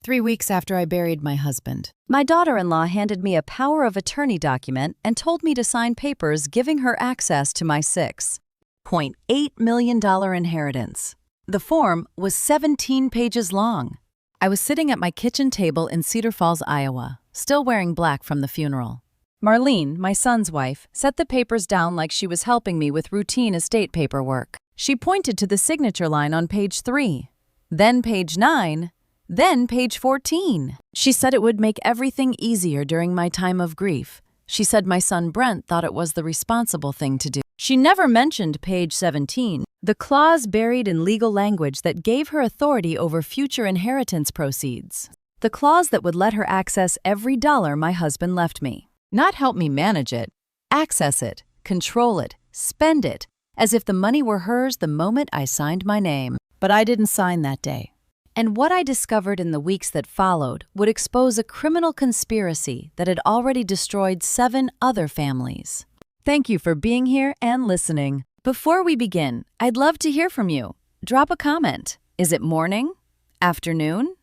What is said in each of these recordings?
3 weeks after I buried my husband. My daughter-in-law handed me a power of attorney document and told me to sign papers giving her access to my $6.8 million inheritance. The form was 17 pages long. I was sitting at my kitchen table in Cedar Falls, Iowa, still wearing black from the funeral. Marlene, my son's wife, set the papers down like she was helping me with routine estate paperwork. She pointed to the signature line on page 3, then page 9, then page 14. She said it would make everything easier during my time of grief. She said my son Brent thought it was the responsible thing to do. She never mentioned page 17, the clause buried in legal language that gave her authority over future inheritance proceeds. The clause that would let her access every dollar my husband left me. Not help me manage it, access it, control it, spend it, as if the money were hers the moment I signed my name. But I didn't sign that day. And what I discovered in the weeks that followed would expose a criminal conspiracy that had already destroyed 7 other families. Thank you for being here and listening. Before we begin, I'd love to hear from you. Drop a comment. Is it morning, afternoon,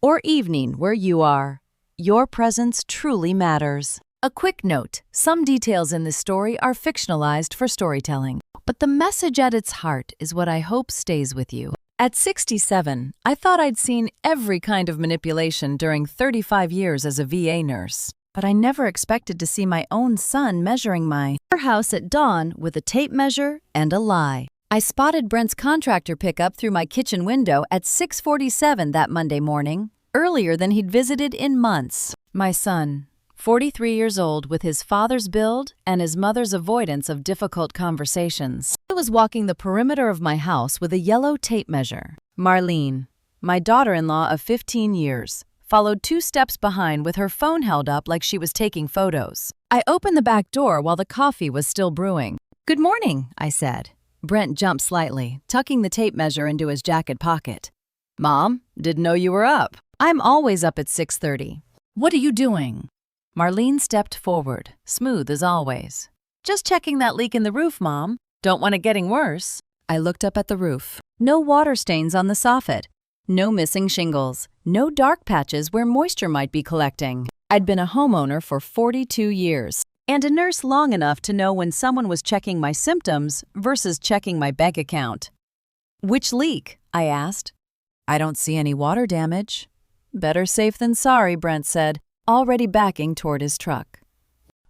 or evening where you are? Your presence truly matters. A quick note, some details in this story are fictionalized for storytelling, but the message at its heart is what I hope stays with you. At 67, I thought I'd seen every kind of manipulation during 35 years as a VA nurse, but I never expected to see my own son measuring my house at dawn with a tape measure and a lie. I spotted Brent's contractor pickup through my kitchen window at 6:47 that Monday morning, earlier than he'd visited in months. My son, 43 years old with his father's build and his mother's avoidance of difficult conversations. I was walking the perimeter of my house with a yellow tape measure. Marlene, my daughter-in-law of 15 years, followed 2 steps behind with her phone held up like she was taking photos. I opened the back door while the coffee was still brewing. "Good morning," I said. Brent jumped slightly, tucking the tape measure into his jacket pocket. "Mom, didn't know you were up." "I'm always up at 6:30. What are you doing?" Marlene stepped forward, smooth as always. "Just checking that leak in the roof, Mom. Don't want it getting worse." I looked up at the roof. No water stains on the soffit. No missing shingles. No dark patches where moisture might be collecting. I'd been a homeowner for 42 years, and a nurse long enough to know when someone was checking my symptoms versus checking my bank account. "Which leak?" I asked. "I don't see any water damage." "Better safe than sorry," Brent said, already backing toward his truck.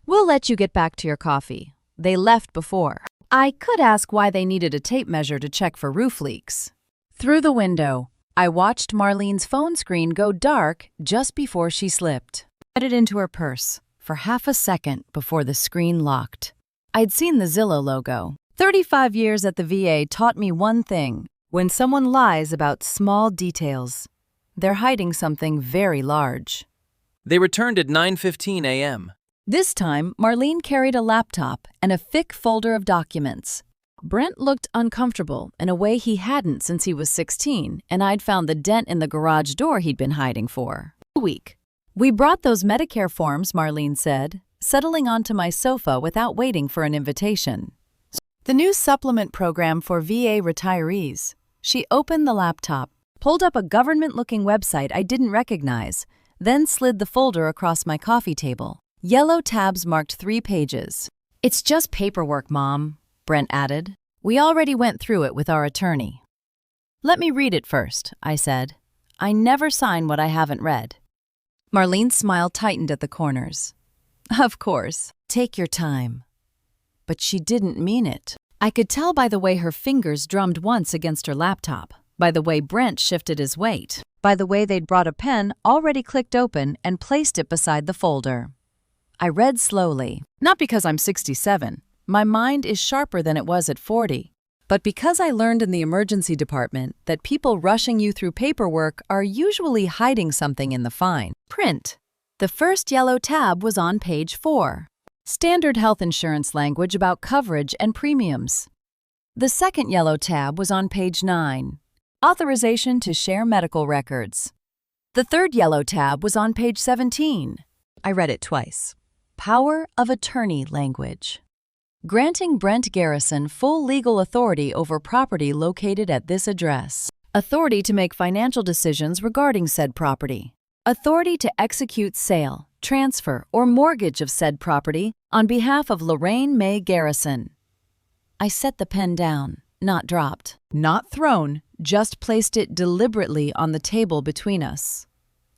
"We'll let you get back to your coffee. They left before." I could ask why they needed a tape measure to check for roof leaks. Through the window, I watched Marlene's phone screen go dark just before she slipped. I put it into her purse for half a second before the screen locked. I'd seen the Zillow logo. 35 years at the VA taught me one thing. When someone lies about small details, they're hiding something very large. They returned at 9:15 a.m. This time, Marlene carried a laptop and a thick folder of documents. Brent looked uncomfortable in a way he hadn't since he was 16, and I'd found the dent in the garage door he'd been hiding for a week. "We brought those Medicare forms," Marlene said, settling onto my sofa without waiting for an invitation. "The new supplement program for VA retirees." She opened the laptop, pulled up a government-looking website I didn't recognize, then slid the folder across my coffee table. Yellow tabs marked 3 pages. "It's just paperwork, Mom," Brent added. "We already went through it with our attorney." "Let me read it first," I said. "I never sign what I haven't read." Marlene's smile tightened at the corners. "Of course. Take your time." But she didn't mean it. I could tell by the way her fingers drummed once against her laptop, by the way Brent shifted his weight, by the way they'd brought a pen already clicked open and placed it beside the folder. I read slowly, not because I'm 67. My mind is sharper than it was at 40. But because I learned in the emergency department that people rushing you through paperwork are usually hiding something in the fine print. The first yellow tab was on page 4. Standard health insurance language about coverage and premiums. The second yellow tab was on page 9. Authorization to share medical records. The third yellow tab was on page 17. I read it twice. Power of attorney language. Granting Brent Garrison full legal authority over property located at this address. Authority to make financial decisions regarding said property. Authority to execute sale, transfer, or mortgage of said property on behalf of Lorraine May Garrison. I set the pen down, not dropped. Not thrown, just placed it deliberately on the table between us.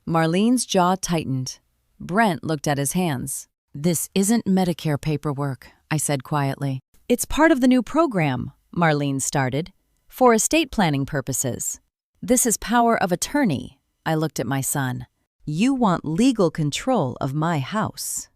Marlene's jaw tightened. Brent looked at his hands. "This isn't Medicare paperwork," I said quietly. "It's part of the new program," Marlene started, "for estate planning purposes. This is power of attorney." I looked at my son. "You want legal control of my house."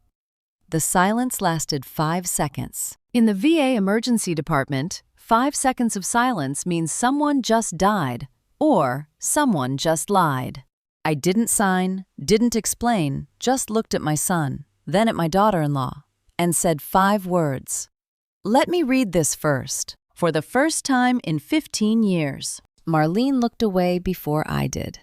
The silence lasted 5 seconds. In the VA emergency department, 5 seconds of silence means someone just died or someone just lied. I didn't sign, didn't explain, just looked at my son, then at my daughter-in-law, and said 5 words. "Let me read this first. For the first time in 15 years. Marlene looked away before I did.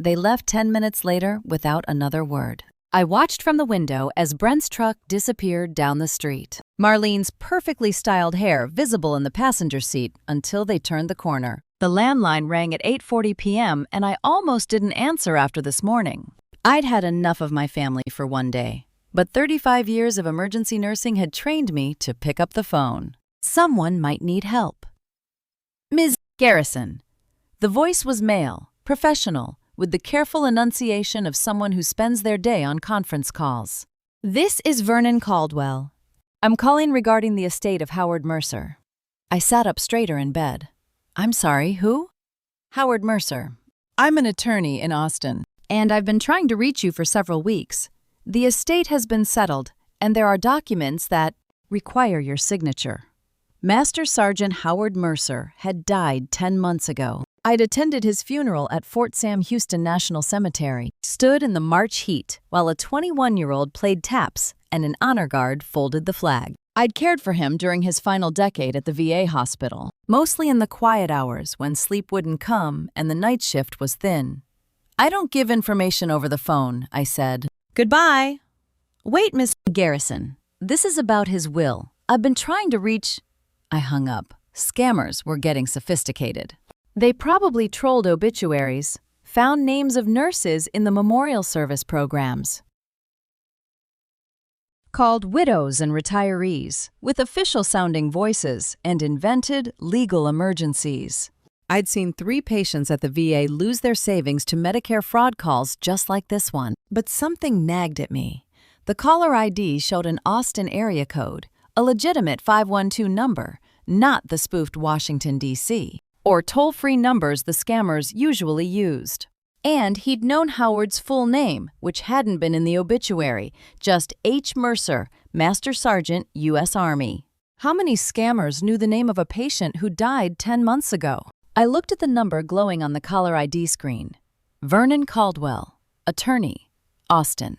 They left 10 minutes later without another word. I watched from the window as Brent's truck disappeared down the street. Marlene's perfectly styled hair visible in the passenger seat until they turned the corner. The landline rang at 8:40 p.m. and I almost didn't answer after this morning. I'd had enough of my family for one day, but 35 years of emergency nursing had trained me to pick up the phone. Someone might need help. "Ms. Garrison." The voice was male, professional, with the careful enunciation of someone who spends their day on conference calls. "This is Vernon Caldwell. I'm calling regarding the estate of Howard Mercer." I sat up straighter in bed. "I'm sorry, who?" "Howard Mercer. I'm an attorney in Austin, and I've been trying to reach you for several weeks. The estate has been settled, and there are documents that require your signature." Master Sergeant Howard Mercer had died 10 months ago. I'd attended his funeral at Fort Sam Houston National Cemetery, stood in the March heat while a 21-year-old played taps and an honor guard folded the flag. I'd cared for him during his final decade at the VA hospital, mostly in the quiet hours when sleep wouldn't come and the night shift was thin. "I don't give information over the phone," I said. "Goodbye." "Wait, Miss Garrison. This is about his will. I've been trying to reach—" I hung up. Scammers were getting sophisticated. They probably trolled obituaries, found names of nurses in the memorial service programs, called widows and retirees with official-sounding voices, and invented legal emergencies. I'd seen 3 patients at the VA lose their savings to Medicare fraud calls just like this one. But something nagged at me. The caller ID showed an Austin area code, a legitimate 512 number, not the spoofed Washington, D.C., or toll-free numbers the scammers usually used. And he'd known Howard's full name, which hadn't been in the obituary, just H. Mercer, Master Sergeant, U.S. Army. How many scammers knew the name of a patient who died 10 months ago? I looked at the number glowing on the caller ID screen. Vernon Caldwell, attorney, Austin.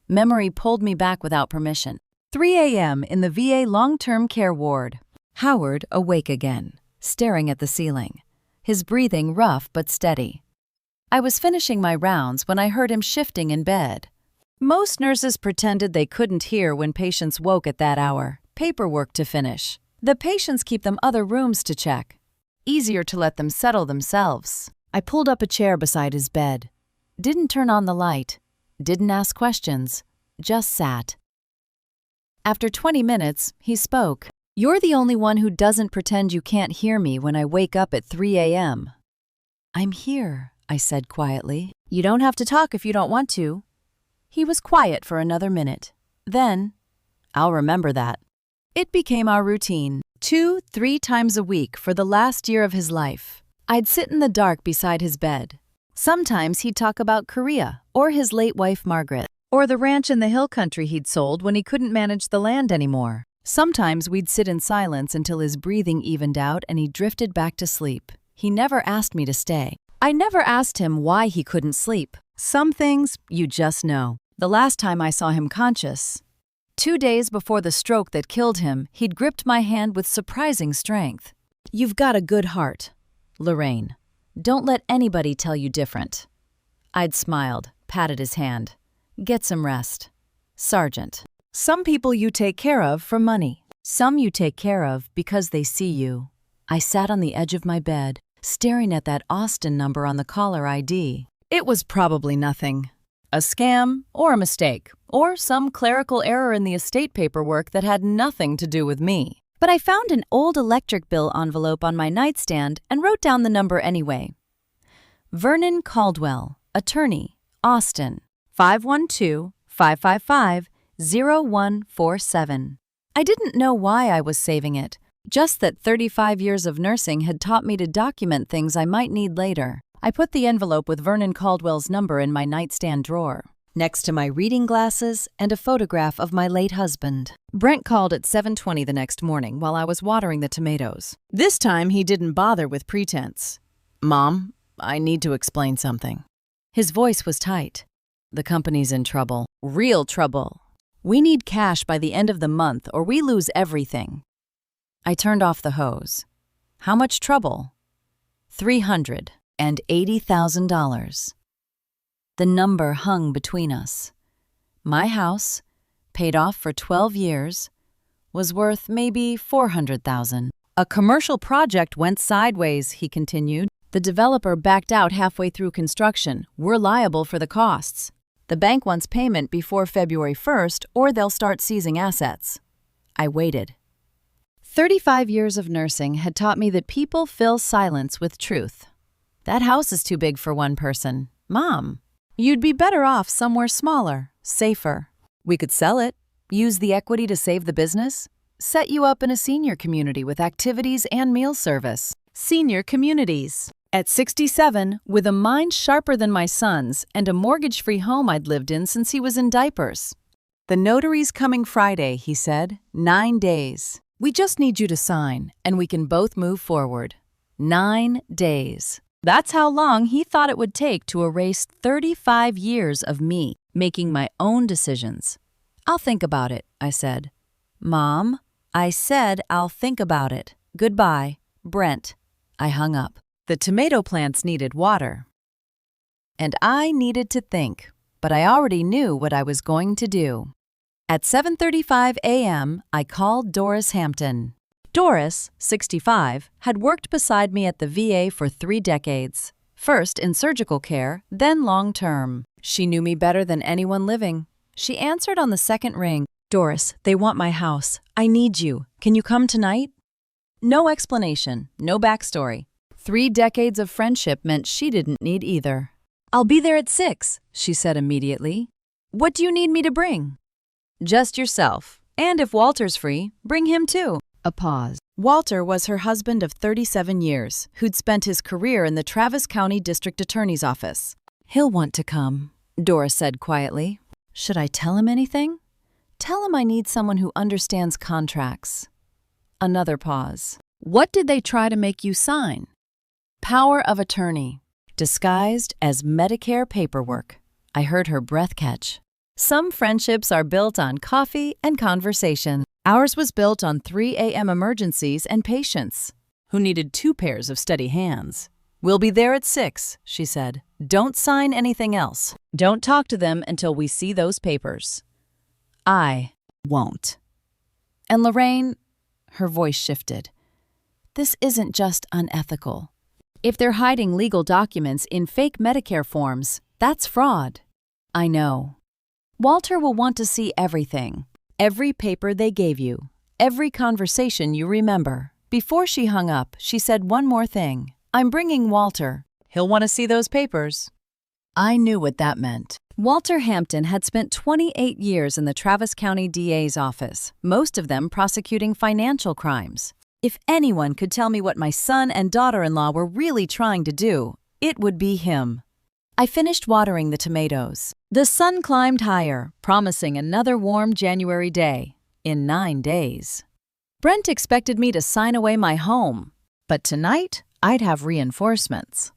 Memory pulled me back without permission. 3 a.m. in the VA long-term care ward. Howard awake again, staring at the ceiling, his breathing rough but steady. I was finishing my rounds when I heard him shifting in bed. Most nurses pretended they couldn't hear when patients woke at that hour. Paperwork to finish. The patients keep them other rooms to check. Easier to let them settle themselves. I pulled up a chair beside his bed. Didn't turn on the light. Didn't ask questions. Just sat. After 20 minutes, he spoke. "You're the only one who doesn't pretend you can't hear me when I wake up at 3 a.m. "I'm here," I said quietly. "You don't have to talk if you don't want to." He was quiet for another minute. Then, "I'll remember that." It became our routine, 2-3 times a week for the last year of his life. I'd sit in the dark beside his bed. Sometimes he'd talk about Korea, or his late wife Margaret, or the ranch in the hill country he'd sold when he couldn't manage the land anymore. Sometimes we'd sit in silence until his breathing evened out and he drifted back to sleep. He never asked me to stay. I never asked him why he couldn't sleep. Some things you just know. The last time I saw him conscious, 2 days before the stroke that killed him, he'd gripped my hand with surprising strength. "You've got a good heart, Lorraine. Don't let anybody tell you different." I'd smiled, patted his hand. "Get some rest, Sergeant. Some people you take care of for money. Some you take care of because they see you." I sat on the edge of my bed, staring at that Austin number on the caller ID. It was probably nothing. A scam or a mistake, or some clerical error in the estate paperwork that had nothing to do with me. But I found an old electric bill envelope on my nightstand and wrote down the number anyway. Vernon Caldwell, attorney, Austin, 512-555-0147. I didn't know why I was saving it, just that 35 years of nursing had taught me to document things I might need later. I put the envelope with Vernon Caldwell's number in my nightstand drawer, next to my reading glasses and a photograph of my late husband. Brent called at 7:20 the next morning while I was watering the tomatoes. This time he didn't bother with pretense. "Mom, I need to explain something." His voice was tight. "The company's in trouble. Real trouble. We need cash by the end of the month or we lose everything." I turned off the hose. "How much trouble?" $380,000. The number hung between us. My house, paid off for 12 years, was worth maybe $400,000. "A commercial project went sideways," he continued. "The developer backed out halfway through construction. We're liable for the costs. The bank wants payment before February 1st or they'll start seizing assets." I waited. 35 years of nursing had taught me that people fill silence with truth. "That house is too big for one person. Mom, you'd be better off somewhere smaller, safer. We could sell it, use the equity to save the business, set you up in a senior community with activities and meal service." Senior communities. At 67, with a mind sharper than my son's and a mortgage-free home I'd lived in since he was in diapers. "The notary's coming Friday," he said. 9 days. "We just need you to sign, and we can both move forward." 9 days. That's how long he thought it would take to erase 35 years of me, making my own decisions. "I'll think about it," I said. "Mom, I said I'll think about it. Goodbye, Brent." I hung up. The tomato plants needed water. And I needed to think, but I already knew what I was going to do. At 7:35 a.m., I called Doris Hampton. Doris, 65, had worked beside me at the VA for 3 decades, first in surgical care, then long-term. She knew me better than anyone living. She answered on the second ring. "Doris, they want my house. I need you. Can you come tonight?" No explanation, no backstory. 3 decades of friendship meant she didn't need either. "I'll be there at 6, she said immediately. "What do you need me to bring?" "Just yourself. And if Walter's free, bring him too." A pause. Walter was her husband of 37 years, who'd spent his career in the Travis County District Attorney's Office. "He'll want to come," Doris said quietly. "Should I tell him anything?" "Tell him I need someone who understands contracts." Another pause. "What did they try to make you sign?" "Power of attorney, disguised as Medicare paperwork." I heard her breath catch. Some friendships are built on coffee and conversation. Ours was built on 3 a.m. emergencies and patients who needed 2 pairs of steady hands. "We'll be there at 6, she said. "Don't sign anything else. Don't talk to them until we see those papers." "I won't." "And Lorraine," her voice shifted, "this isn't just unethical. If they're hiding legal documents in fake Medicare forms, that's fraud." "I know. Walter will want to see everything. Every paper they gave you, every conversation you remember." Before she hung up, she said one more thing. "I'm bringing Walter. He'll want to see those papers." I knew what that meant. Walter Hampton had spent 28 years in the Travis County DA's office, most of them prosecuting financial crimes. If anyone could tell me what my son and daughter-in-law were really trying to do, it would be him. I finished watering the tomatoes. The sun climbed higher, promising another warm January day. In 9 days. Brent expected me to sign away my home, but tonight I'd have reinforcements.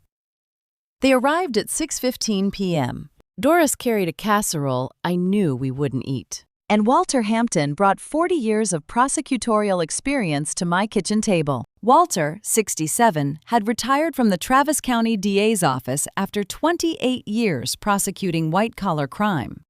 They arrived at 6:15 p.m. Doris carried a casserole I knew we wouldn't eat. And Walter Hampton brought 40 years of prosecutorial experience to my kitchen table. Walter, 67, had retired from the Travis County DA's office after 28 years prosecuting white-collar crime.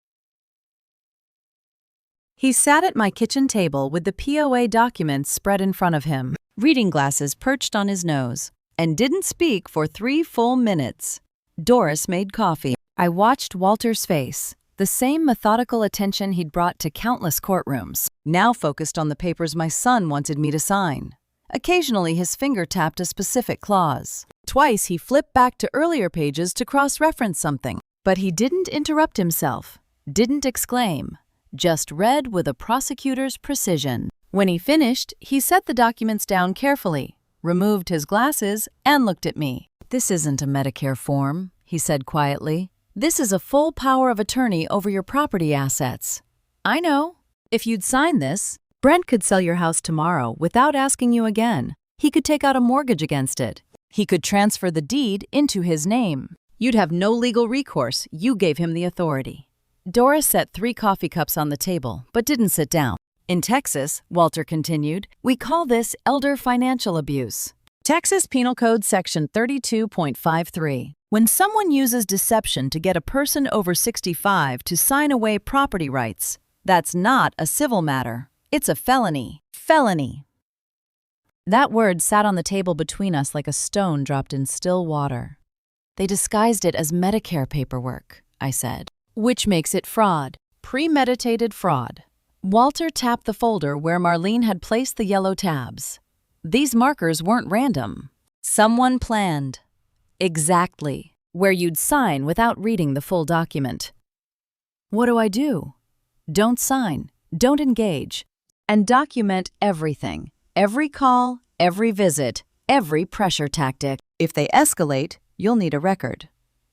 He sat at my kitchen table with the POA documents spread in front of him, reading glasses perched on his nose, and didn't speak for 3 full minutes. Doris made coffee. I watched Walter's face, the same methodical attention he'd brought to countless courtrooms, now focused on the papers my son wanted me to sign. Occasionally, his finger tapped a specific clause. Twice, he flipped back to earlier pages to cross-reference something. But he didn't interrupt himself, didn't exclaim, just read with a prosecutor's precision. When he finished, he set the documents down carefully, removed his glasses, and looked at me. "This isn't a Medicare form," he said quietly. "This is a full power of attorney over your property assets." "I know. If you'd sign this, Brent could sell your house tomorrow without asking you again. He could take out a mortgage against it. He could transfer the deed into his name. You'd have no legal recourse. You gave him the authority." Doris set 3 coffee cups on the table, but didn't sit down. "In Texas," Walter continued, "we call this elder financial abuse. Texas Penal Code Section 32.53. When someone uses deception to get a person over 65 to sign away property rights, that's not a civil matter. It's a felony. Felony." That word sat on the table between us like a stone dropped in still water. "They disguised it as Medicare paperwork," I said, "which makes it fraud, premeditated fraud." Walter tapped the folder where Marlene had placed the yellow tabs. "These markers weren't random. Someone planned. Exactly. Where you'd sign without reading the full document." "What do I do?" "Don't sign. Don't engage. And document everything. Every call, every visit, every pressure tactic. If they escalate, you'll need a record."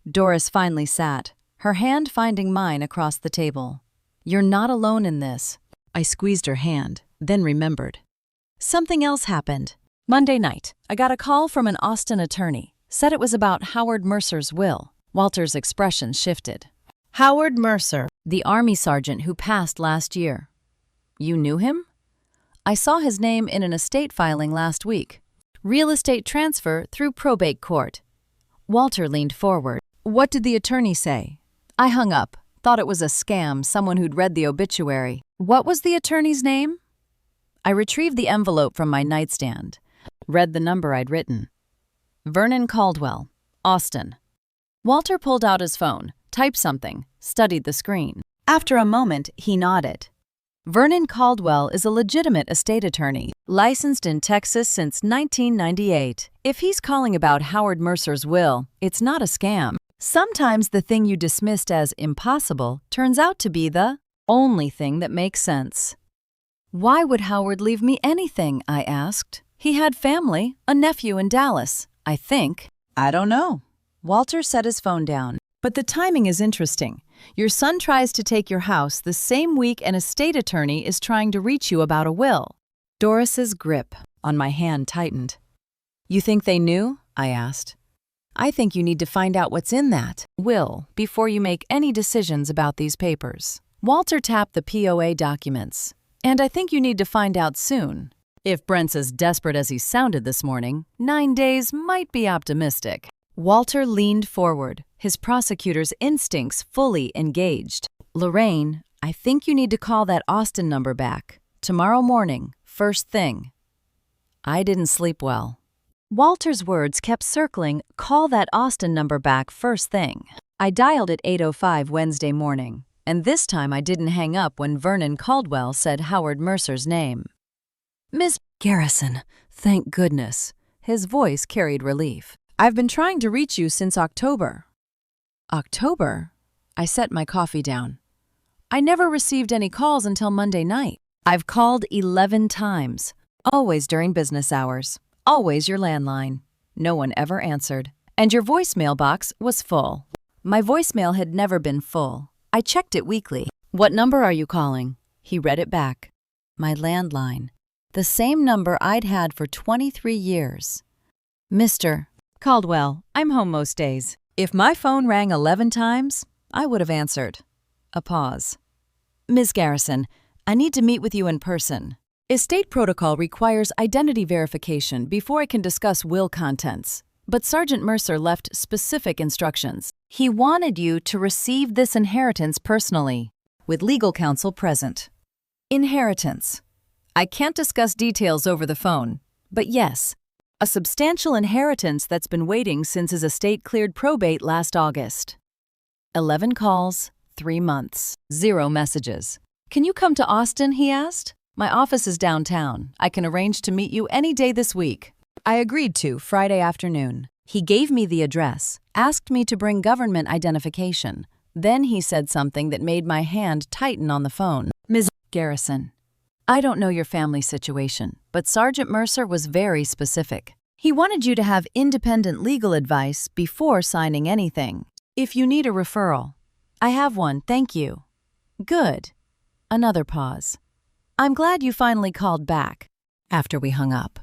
Doris finally sat, her hand finding mine across the table. "You're not alone in this." I squeezed her hand, then remembered. Something else happened. Monday night, I got a call from an Austin attorney. Said it was about Howard Mercer's will. Walter's expression shifted. "Howard Mercer, the Army sergeant who passed last year. You knew him?" "I saw his name in an estate filing last week. Real estate transfer through probate court." Walter leaned forward. "What did the attorney say?" I hung up. Thought it was a scam, someone who'd read the obituary. "What was the attorney's name?" I retrieved the envelope from my nightstand. Read the number I'd written. "Vernon Caldwell, Austin." Walter pulled out his phone, typed something, studied the screen. After a moment, he nodded. "Vernon Caldwell is a legitimate estate attorney, licensed in Texas since 1998. If he's calling about Howard Mercer's will, it's not a scam. Sometimes the thing you dismissed as impossible turns out to be the only thing that makes sense." "Why would Howard leave me anything?" I asked. "He had family, a nephew in Dallas, I think." "I don't know." Walter set his phone down. "But the timing is interesting. Your son tries to take your house the same week an estate attorney is trying to reach you about a will." Doris's grip on my hand tightened. "You think they knew?" I asked. "I think you need to find out what's in that will before you make any decisions about these papers." Walter tapped the POA documents. "And I think you need to find out soon. If Brent's as desperate as he sounded this morning, 9 days might be optimistic." Walter leaned forward, his prosecutor's instincts fully engaged. "Lorraine, I think you need to call that Austin number back. Tomorrow morning, first thing." I didn't sleep well. Walter's words kept circling, "Call that Austin number back first thing." I dialed at 8:05 Wednesday morning, and this time I didn't hang up when Vernon Caldwell said Howard Mercer's name. "Miss Garrison, thank goodness." His voice carried relief. "I've been trying to reach you since October." "October?" I set my coffee down. "I never received any calls until Monday night. I've called 11 times, always during business hours, always your landline. No one ever answered. And your voicemail box was full." My voicemail had never been full. I checked it weekly. "What number are you calling?" He read it back. My landline. The same number I'd had for 23 years. "Mr. Caldwell, I'm home most days." If my phone rang 11 times, I would have answered. A pause. "Ms. Garrison, I need to meet with you in person. Estate protocol requires identity verification before I can discuss will contents, but Sergeant Mercer left specific instructions. He wanted you to receive this inheritance personally, with legal counsel present." Inheritance. I can't discuss details over the phone, but yes, a substantial inheritance that's been waiting since his estate cleared probate last August. 11 calls, 3 months, 0 messages. Can you come to Austin, he asked. My office is downtown. I can arrange to meet you any day this week. I agreed to Friday afternoon. He gave me the address, asked me to bring government identification. Then he said something that made my hand tighten on the phone. Ms. Garrison, I don't know your family situation, but Sergeant Mercer was very specific. He wanted you to have independent legal advice before signing anything. If you need a referral, I have one, thank you. Good. Another pause. I'm glad you finally called back. After we hung up,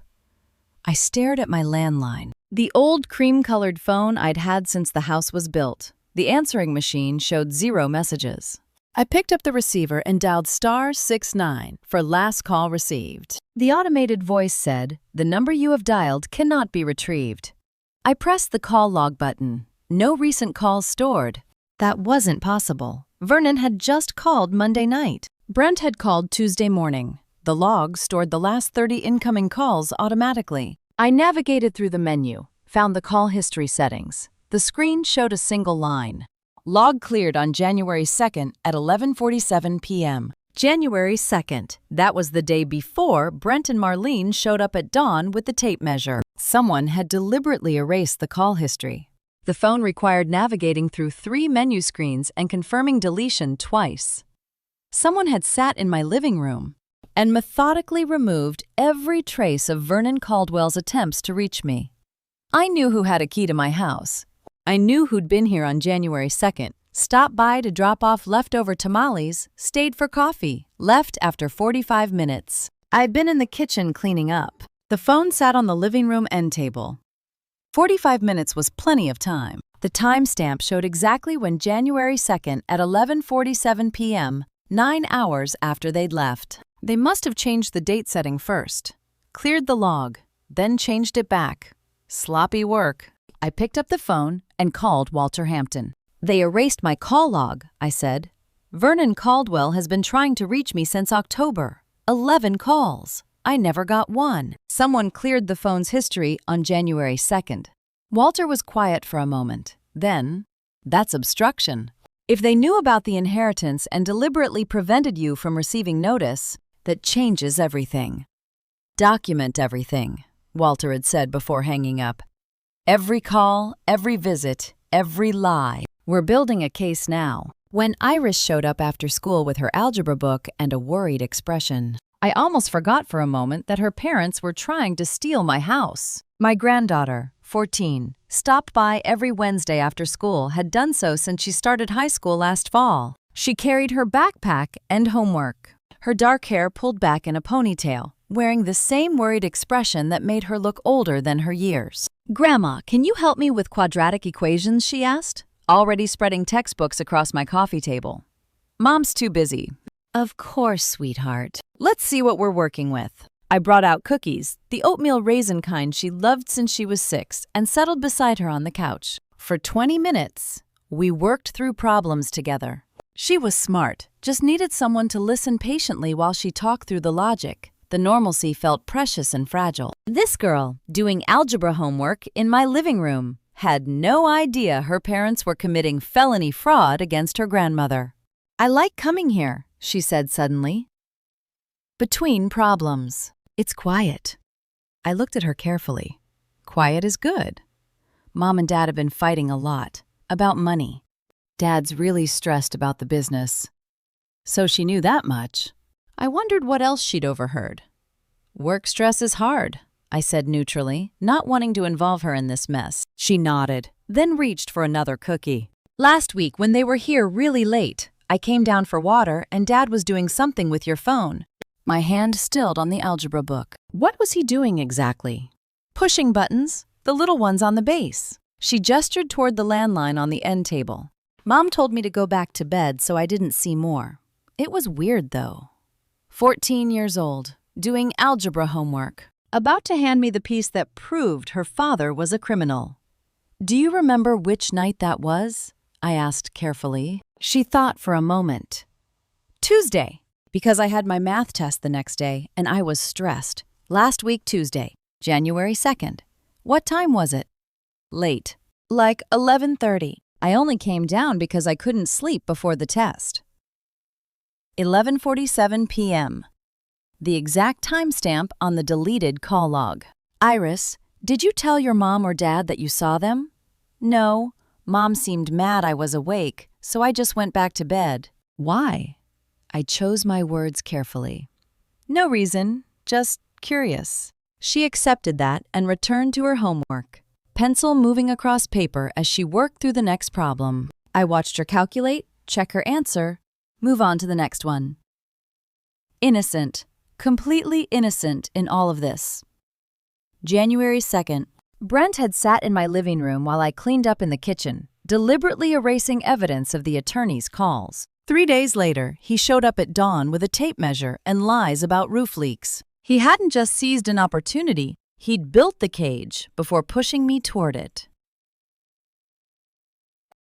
I stared at my landline. The old cream-colored phone I'd had since the house was built. The answering machine showed 0 messages. I picked up the receiver and dialed *69 for last call received. The automated voice said, "The number you have dialed cannot be retrieved." I pressed the call log button. No recent calls stored. That wasn't possible. Vernon had just called Monday night. Brent had called Tuesday morning. The log stored the last 30 incoming calls automatically. I navigated through the menu, found the call history settings. The screen showed a single line. Log cleared on January 2nd at 11:47 p.m. January 2nd. That was the day before Brent and Marlene showed up at dawn with the tape measure. Someone had deliberately erased the call history. The phone required navigating through 3 menu screens and confirming deletion twice. Someone had sat in my living room and methodically removed every trace of Vernon Caldwell's attempts to reach me. I knew who had a key to my house. I knew who'd been here on January 2nd, stopped by to drop off leftover tamales, stayed for coffee, left after 45 minutes. I'd been in the kitchen cleaning up. The phone sat on the living room end table. 45 minutes was plenty of time. The timestamp showed exactly when January 2nd at 11:47 p.m., 9 hours after they'd left. They must have changed the date setting first, cleared the log, then changed it back. Sloppy work. I picked up the phone and called Walter Hampton. They erased my call log, I said. Vernon Caldwell has been trying to reach me since October. 11 calls. I never got one. Someone cleared the phone's history on January 2nd. Walter was quiet for a moment. Then, that's obstruction. If they knew about the inheritance and deliberately prevented you from receiving notice, that changes everything. Document everything, Walter had said before hanging up. Every call, every visit, every lie. We're building a case now. When Iris showed up after school with her algebra book and a worried expression, I almost forgot for a moment that her parents were trying to steal my house. My granddaughter, 14, stopped by every Wednesday after school, had done so since she started high school last fall. She carried her backpack and homework, her dark hair pulled back in a ponytail, wearing the same worried expression that made her look older than her years. "Grandma, can you help me with quadratic equations?" she asked, already spreading textbooks across my coffee table. "Mom's too busy." "Of course, sweetheart. Let's see what we're working with." I brought out cookies, the oatmeal raisin kind she loved since she was 6, and settled beside her on the couch. For 20 minutes, we worked through problems together. She was smart, just needed someone to listen patiently while she talked through the logic. The normalcy felt precious and fragile. This girl, doing algebra homework in my living room, had no idea her parents were committing felony fraud against her grandmother. "I like coming here," she said suddenly. "Between problems. It's quiet." I looked at her carefully. Quiet is good. Mom and Dad have been fighting a lot, about money. Dad's really stressed about the business. So she knew that much. I wondered what else she'd overheard. "Work stress is hard," I said neutrally, not wanting to involve her in this mess. She nodded, then reached for another cookie. "Last week, when they were here really late, I came down for water and Dad was doing something with your phone." My hand stilled on the algebra book. What was he doing exactly? "Pushing buttons, the little ones on the base." She gestured toward the landline on the end table. "Mom told me to go back to bed so I didn't see more. It was weird, though. 14 years old, doing algebra homework, about to hand me the piece that proved her father was a criminal. "Do you remember which night that was?" I asked carefully. She thought for a moment. "Tuesday, because I had my math test the next day and I was stressed. Last week Tuesday, January 2nd. What time was it?" "Late. Like 11:30. I only came down because I couldn't sleep before the test. 11:47 p.m. The exact timestamp on the deleted call log. Iris, did you tell your mom or dad that you saw them? No. Mom seemed mad I was awake, so I just went back to bed. Why? I chose my words carefully. No reason, just curious. She accepted that and returned to her homework, pencil moving across paper as she worked through the next problem. I watched her calculate, check her answer, move on to the next one. Innocent, completely innocent in all of this. January 2nd. Brent had sat in my living room while I cleaned up in the kitchen, deliberately erasing evidence of the attorney's calls. 3 days later, he showed up at dawn with a tape measure and lies about roof leaks. He hadn't just seized an opportunity, he'd built the cage before pushing me toward it.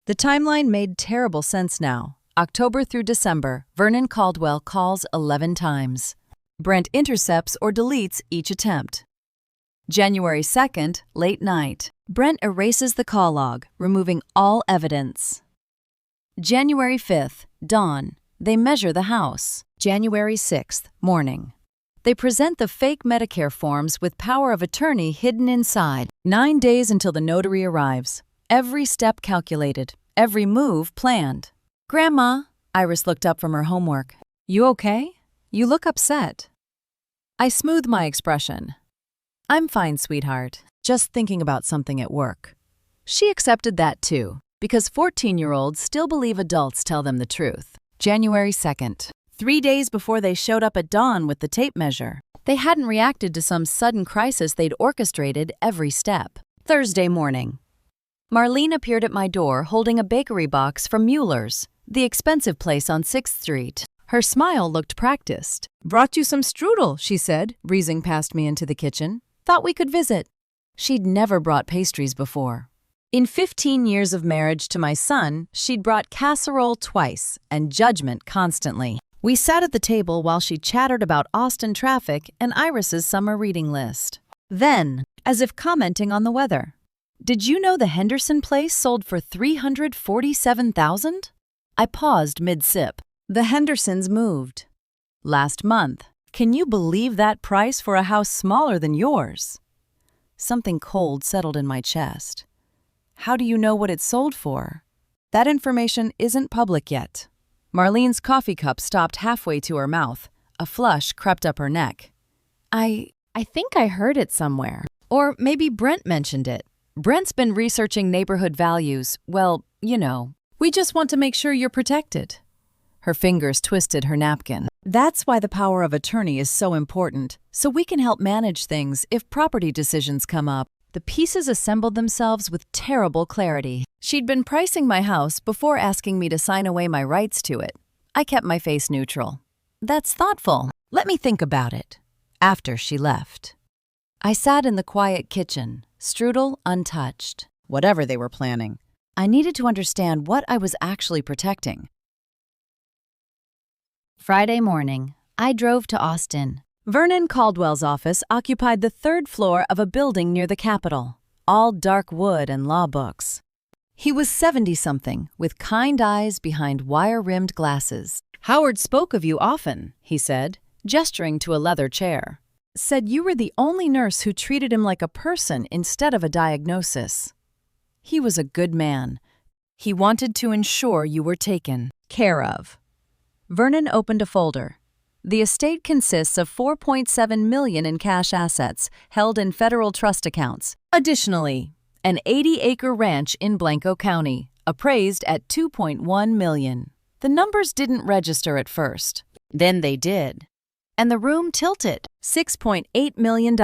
The timeline made terrible sense now. October through December, Vernon Caldwell calls 11 times. Brent intercepts or deletes each attempt. January 2nd, late night. Brent erases the call log, removing all evidence. January 5th, dawn. They measure the house. January 6th, morning. They present the fake Medicare forms with power of attorney hidden inside. 9 days until the notary arrives. Every step calculated, every move planned. Grandma, Iris looked up from her homework. You okay? You look upset. I smoothed my expression. I'm fine, sweetheart. Just thinking about something at work. She accepted that too, because 14-year-olds still believe adults tell them the truth. January 2nd. 3 days before they showed up at dawn with the tape measure. They hadn't reacted to some sudden crisis they'd orchestrated every step. Thursday morning. Marlene appeared at my door holding a bakery box from Mueller's, the expensive place on 6th Street. Her smile looked practiced. Brought you some strudel, she said, breezing past me into the kitchen. Thought we could visit. She'd never brought pastries before. In 15 years of marriage to my son, she'd brought casserole twice and judgment constantly. We sat at the table while she chattered about Austin traffic and Iris's summer reading list. Then, as if commenting on the weather, did you know the Henderson place sold for $347,000? I paused mid-sip. The Hendersons moved. Last month. Can you believe that price for a house smaller than yours? Something cold settled in my chest. How do you know what it sold for? That information isn't public yet. Marlene's coffee cup stopped halfway to her mouth. A flush crept up her neck. I think I heard it somewhere. Or maybe Brent mentioned it. Brent's been researching neighborhood values. Well, you know, we just want to make sure you're protected. Her fingers twisted her napkin. That's why the power of attorney is so important, so we can help manage things if property decisions come up. The pieces assembled themselves with terrible clarity. She'd been pricing my house before asking me to sign away my rights to it. I kept my face neutral. That's thoughtful. Let me think about it. After she left. I sat in the quiet kitchen, strudel untouched. Whatever they were planning, I needed to understand what I was actually protecting. Friday morning, I drove to Austin. Vernon Caldwell's office occupied the 3rd floor of a building near the Capitol, all dark wood and law books. He was 70-something, with kind eyes behind wire-rimmed glasses. Howard spoke of you often, he said, gesturing to a leather chair. Said you were the only nurse who treated him like a person instead of a diagnosis. He was a good man. He wanted to ensure you were taken care of. Vernon opened a folder. The estate consists of $4.7 million in cash assets held in federal trust accounts. Additionally, an 80-acre ranch in Blanco County, appraised at $2.1 million. The numbers didn't register at first. Then they did. And the room tilted. $6.8 million,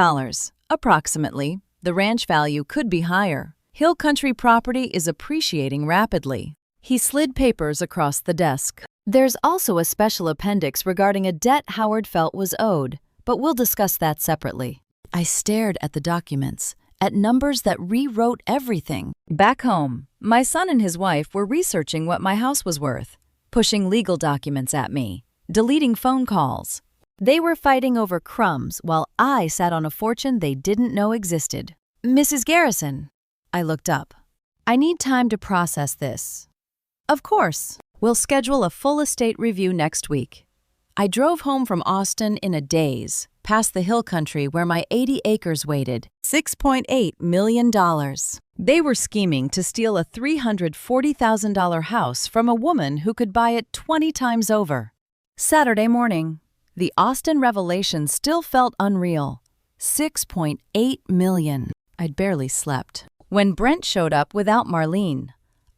approximately. The ranch value could be higher. Hill country property is appreciating rapidly. He slid papers across the desk. There's also a special appendix regarding a debt Howard felt was owed, but we'll discuss that separately. I stared at the documents, at numbers that rewrote everything. Back home, my son and his wife were researching what my house was worth, pushing legal documents at me, deleting phone calls. They were fighting over crumbs while I sat on a fortune they didn't know existed. Mrs. Garrison. I looked up. I need time to process this. Of course, we'll schedule a full estate review next week. I drove home from Austin in a daze, past the hill country where my 80 acres waited. $6.8 million. They were scheming to steal a $340,000 house from a woman who could buy it 20 times over. Saturday morning, the Austin revelation still felt unreal. $6.8 million. I'd barely slept. When Brent showed up without Marlene,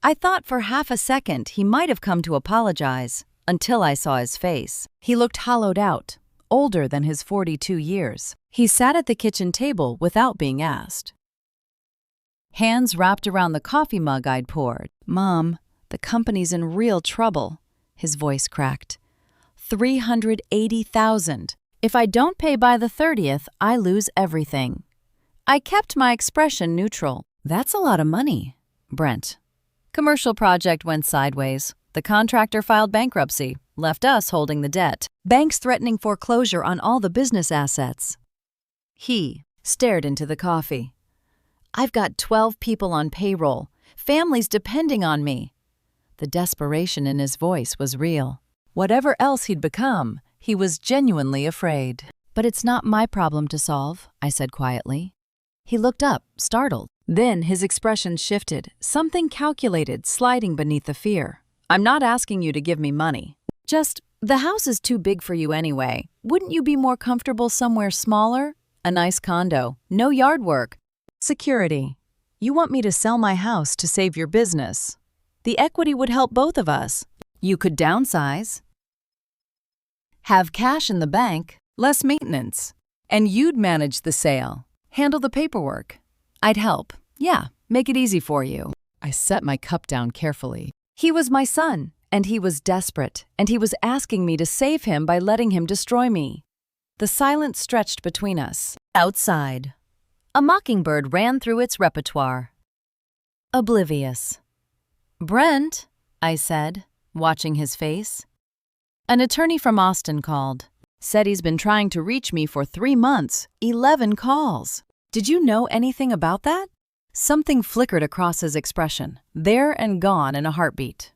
I thought for half a second he might have come to apologize, until I saw his face. He looked hollowed out, older than his 42 years. He sat at the kitchen table without being asked. Hands wrapped around the coffee mug I'd poured. "Mom, the company's in real trouble," his voice cracked. $380,000. If I don't pay by the 30th, I lose everything. I kept my expression neutral. "That's a lot of money, Brent." Commercial project went sideways. The contractor filed bankruptcy, left us holding the debt. Banks threatening foreclosure on all the business assets. He stared into the coffee. "I've got 12 people on payroll, families depending on me." The desperation in his voice was real. Whatever else he'd become, he was genuinely afraid. "But it's not my problem to solve," I said quietly. He looked up, startled. Then his expression shifted, something calculated sliding beneath the fear. "I'm not asking you to give me money. Just, the house is too big for you anyway. Wouldn't you be more comfortable somewhere smaller? A nice condo, no yard work. Security. You want me to sell my house to save your business. The equity would help both of us. You could downsize. Have cash in the bank, less maintenance. And you'd manage the sale, handle the paperwork. I'd help. Yeah, make it easy for you." I set my cup down carefully. He was my son, and he was desperate, and he was asking me to save him by letting him destroy me. The silence stretched between us. Outside, a mockingbird ran through its repertoire. Oblivious. "Brent," I said, watching his face. An attorney from Austin called. Said he's been trying to reach me for 3 months, 11 calls. Did you know anything about that? Something flickered across his expression, there and gone in a heartbeat.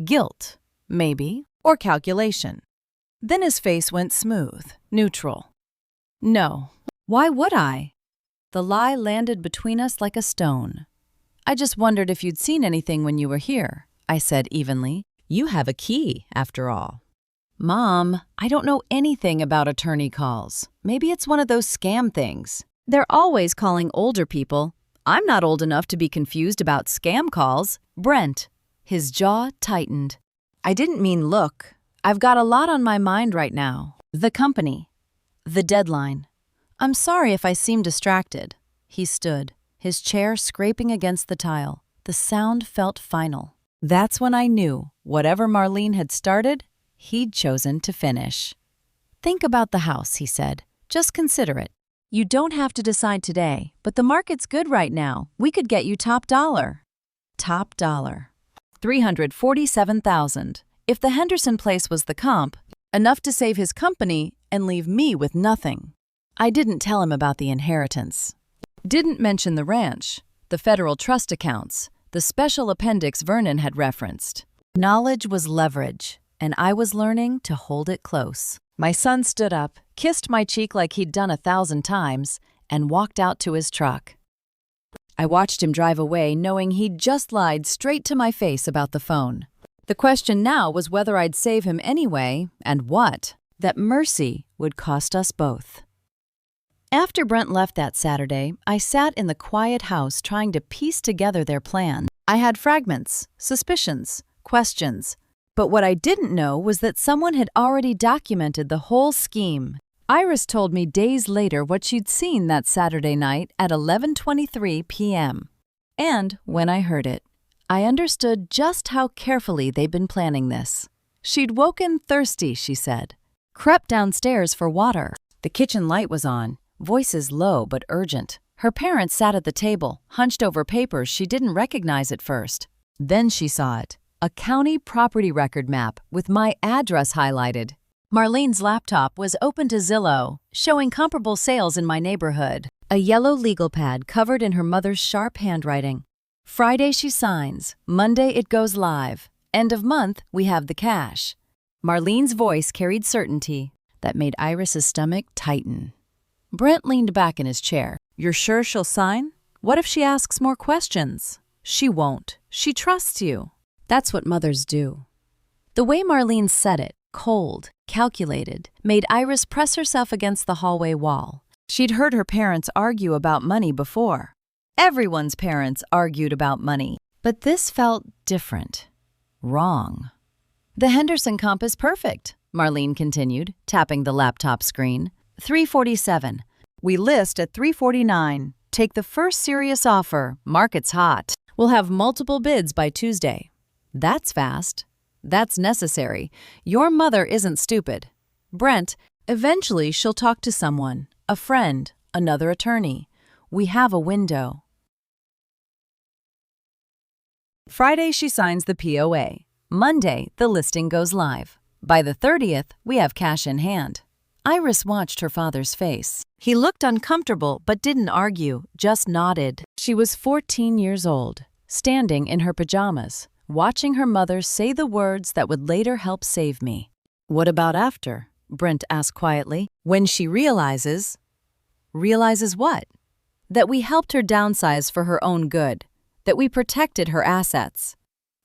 Guilt, maybe, or calculation. Then his face went smooth, neutral. "No. Why would I?" The lie landed between us like a stone. "I just wondered if you'd seen anything when you were here," I said evenly. "You have a key, after all." "Mom, I don't know anything about attorney calls. Maybe it's one of those scam things. They're always calling older people. I'm not old enough to be confused about scam calls." Brent. His jaw tightened. "I didn't mean look. I've got a lot on my mind right now. The company. The deadline. I'm sorry if I seem distracted." He stood, his chair scraping against the tile. The sound felt final. That's when I knew whatever Marlene had started, he'd chosen to finish. "Think about the house," he said. "Just consider it. You don't have to decide today, but the market's good right now. We could get you top dollar." Top dollar. $347,000. If the Henderson place was the comp, enough to save his company and leave me with nothing. I didn't tell him about the inheritance. Didn't mention the ranch, the federal trust accounts, the special appendix Vernon had referenced. Knowledge was leverage, and I was learning to hold it close. My son stood up, kissed my cheek like he'd done 1,000 times, and walked out to his truck. I watched him drive away, knowing he'd just lied straight to my face about the phone. The question now was whether I'd save him anyway, and what. That mercy would cost us both. After Brent left that Saturday, I sat in the quiet house trying to piece together their plan. I had fragments, suspicions, questions. But what I didn't know was that someone had already documented the whole scheme. Iris told me days later what she'd seen that Saturday night at 11:23 p.m. And when I heard it, I understood just how carefully they'd been planning this. She'd woken thirsty, she said, crept downstairs for water. The kitchen light was on, voices low but urgent. Her parents sat at the table, hunched over papers she didn't recognize at first. Then she saw it. A county property record map with my address highlighted. Marlene's laptop was open to Zillow, showing comparable sales in my neighborhood. A yellow legal pad covered in her mother's sharp handwriting. Friday she signs, Monday it goes live. End of month, we have the cash. Marlene's voice carried certainty That made Iris's stomach tighten. Brent leaned back in his chair. You're sure she'll sign? What if she asks more questions? She won't. She trusts you. That's what mothers do. The way Marlene said it, cold, calculated, made Iris press herself against the hallway wall. She'd heard her parents argue about money before. Everyone's parents argued about money. But this felt different. Wrong. The Henderson comp is perfect, Marlene continued, tapping the laptop screen. 347. We list at 349. Take the first serious offer. Market's hot. We'll have multiple bids by Tuesday. That's fast. That's necessary. Your mother isn't stupid. Brent, Eventually she'll talk to someone, a friend, another attorney. We have a window. Friday she signs the POA. Monday, the listing goes live. By the 30th, we have cash in hand. Iris watched her father's face. He looked uncomfortable but didn't argue, just nodded. She was 14 years old, standing in her pajamas, watching her mother say the words that would later help save me. What about after? Brent asked quietly. When she realizes... Realizes what? That we helped her downsize for her own good. That we protected her assets.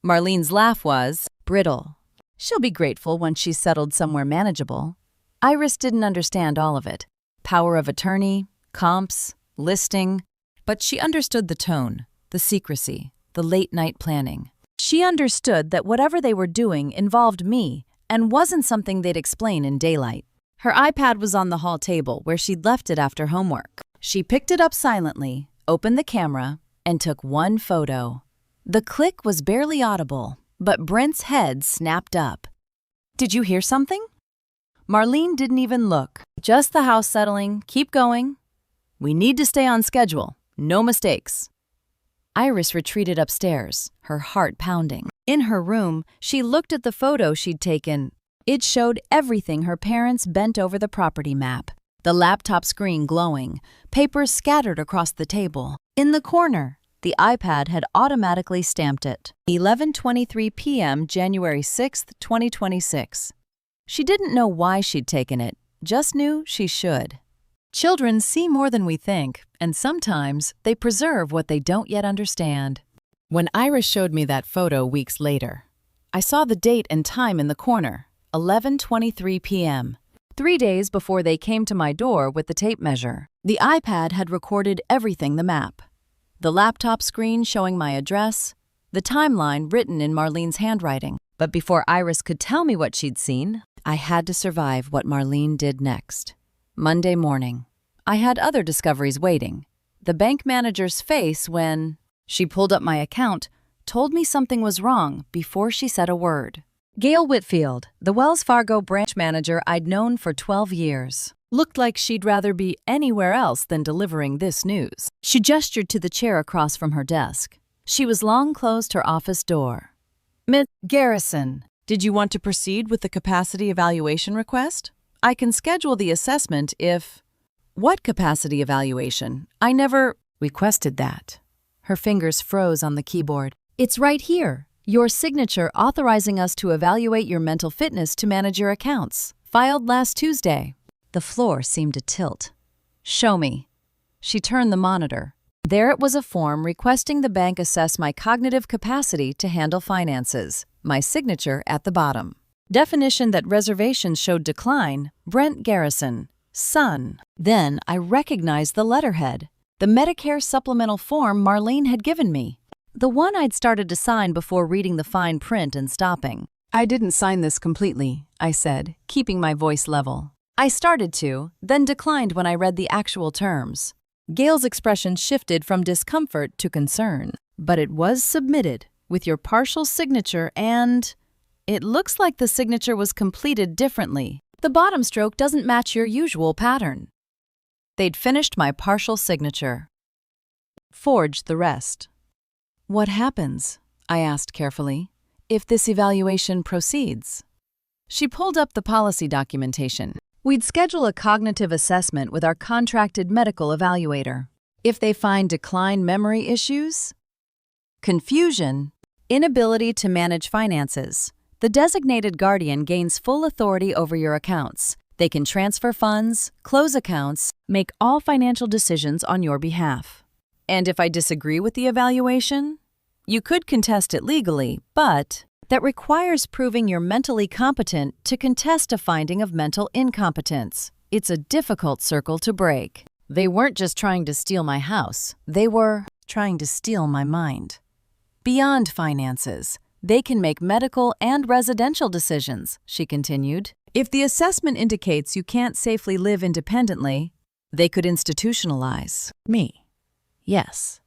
Marlene's laugh was Brittle. She'll be grateful once she's settled somewhere manageable. Iris didn't understand all of it. Power of attorney, comps, listing. But she understood the tone, the secrecy, the late-night planning. She understood that whatever they were doing involved me and wasn't something they'd explain in daylight. Her iPad was on the hall table where she'd left it after homework. She picked it up silently, opened the camera, and took one photo. The click was barely audible, but Brent's head snapped up. Did you hear something? Marlene didn't even look. Just the house settling. Keep going. We need to stay on schedule. No mistakes. Iris retreated upstairs, her heart pounding. In her room, she looked at the photo she'd taken. It showed everything her parents bent over the property map. The laptop screen glowing, papers scattered across the table. In the corner, the iPad had automatically stamped it. 11:23 p.m. January 6, 2026. She didn't know why she'd taken it, just knew she should. Children see more than we think, and sometimes they preserve what they don't yet understand. When Iris showed me that photo weeks later, I saw the date and time in the corner, 11:23 p.m. 3 days before they came to my door with the tape measure. The iPad had recorded everything: the map, the laptop screen showing my address, the timeline written in Marlene's handwriting. But before Iris could tell me what she'd seen, I had to survive what Marlene did next. Monday morning, I had other discoveries waiting. The bank manager's face when she pulled up my account told me something was wrong before she said a word. Gail Whitfield, the Wells Fargo branch manager I'd known for 12 years, looked like she'd rather be anywhere else than delivering this news. She gestured to the chair across from her desk. She was long closed her office door. Miss Garrison, did you want to proceed with the capacity evaluation request? I can schedule the assessment if... What capacity evaluation? I never requested that. Her fingers froze on the keyboard. It's right here. Your signature authorizing us to evaluate your mental fitness to manage your accounts. Filed last Tuesday. The floor seemed to tilt. Show me. She turned the monitor. There it was, a form requesting the bank assess my cognitive capacity to handle finances. My signature at the bottom. Definition that reservations showed decline, Brent Garrison, son. Then I recognized the letterhead. The Medicare supplemental form Marlene had given me. The one I'd started to sign before reading the fine print and stopping. I didn't sign this completely, I said, keeping my voice level. I started to, then declined when I read the actual terms. Gail's expression shifted from discomfort to concern. But it was submitted, with your partial signature and... It looks like the signature was completed differently. The bottom stroke doesn't match your usual pattern. They'd finished my partial signature. Forged the rest. What happens, I asked carefully, if this evaluation proceeds? She pulled up the policy documentation. We'd schedule a cognitive assessment with our contracted medical evaluator. If they find declined memory issues, Confusion. Inability to manage finances. The designated guardian gains full authority over your accounts. They can transfer funds, close accounts, Make all financial decisions on your behalf. and if I disagree with the evaluation, you could contest it legally, but that requires proving you're mentally competent to contest a finding of mental incompetence. It's a difficult circle to break. They weren't just trying to steal my house. They were trying to steal my mind. Beyond finances, they can make medical and residential decisions, she continued. If the assessment indicates you can't safely live independently, they could institutionalize Me. Yes.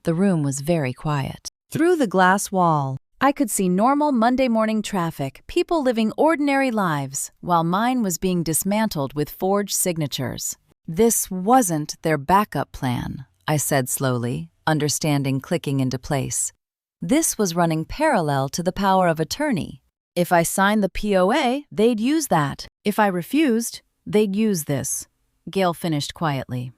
The room was very quiet. through the glass wall. I could see normal Monday morning traffic, people living ordinary lives, while mine was being dismantled with forged signatures. This wasn't their backup plan, I said slowly, understanding clicking into place. This was running parallel to the power of attorney. If I signed the POA, they'd use that. If I refused, they'd use this. Gail finished quietly.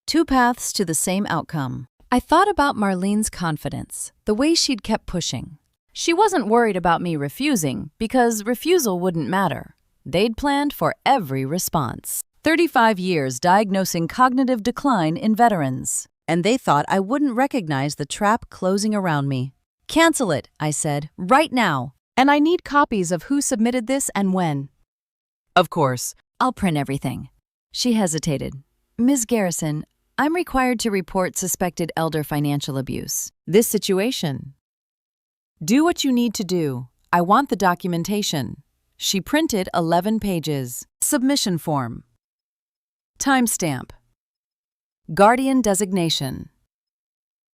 2 paths to the same outcome. I thought about Marlene's confidence, the way she'd kept pushing. She wasn't worried about me refusing, because refusal wouldn't matter. They'd planned for every response. 35 years diagnosing cognitive decline in veterans. And they thought I wouldn't recognize the trap closing around me. Cancel it, I said, right now. And I need copies of who submitted this and when. Of course, I'll print everything. She hesitated. Ms. Garrison, I'm required to report suspected elder financial abuse. This situation. Do what you need to do. I want the documentation. She printed 11 pages. Submission form. Timestamp. Guardian designation.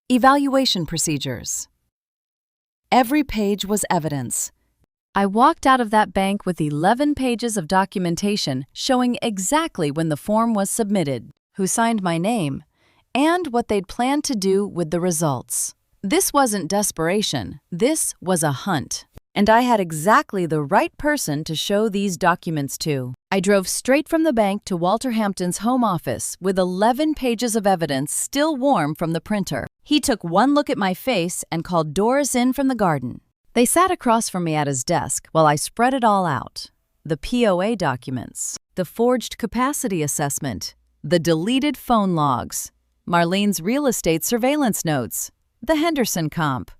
Evaluation procedures. Every page was evidence. I walked out of that bank with 11 pages of documentation showing exactly when the form was submitted, who signed my name, and what they'd planned to do with the results. This wasn't desperation, this was a hunt. And I had exactly the right person to show these documents to. I drove straight from the bank to Walter Hampton's home office with 11 pages of evidence still warm from the printer. He took one look at my face and called Doris in from the garden. They sat across from me at his desk while I spread it all out. The POA documents, the forged capacity assessment, the deleted phone logs, Marlene's real estate surveillance notes, the Henderson comp.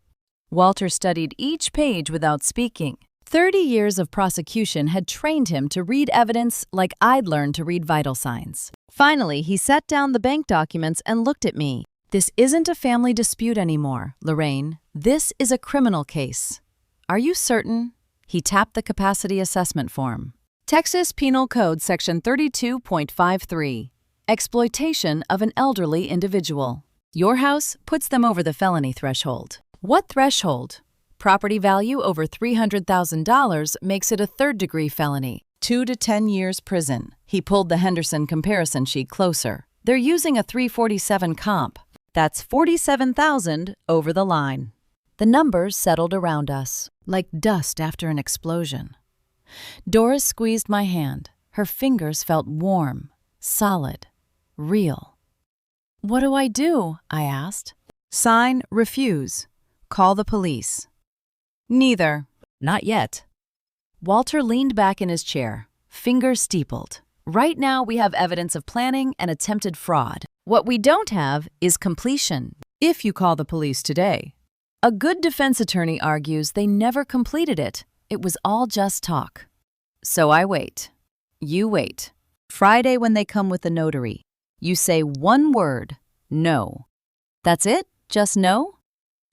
Walter studied each page without speaking. 30 years of prosecution had trained him to read evidence like I'd learned to read vital signs. Finally, he set down the bank documents and looked at me. This isn't a family dispute anymore, Lorraine. This is a criminal case. Are you certain? He tapped the capacity assessment form. Texas Penal Code Section 32.53. Exploitation of an elderly individual. Your house puts them over the felony threshold. What threshold? Property value over $300,000 makes it a third-degree felony. 2 to 10 years prison. He pulled the Henderson comparison sheet closer. They're using a 347 comp. That's $47,000 over the line. The numbers settled around us, like dust after an explosion. Doris squeezed my hand. Her fingers felt warm, solid, real. What do I do? I asked. Sign, refuse. Call the police. Neither. Not yet. Walter leaned back in his chair, fingers steepled. Right now we have evidence of planning and attempted fraud. What we don't have is completion. If you call the police today. A good defense attorney argues they never completed it. It was all just talk. So I wait. You wait. Friday when they come with the notary. You say one word, no. That's it? Just no?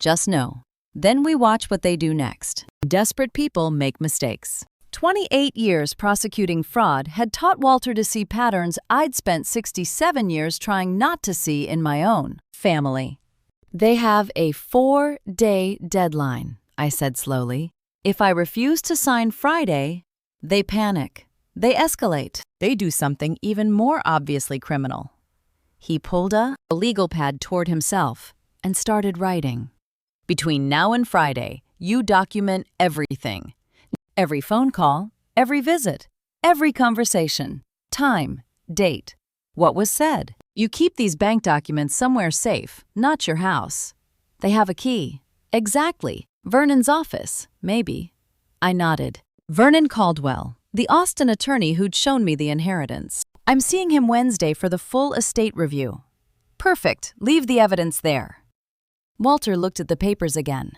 Just no. Then we watch what they do next. Desperate people make mistakes. 28 years prosecuting fraud had taught Walter to see patterns I'd spent 67 years trying not to see in my own family. They have a 4-day deadline, I said slowly. If I refuse to sign Friday, they panic. They escalate. They do something even more obviously criminal. He pulled a legal pad toward himself and started writing. Between now and Friday, you document everything. Every phone call, every visit, every conversation, time, date, what was said. You keep these bank documents somewhere safe, not your house. They have a key. Exactly. Vernon's office, maybe. I nodded. Vernon Caldwell, the Austin attorney who'd shown me the inheritance. I'm seeing him Wednesday for the full estate review. Perfect. Leave the evidence there. Walter looked at the papers again.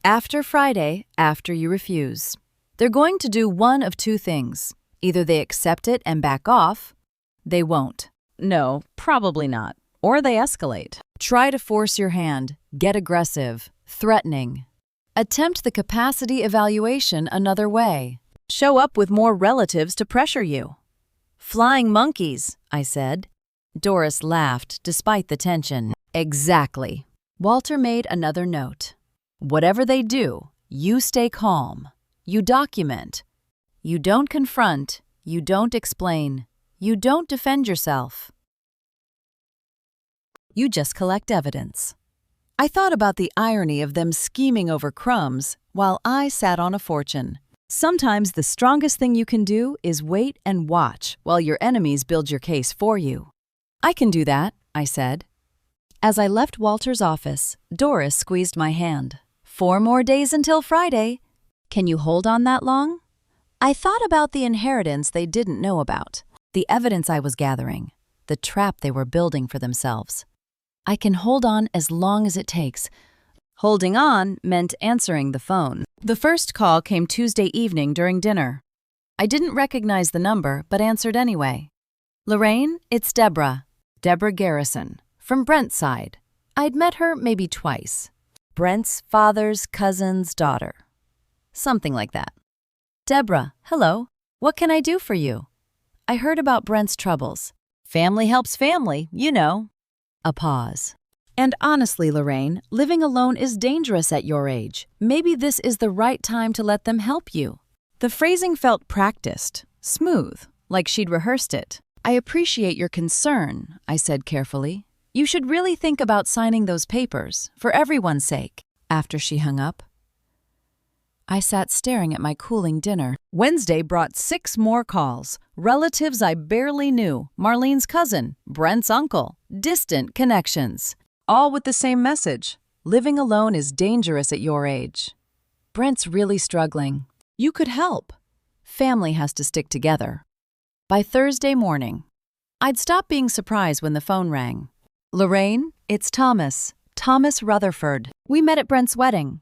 After Friday, after you refuse. They're going to do one of two things. Either they accept it and back off. They won't. No, probably not. Or they escalate. Try to force your hand. Get aggressive. Threatening. Attempt the capacity evaluation another way. Show up with more relatives to pressure you. Flying monkeys, I said. Doris laughed, despite the tension. Exactly. Walter made another note. Whatever they do, you stay calm. You document. You don't confront. You don't explain. You don't defend yourself. You just collect evidence. I thought about the irony of them scheming over crumbs while I sat on a fortune. Sometimes the strongest thing you can do is wait and watch while your enemies build your case for you. I can do that, I said. As I left Walter's office, Doris squeezed my hand. 4 more days until Friday. Can you hold on that long? I thought about the inheritance they didn't know about, the evidence I was gathering, the trap they were building for themselves. I can hold on as long as it takes. Holding on meant answering the phone. The first call came Tuesday evening during dinner. I didn't recognize the number, but answered anyway. Lorraine, it's Deborah. Deborah Garrison, from Brent's side. I'd met her maybe twice. Brent's father's cousin's daughter. Something like that. Deborah, hello. What can I do for you? I heard about Brent's troubles. Family helps family, you know. A pause. And honestly, Lorraine, living alone is dangerous at your age. Maybe this is the right time to let them help you. The phrasing felt practiced, smooth, like she'd rehearsed it. I appreciate your concern, I said carefully. You should really think about signing those papers, for everyone's sake. After she hung up, I sat staring at my cooling dinner. Wednesday brought 6 more calls. Relatives I barely knew, Marlene's cousin, Brent's uncle, distant connections. All with the same message. Living alone is dangerous at your age. Brent's really struggling. You could help. Family has to stick together. By Thursday morning, I'd stopped being surprised when the phone rang. Lorraine, it's Thomas. Thomas Rutherford. We met at Brent's wedding.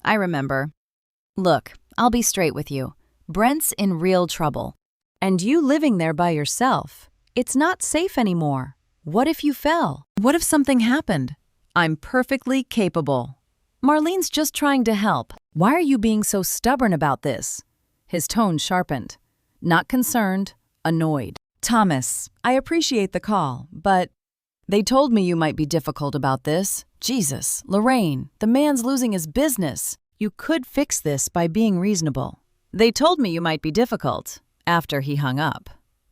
I remember. Look, I'll be straight with you. Brent's in real trouble. And you living there by yourself. It's not safe anymore. What if you fell? What if something happened? I'm perfectly capable. Marlene's just trying to help. Why are you being so stubborn about this? His tone sharpened. Not concerned, annoyed. Thomas, I appreciate the call, but they told me you might be difficult about this. Jesus, Lorraine, the man's losing his business. You could fix this by being reasonable. They told me you might be difficult. After he hung up,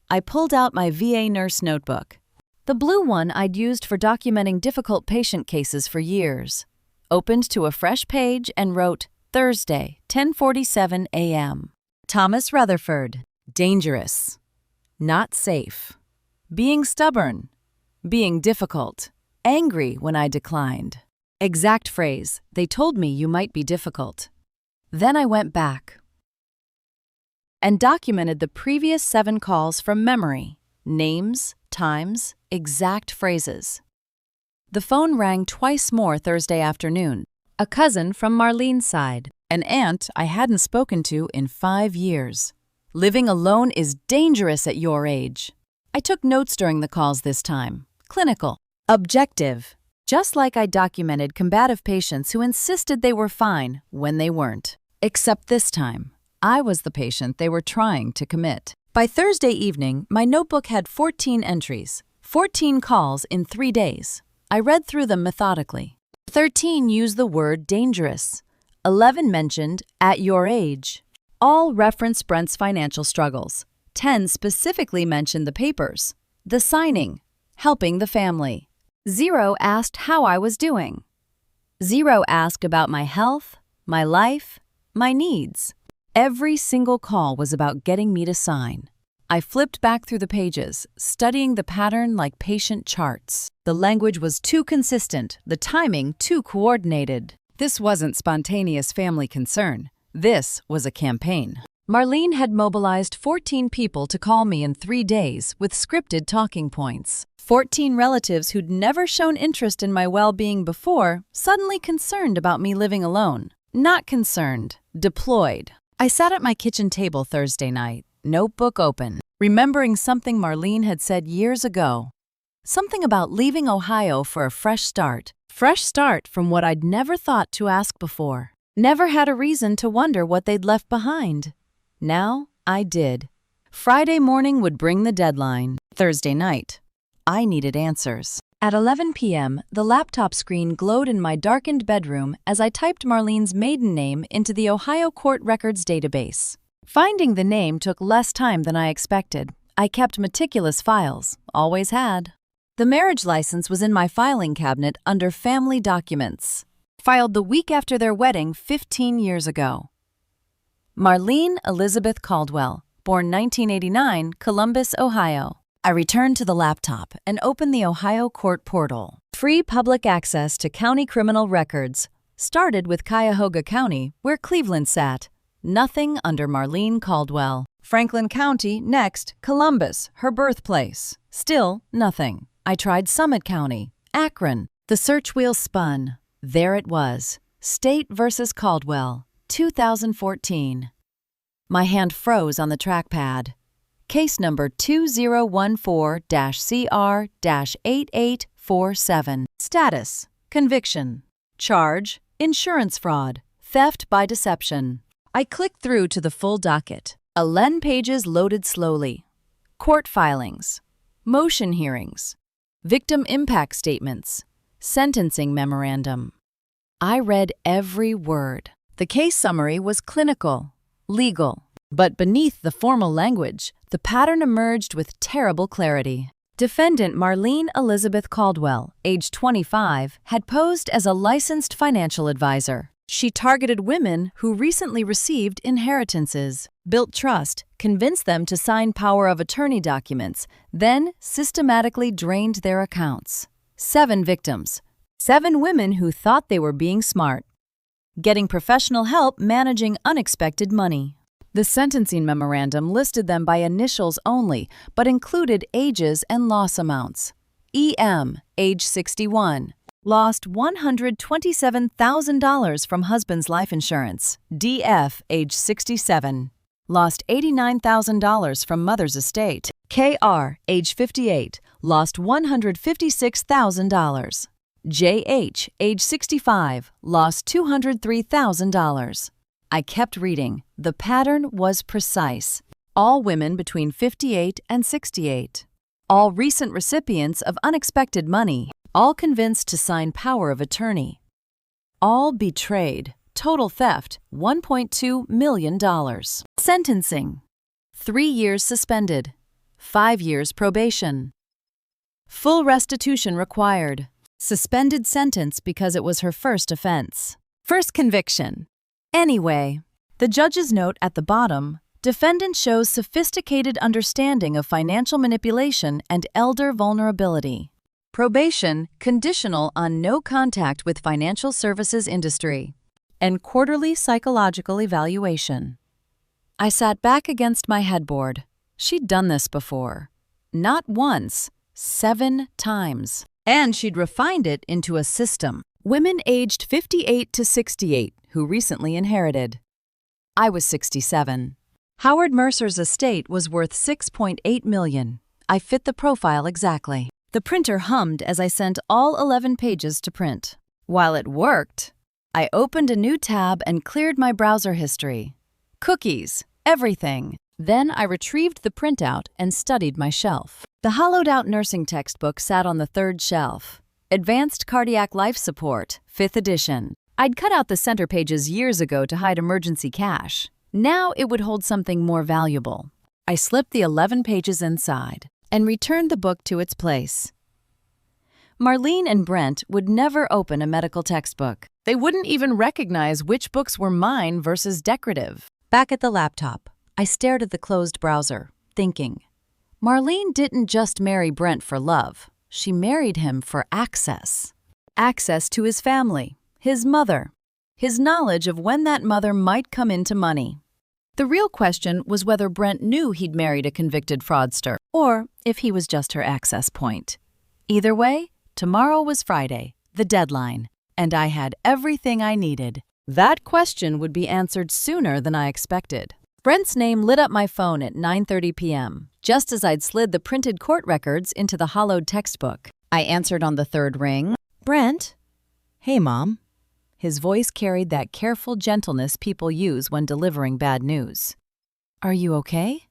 I pulled out my VA nurse notebook. The blue one I'd used for documenting difficult patient cases for years. Opened to a fresh page and wrote, Thursday, 10:47 a.m. Thomas Rutherford. Dangerous. Not safe. Being stubborn. Being difficult. Angry when I declined. Exact phrase, they told me you might be difficult. Then I went back and documented the previous 7 calls from memory. Names, times, exact phrases. The phone rang twice more Thursday afternoon. A cousin from Marlene's side. An aunt I hadn't spoken to in 5 years. Living alone is dangerous at your age. I took notes during the calls this time. Clinical. Objective. Just like I documented combative patients who insisted they were fine when they weren't. Except this time, I was the patient they were trying to commit. By Thursday evening, my notebook had 14 entries, 14 calls in 3 days. I read through them methodically. 13 used the word dangerous. 11 mentioned at your age. All referenced Brent's financial struggles. 10 specifically mentioned the papers, the signing, helping the family. 0 asked how I was doing. 0 asked about my health, my life, my needs. Every single call was about getting me to sign. I flipped back through the pages, studying the pattern like patient charts. The language was too consistent, the timing too coordinated. This wasn't spontaneous family concern. This was a campaign. Marlene had mobilized 14 people to call me in 3 days with scripted talking points. 14 relatives who'd never shown interest in my well-being before, suddenly concerned about me living alone. Not concerned, deployed. I sat at my kitchen table Thursday night, notebook open, remembering something Marlene had said years ago. Something about leaving Ohio for a fresh start. Fresh start from what I'd never thought to ask before. Never had a reason to wonder what they'd left behind. Now, I did. Friday morning would bring the deadline. Thursday night, I needed answers. At 11 p.m., the laptop screen glowed in my darkened bedroom as I typed Marlene's maiden name into the Ohio Court Records database. Finding the name took less time than I expected. I kept meticulous files, always had. The marriage license was in my filing cabinet under Family Documents, filed the week after their wedding 15 years ago. Marlene Elizabeth Caldwell, born 1989, Columbus, Ohio. I returned to the laptop and opened the Ohio Court portal. Free public access to county criminal records. Started with Cuyahoga County, where Cleveland sat. Nothing under Marlene Caldwell. Franklin County, next, Columbus, her birthplace. Still nothing. I tried Summit County, Akron. The search wheel spun. There it was. State versus Caldwell, 2014. My hand froze on the trackpad. Case number 2014-CR-8847. Status: conviction. Charge: insurance fraud, theft by deception. I clicked through to the full docket. 11 pages loaded slowly. Court filings, motion hearings, victim impact statements, sentencing memorandum. I read every word. The case summary was clinical, legal, but beneath the formal language, the pattern emerged with terrible clarity. Defendant Marlene Elizabeth Caldwell, age 25, had posed as a licensed financial advisor. She targeted women who recently received inheritances, built trust, convinced them to sign power of attorney documents, then systematically drained their accounts. 7 victims. 7 women who thought they were being smart, getting professional help managing unexpected money. The sentencing memorandum listed them by initials only, but included ages and loss amounts. E.M., age 61, lost $127,000 from husband's life insurance. D.F., age 67, lost $89,000 from mother's estate. K.R., age 58, lost $156,000. J.H., age 65, lost $203,000. I kept reading. The pattern was precise. All women between 58 and 68. All recent recipients of unexpected money. All convinced to sign power of attorney. All betrayed. Total theft, $1.2 million. Sentencing: 3 years suspended. 5 years probation. Full restitution required. Suspended sentence because it was her first offense. First conviction. Anyway, the judge's note at the bottom: defendant shows sophisticated understanding of financial manipulation and elder vulnerability. Probation conditional on no contact with financial services industry. And quarterly psychological evaluation. I sat back against my headboard. She'd done this before. Not once, 7 times. And she'd refined it into a system. Women aged 58 to 68 who recently inherited. I was 67. Howard Mercer's estate was worth $6.8 million. I fit the profile exactly. The printer hummed as I sent all 11 pages to print. While it worked, I opened a new tab and cleared my browser history. Cookies, everything. Then I retrieved the printout and studied my shelf. The hollowed-out nursing textbook sat on the 3rd shelf. Advanced Cardiac Life Support, 5th edition. I'd cut out the center pages years ago to hide emergency cash. Now it would hold something more valuable. I slipped the 11 pages inside and returned the book to its place. Marlene and Brent would never open a medical textbook. They wouldn't even recognize which books were mine versus decorative. Back at the laptop, I stared at the closed browser, thinking. Marlene didn't just marry Brent for love. She married him for access. Access to his family, his mother, his knowledge of when that mother might come into money. The real question was whether Brent knew he'd married a convicted fraudster, or if he was just her access point. Either way, tomorrow was Friday, the deadline, and I had everything I needed. That question would be answered sooner than I expected. Brent's name lit up my phone at 9:30 p.m., just as I'd slid the printed court records into the hollowed textbook. I answered on the third ring. "Brent?" "Hey, Mom." His voice carried that careful gentleness people use when delivering bad news. "Are you okay?"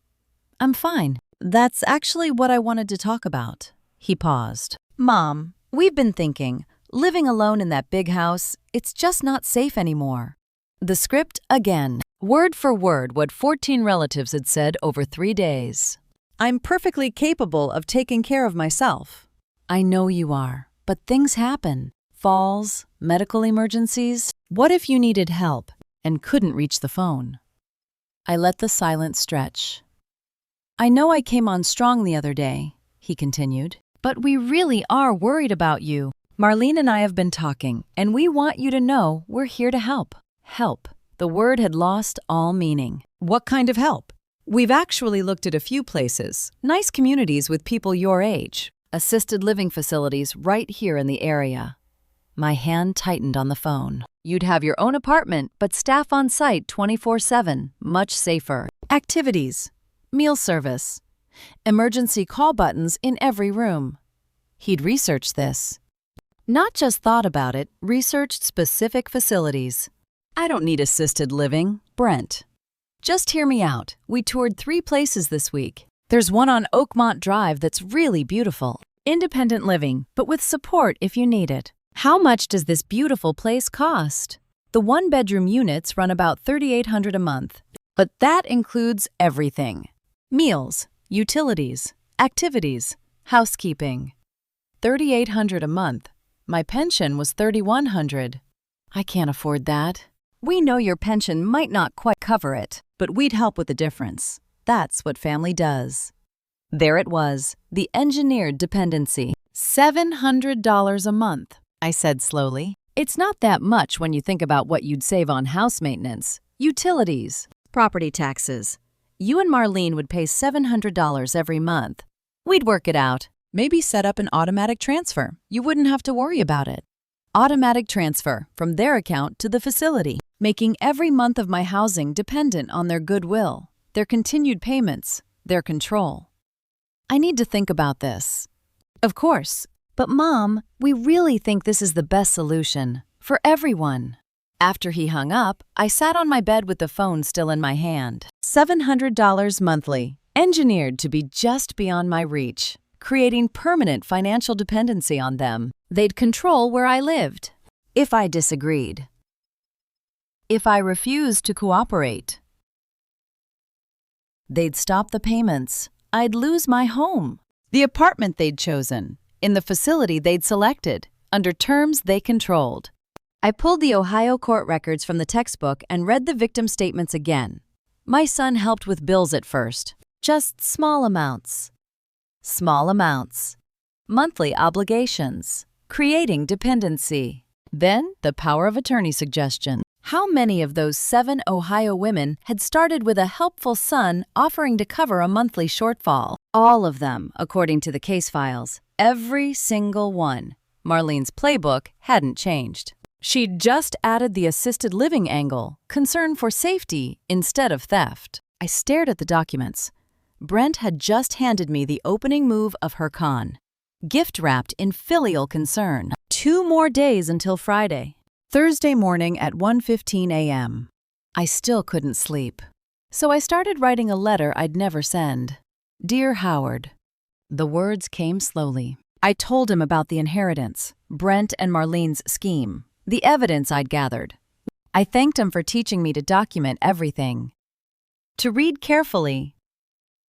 "I'm fine. That's actually what I wanted to talk about." He paused. "Mom, we've been thinking, living alone in that big house, it's just not safe anymore." The script again, word for word what 14 relatives had said over 3 days. "I'm perfectly capable of taking care of myself." "I know you are, but things happen. Falls, medical emergencies. What if you needed help and couldn't reach the phone?" I let the silence stretch. "I know I came on strong the other day," he continued, "but we really are worried about you. Marlene and I have been talking, and we want you to know we're here to help." Help. The word had lost all meaning. "What kind of help?" "We've actually looked at a few places, nice communities with people your age, assisted living facilities right here in the area." My hand tightened on the phone. "You'd have your own apartment, but staff on site 24/7, much safer. Activities, meal service, emergency call buttons in every room." He'd researched this. Not just thought about it, researched specific facilities. "I don't need assisted living, Brent. Just hear me out. We toured 3 places this week. There's one on Oakmont Drive that's really beautiful. Independent living, but with support if you need it. How much does this beautiful place cost?" The 1-bedroom units run about $3,800 a month, but that includes everything. Meals, utilities, activities, housekeeping. $3,800 a month. My pension was $3,100. I can't afford that. We know your pension might not quite cover it, but we'd help with the difference. That's what family does. There it was, the engineered dependency. $700 a month, I said slowly. It's not that much when you think about what you'd save on house maintenance, utilities, property taxes. You and Marlene would pay $700 every month. We'd work it out. Maybe set up an automatic transfer. You wouldn't have to worry about it. Automatic transfer from their account to the facility, making every month of my housing dependent on their goodwill, their continued payments, their control. I need to think about this. Of course. But Mom, we really think this is the best solution for everyone. After he hung up, I sat on my bed with the phone still in my hand. $700 monthly, engineered to be just beyond my reach, creating permanent financial dependency on them. They'd control where I lived. If I disagreed. If I refused to cooperate. They'd stop the payments. I'd lose my home. The apartment they'd chosen. In the facility they'd selected, under terms they controlled. I pulled the Ohio court records from the textbook and read the victim statements again. My son helped with bills at first, just small amounts. Small amounts. Monthly obligations. Creating dependency. Then the power of attorney suggestion. How many of those 7 Ohio women had started with a helpful son offering to cover a monthly shortfall? All of them, according to the case files. Every single one. Marlene's playbook hadn't changed. She'd just added the assisted living angle, concern for safety instead of theft. I stared at the documents. Brent had just handed me the opening move of her con, gift-wrapped in filial concern. 2 more days until Friday. Thursday morning at 1:15 a.m. I still couldn't sleep. So I started writing a letter I'd never send. Dear Howard. The words came slowly. I told him about the inheritance, Brent and Marlene's scheme, the evidence I'd gathered. I thanked him for teaching me to document everything, to read carefully,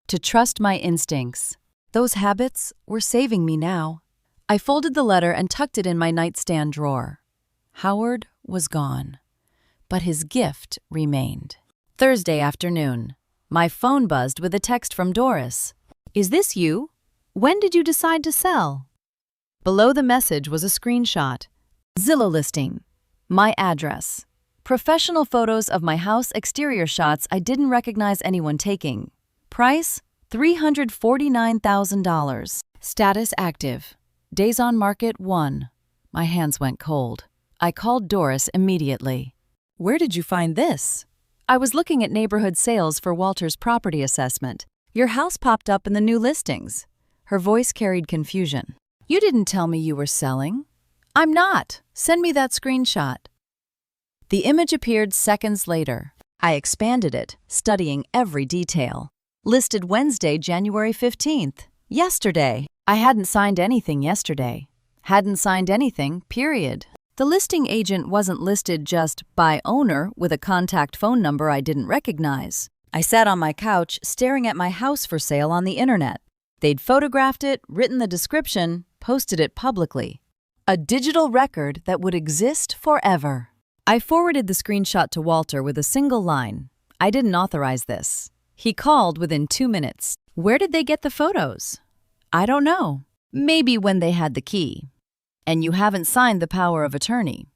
to trust my instincts. Those habits were saving me now. I folded the letter and tucked it in my nightstand drawer. Howard was gone, but his gift remained. Thursday afternoon. My phone buzzed with a text from Doris. Is this you? When did you decide to sell? Below the message was a screenshot. Zillow listing. My address. Professional photos of my house exterior shots I didn't recognize anyone taking. Price, $349,000. Status active. Days on market 1. My hands went cold. I called Doris immediately. Where did you find this? I was looking at neighborhood sales for Walter's property assessment. Your house popped up in the new listings. Her voice carried confusion. You didn't tell me you were selling. I'm not. Send me that screenshot. The image appeared seconds later. I expanded it, studying every detail. Listed Wednesday, January 15th. Yesterday. I hadn't signed anything yesterday. Hadn't signed anything, period. The listing agent wasn't listed just by owner with a contact phone number I didn't recognize. I sat on my couch staring at my house for sale on the internet. They'd photographed it, written the description, posted it publicly. A digital record that would exist forever. I forwarded the screenshot to Walter with a single line. I didn't authorize this. He called within 2 minutes. Where did they get the photos? I don't know. Maybe when they had the key. And you haven't signed the power of attorney.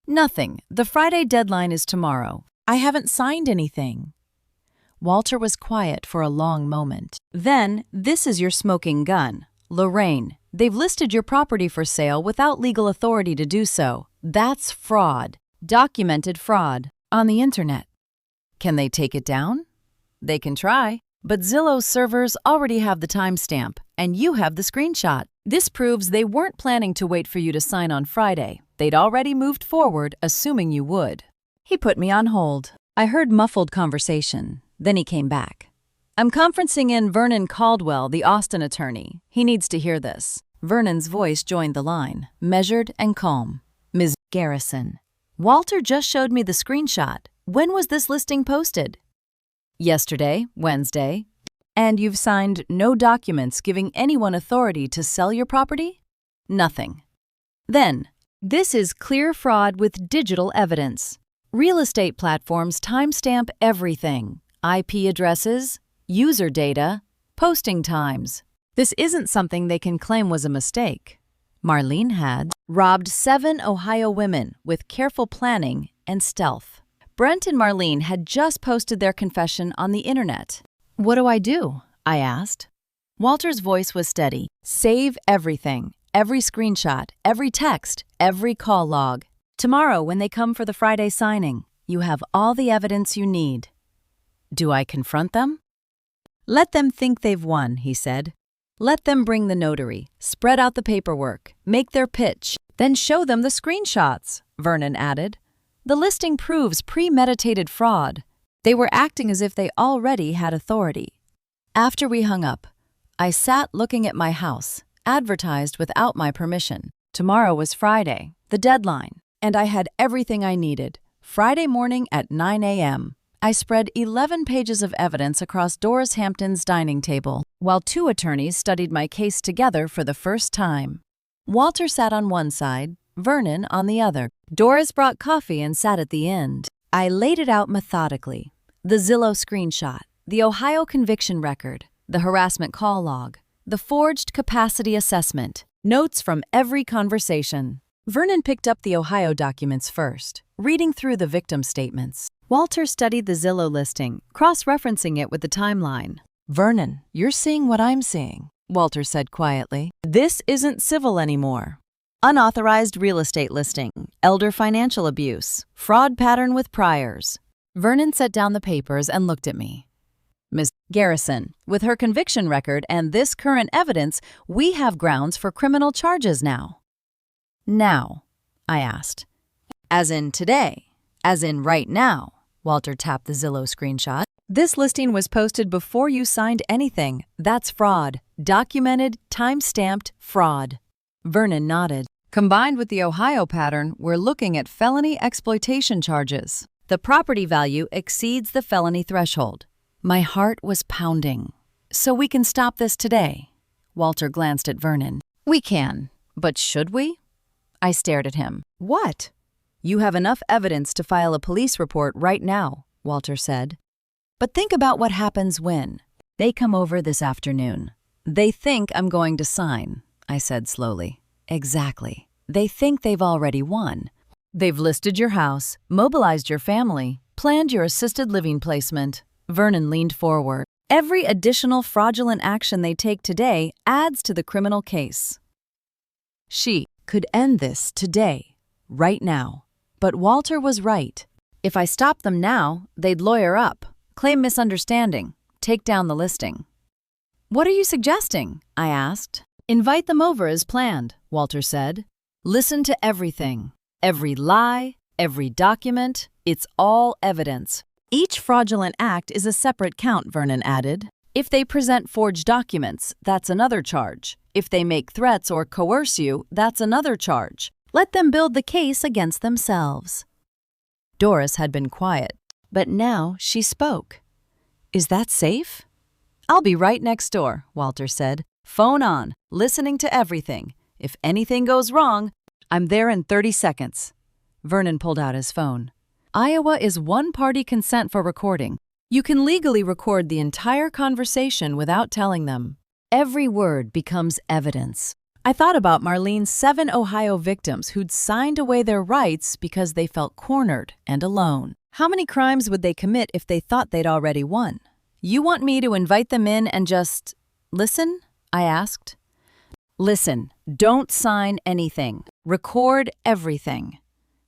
Nothing. The Friday deadline is tomorrow. I haven't signed anything. Walter was quiet for a long moment. Then, this is your smoking gun. Lorraine, they've listed your property for sale without legal authority to do so. That's fraud. Documented fraud. On the internet. Can they take it down? They can try. But Zillow's servers already have the timestamp, and you have the screenshot. This proves they weren't planning to wait for you to sign on Friday. They'd already moved forward, assuming you would. He put me on hold. I heard muffled conversation. Then he came back. I'm conferencing in Vernon Caldwell, the Austin attorney. He needs to hear this. Vernon's voice joined the line, measured and calm. Ms. Garrison. Walter just showed me the screenshot. When was this listing posted? Yesterday, Wednesday. And you've signed no documents giving anyone authority to sell your property? Nothing. Then, this is clear fraud with digital evidence. Real estate platforms timestamp everything. IP addresses, user data, posting times. This isn't something they can claim was a mistake. Marlene had robbed 7 Ohio women with careful planning and stealth. Brent and Marlene had just posted their confession on the internet. What do I do? I asked. Walter's voice was steady. Save everything, every screenshot, every text, every call log. Tomorrow, when they come for the Friday signing, you have all the evidence you need. Do I confront them? Let them think they've won, he said. Let them bring the notary, spread out the paperwork, make their pitch, then show them the screenshots, Vernon added. The listing proves premeditated fraud. They were acting as if they already had authority. After we hung up, I sat looking at my house, advertised without my permission. Tomorrow was Friday, the deadline, and I had everything I needed. Friday morning at 9 a.m., I spread 11 pages of evidence across Doris Hampton's dining table, while 2 attorneys studied my case together for the first time. Walter sat on one side, Vernon on the other. Doris brought coffee and sat at the end. I laid it out methodically. The Zillow screenshot, the Ohio conviction record, the harassment call log, the forged capacity assessment, notes from every conversation. Vernon picked up the Ohio documents first, reading through the victim statements. Walter studied the Zillow listing, cross-referencing it with the timeline. Vernon, you're seeing what I'm seeing, Walter said quietly. This isn't civil anymore. Unauthorized real estate listing, elder financial abuse, fraud pattern with priors. Vernon set down the papers and looked at me. Ms. Garrison, with her conviction record and this current evidence, we have grounds for criminal charges now. Now, I asked. As in today? As in right now? Walter tapped the Zillow screenshot. This listing was posted before you signed anything. That's fraud. Documented, time-stamped fraud. Vernon nodded. Combined with the Ohio pattern, we're looking at felony exploitation charges. The property value exceeds the felony threshold. My heart was pounding. So we can stop this today. Walter glanced at Vernon. We can, but should we? I stared at him. What? You have enough evidence to file a police report right now, Walter said. But think about what happens when. They come over this afternoon. They think I'm going to sign, I said slowly. Exactly. They think they've already won. They've listed your house, mobilized your family, planned your assisted living placement. Vernon leaned forward. Every additional fraudulent action they take today adds to the criminal case. She could end this today, right now. But Walter was right. If I stopped them now, they'd lawyer up, claim misunderstanding, take down the listing. What are you suggesting? I asked. Invite them over as planned, Walter said. Listen to everything. Every lie, every document, it's all evidence. Each fraudulent act is a separate count, Vernon added. If they present forged documents, that's another charge. If they make threats or coerce you, that's another charge. Let them build the case against themselves. Doris had been quiet, but now she spoke. Is that safe? I'll be right next door, Walter said. Phone on, listening to everything. If anything goes wrong, I'm there in 30 seconds. Vernon pulled out his phone. Iowa is one-party consent for recording. You can legally record the entire conversation without telling them. Every word becomes evidence. I thought about Marlene's 7 Ohio victims who'd signed away their rights because they felt cornered and alone. How many crimes would they commit if they thought they'd already won? You want me to invite them in and just listen? I asked. Listen, don't sign anything. Record everything.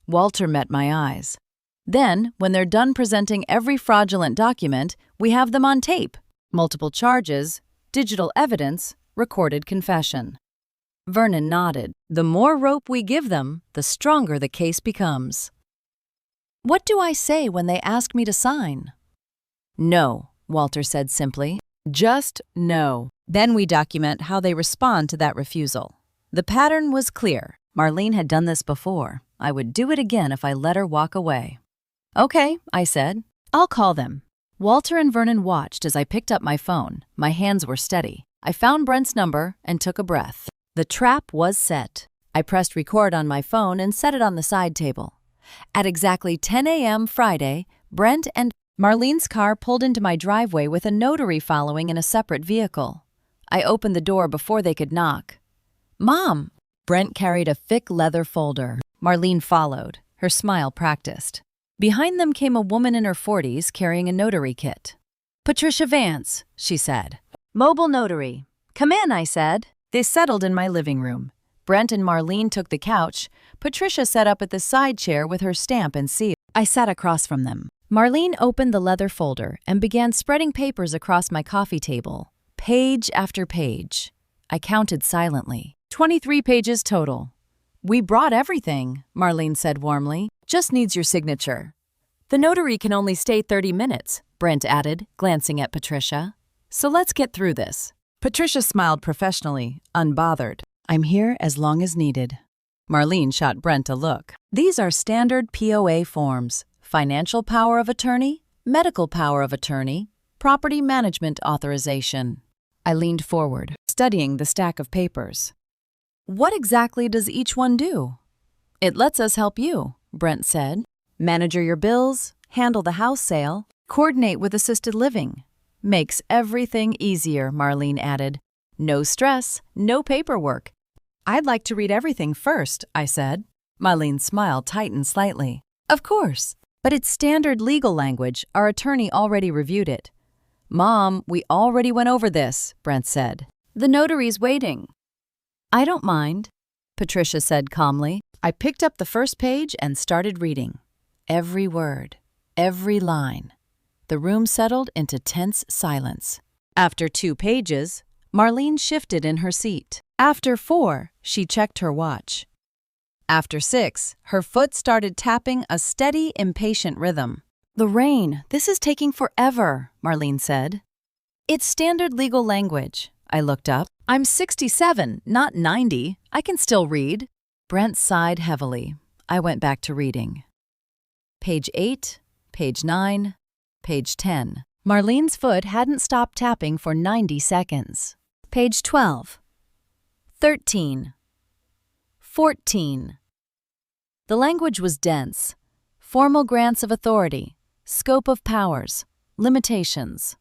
Walter met my eyes. Then, when they're done presenting every fraudulent document, we have them on tape. Multiple charges, digital evidence, recorded confession. Vernon nodded. The more rope we give them, the stronger the case becomes. What do I say when they ask me to sign? No, Walter said simply. Just no. Then we document how they respond to that refusal. The pattern was clear. Marlene had done this before. I would do it again if I let her walk away. Okay, I said. I'll call them. Walter and Vernon watched as I picked up my phone. My hands were steady. I found Brent's number and took a breath. The trap was set. I pressed record on my phone and set it on the side table. At exactly 10 a.m. Friday, Brent and Marlene's car pulled into my driveway with a notary following in a separate vehicle. I opened the door before they could knock. Mom! Brent carried a thick leather folder. Marlene followed, her smile practiced. Behind them came a woman in her 40s carrying a notary kit. Patricia Vance, she said. Mobile notary. Come in, I said. They settled in my living room. Brent and Marlene took the couch. Patricia sat up at the side chair with her stamp and seal. I sat across from them. Marlene opened the leather folder and began spreading papers across my coffee table, page after page. I counted silently. 23 pages total. We brought everything, Marlene said warmly. Just needs your signature. The notary can only stay 30 minutes, Brent added, glancing at Patricia. So let's get through this. Patricia smiled professionally, unbothered. I'm here as long as needed. Marlene shot Brent a look. These are standard POA forms. Financial power of attorney, medical power of attorney, property management authorization. I leaned forward, studying the stack of papers. What exactly does each one do? It lets us help you, Brent said. Manage your bills, handle the house sale, coordinate with assisted living. Makes everything easier, Marlene added. No stress, no paperwork. I'd like to read everything first, I said. Marlene's smile tightened slightly. Of course, but it's standard legal language. Our attorney already reviewed it. Mom, we already went over this, Brent said. The notary's waiting. I don't mind, Patricia said calmly. I picked up the first page and started reading. Every word, every line. The room settled into tense silence. After 2 pages, Marlene shifted in her seat. After 4, she checked her watch. After 6, her foot started tapping a steady, impatient rhythm. The rain, this is taking forever, Marlene said. It's standard legal language. I looked up. I'm 67, not 90. I can still read. Brent sighed heavily. I went back to reading. Page 8, page 9, page 10. Marlene's foot hadn't stopped tapping for 90 seconds. Page 12, 13, 14. The language was dense. Formal grants of authority, scope of powers, limitations.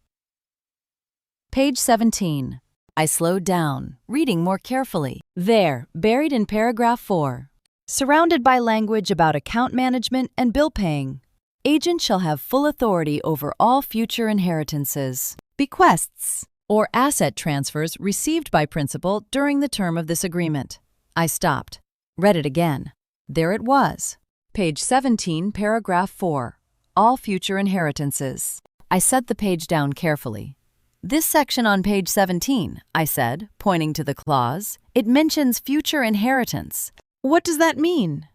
Page 17. I slowed down, reading more carefully. There, buried in paragraph 4. surrounded by language about account management and bill paying. Agent shall have full authority over all future inheritances, bequests, or asset transfers received by principal during the term of this agreement. I stopped, read it again. There it was. Page 17, paragraph 4. All future inheritances. I set the page down carefully. This section on page 17, I said, pointing to the clause, it mentions future inheritance. What does that mean?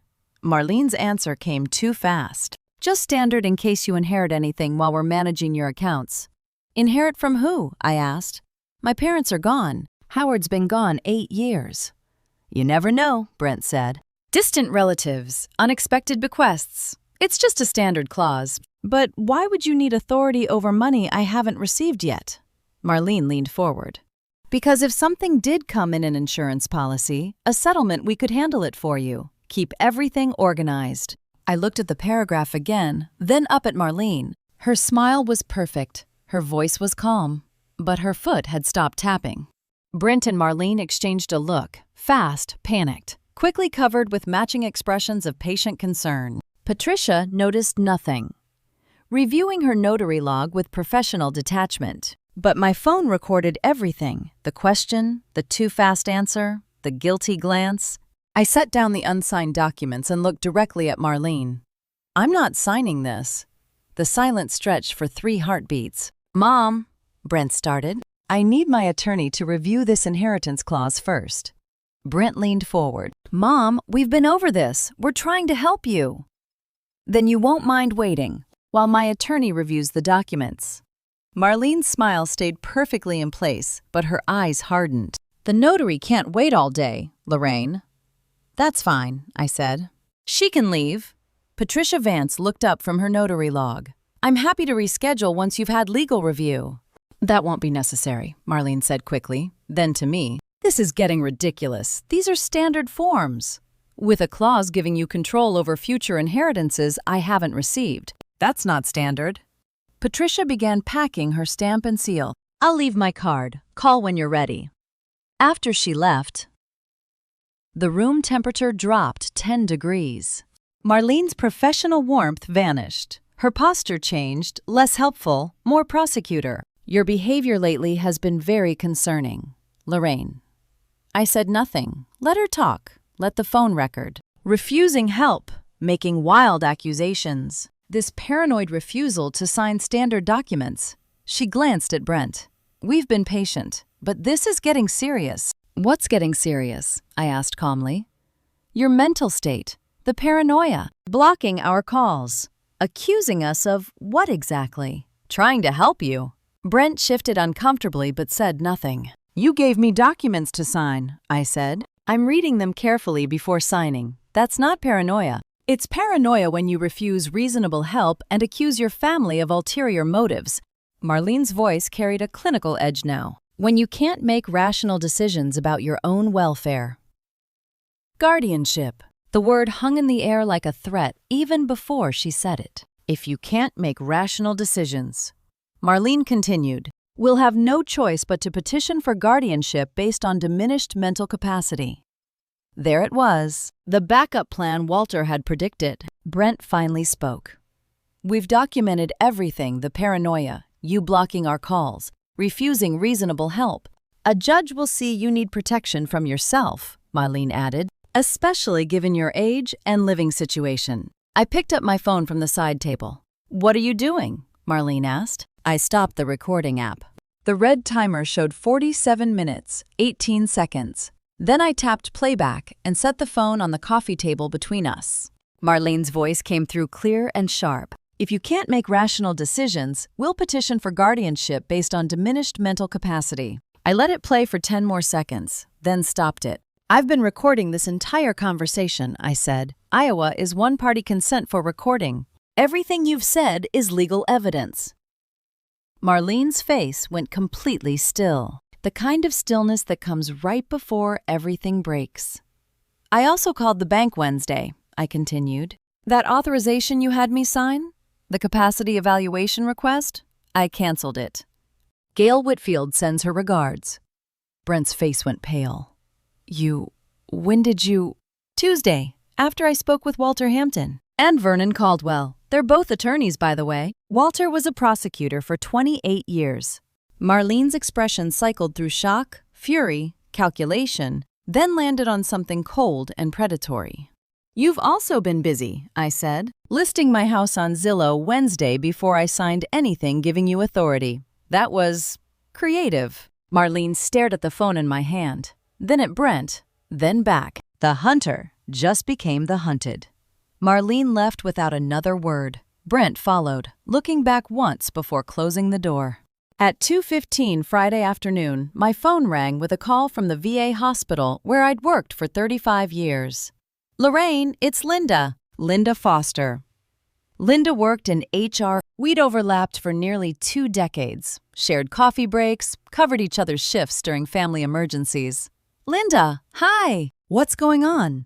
Marlene's answer came too fast. Just standard in case you inherit anything while we're managing your accounts. Inherit from who? I asked. My parents are gone. Howard's been gone 8 years. You never know, Brent said. Distant relatives, unexpected bequests. It's just a standard clause. But why would you need authority over money I haven't received yet? Marlene leaned forward. Because if something did come in an insurance policy, a settlement, we could handle it for you. Keep everything organized. I looked at the paragraph again, then up at Marlene. Her smile was perfect. Her voice was calm. But her foot had stopped tapping. Brent and Marlene exchanged a look, fast, panicked, quickly covered with matching expressions of patient concern. Patricia noticed nothing, reviewing her notary log with professional detachment. But my phone recorded everything, the question, the too fast answer, the guilty glance. I set down the unsigned documents and looked directly at Marlene. I'm not signing this. The silence stretched for 3 heartbeats. Mom, Brent started. I need my attorney to review this inheritance clause first. Brent leaned forward. Mom, we've been over this. We're trying to help you. Then you won't mind waiting while my attorney reviews the documents. Marlene's smile stayed perfectly in place, but her eyes hardened. The notary can't wait all day, Lorraine. That's fine, I said. She can leave. Patricia Vance looked up from her notary log. I'm happy to reschedule once you've had legal review. That won't be necessary, Marlene said quickly. Then to me, this is getting ridiculous. These are standard forms, with a clause giving you control over future inheritances I haven't received. That's not standard. Patricia began packing her stamp and seal. I'll leave my card. Call when you're ready. After she left, the room temperature dropped 10 degrees. Marlene's professional warmth vanished. Her posture changed, less helpful, more prosecutor. Your behavior lately has been very concerning, Lorraine. I said nothing. Let her talk. Let the phone record. Refusing help, making wild accusations. This paranoid refusal to sign standard documents. She glanced at Brent. We've been patient, but this is getting serious. What's getting serious? I asked calmly. Your mental state, the paranoia, blocking our calls, accusing us of what exactly? Trying to help you. Brent shifted uncomfortably but said nothing. You gave me documents to sign, I said. I'm reading them carefully before signing. That's not paranoia. It's paranoia when you refuse reasonable help and accuse your family of ulterior motives. Marlene's voice carried a clinical edge now. When you can't make rational decisions about your own welfare. Guardianship. The word hung in the air like a threat even before she said it. If you can't make rational decisions. Marlene continued, we'll have no choice but to petition for guardianship based on diminished mental capacity. There it was, the backup plan Walter had predicted. Brent finally spoke. We've documented everything, the paranoia, you blocking our calls, refusing reasonable help. A judge will see you need protection from yourself, Marlene added, especially given your age and living situation. I picked up my phone from the side table. What are you doing? Marlene asked. I stopped the recording app. The red timer showed 47 minutes, 18 seconds. Then I tapped playback and set the phone on the coffee table between us. Marlene's voice came through clear and sharp. If you can't make rational decisions, we'll petition for guardianship based on diminished mental capacity. I let it play for 10 more seconds, then stopped it. I've been recording this entire conversation, I said. Iowa is one-party consent for recording. Everything you've said is legal evidence. Marlene's face went completely still. The kind of stillness that comes right before everything breaks. I also called the bank Wednesday, I continued. That authorization you had me sign? The capacity evaluation request? I canceled it. Gail Whitfield sends her regards. Brent's face went pale. When did you? Tuesday. after I spoke with Walter Hampton. And Vernon Caldwell. They're both attorneys, by the way. Walter was a prosecutor for 28 years. Marlene's expression cycled through shock, fury, calculation, then landed on something cold and predatory. "You've also been busy," I said, "listing my house on Zillow Wednesday before I signed anything giving you authority. That was creative." Marlene stared at the phone in my hand, then at Brent, then back. The hunter just became the hunted. Marlene left without another word. Brent followed, looking back once before closing the door. At 2:15 Friday afternoon, my phone rang with a call from the VA hospital where I'd worked for 35 years. "Lorraine, it's Linda." Linda Foster. Linda worked in HR. We'd overlapped for nearly 2 decades, shared coffee breaks, covered each other's shifts during family emergencies. "Linda, hi! What's going on?"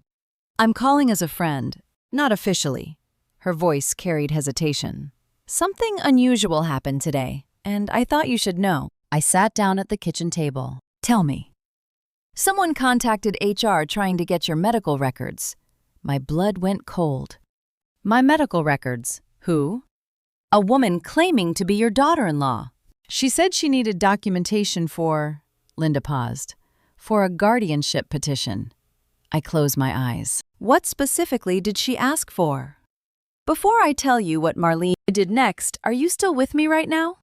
"I'm calling as a friend, not officially." Her voice carried hesitation. "Something unusual happened today, and I thought you should know." I sat down at the kitchen table. "Tell me." "Someone contacted HR trying to get your medical records." My blood went cold. "My medical records? Who?" "A woman claiming to be your daughter-in-law. She said she needed documentation for—" Linda paused. "For a guardianship petition." I closed my eyes. "What specifically did she ask for?" "Before I tell you what Marlene did next, are you still with me right now?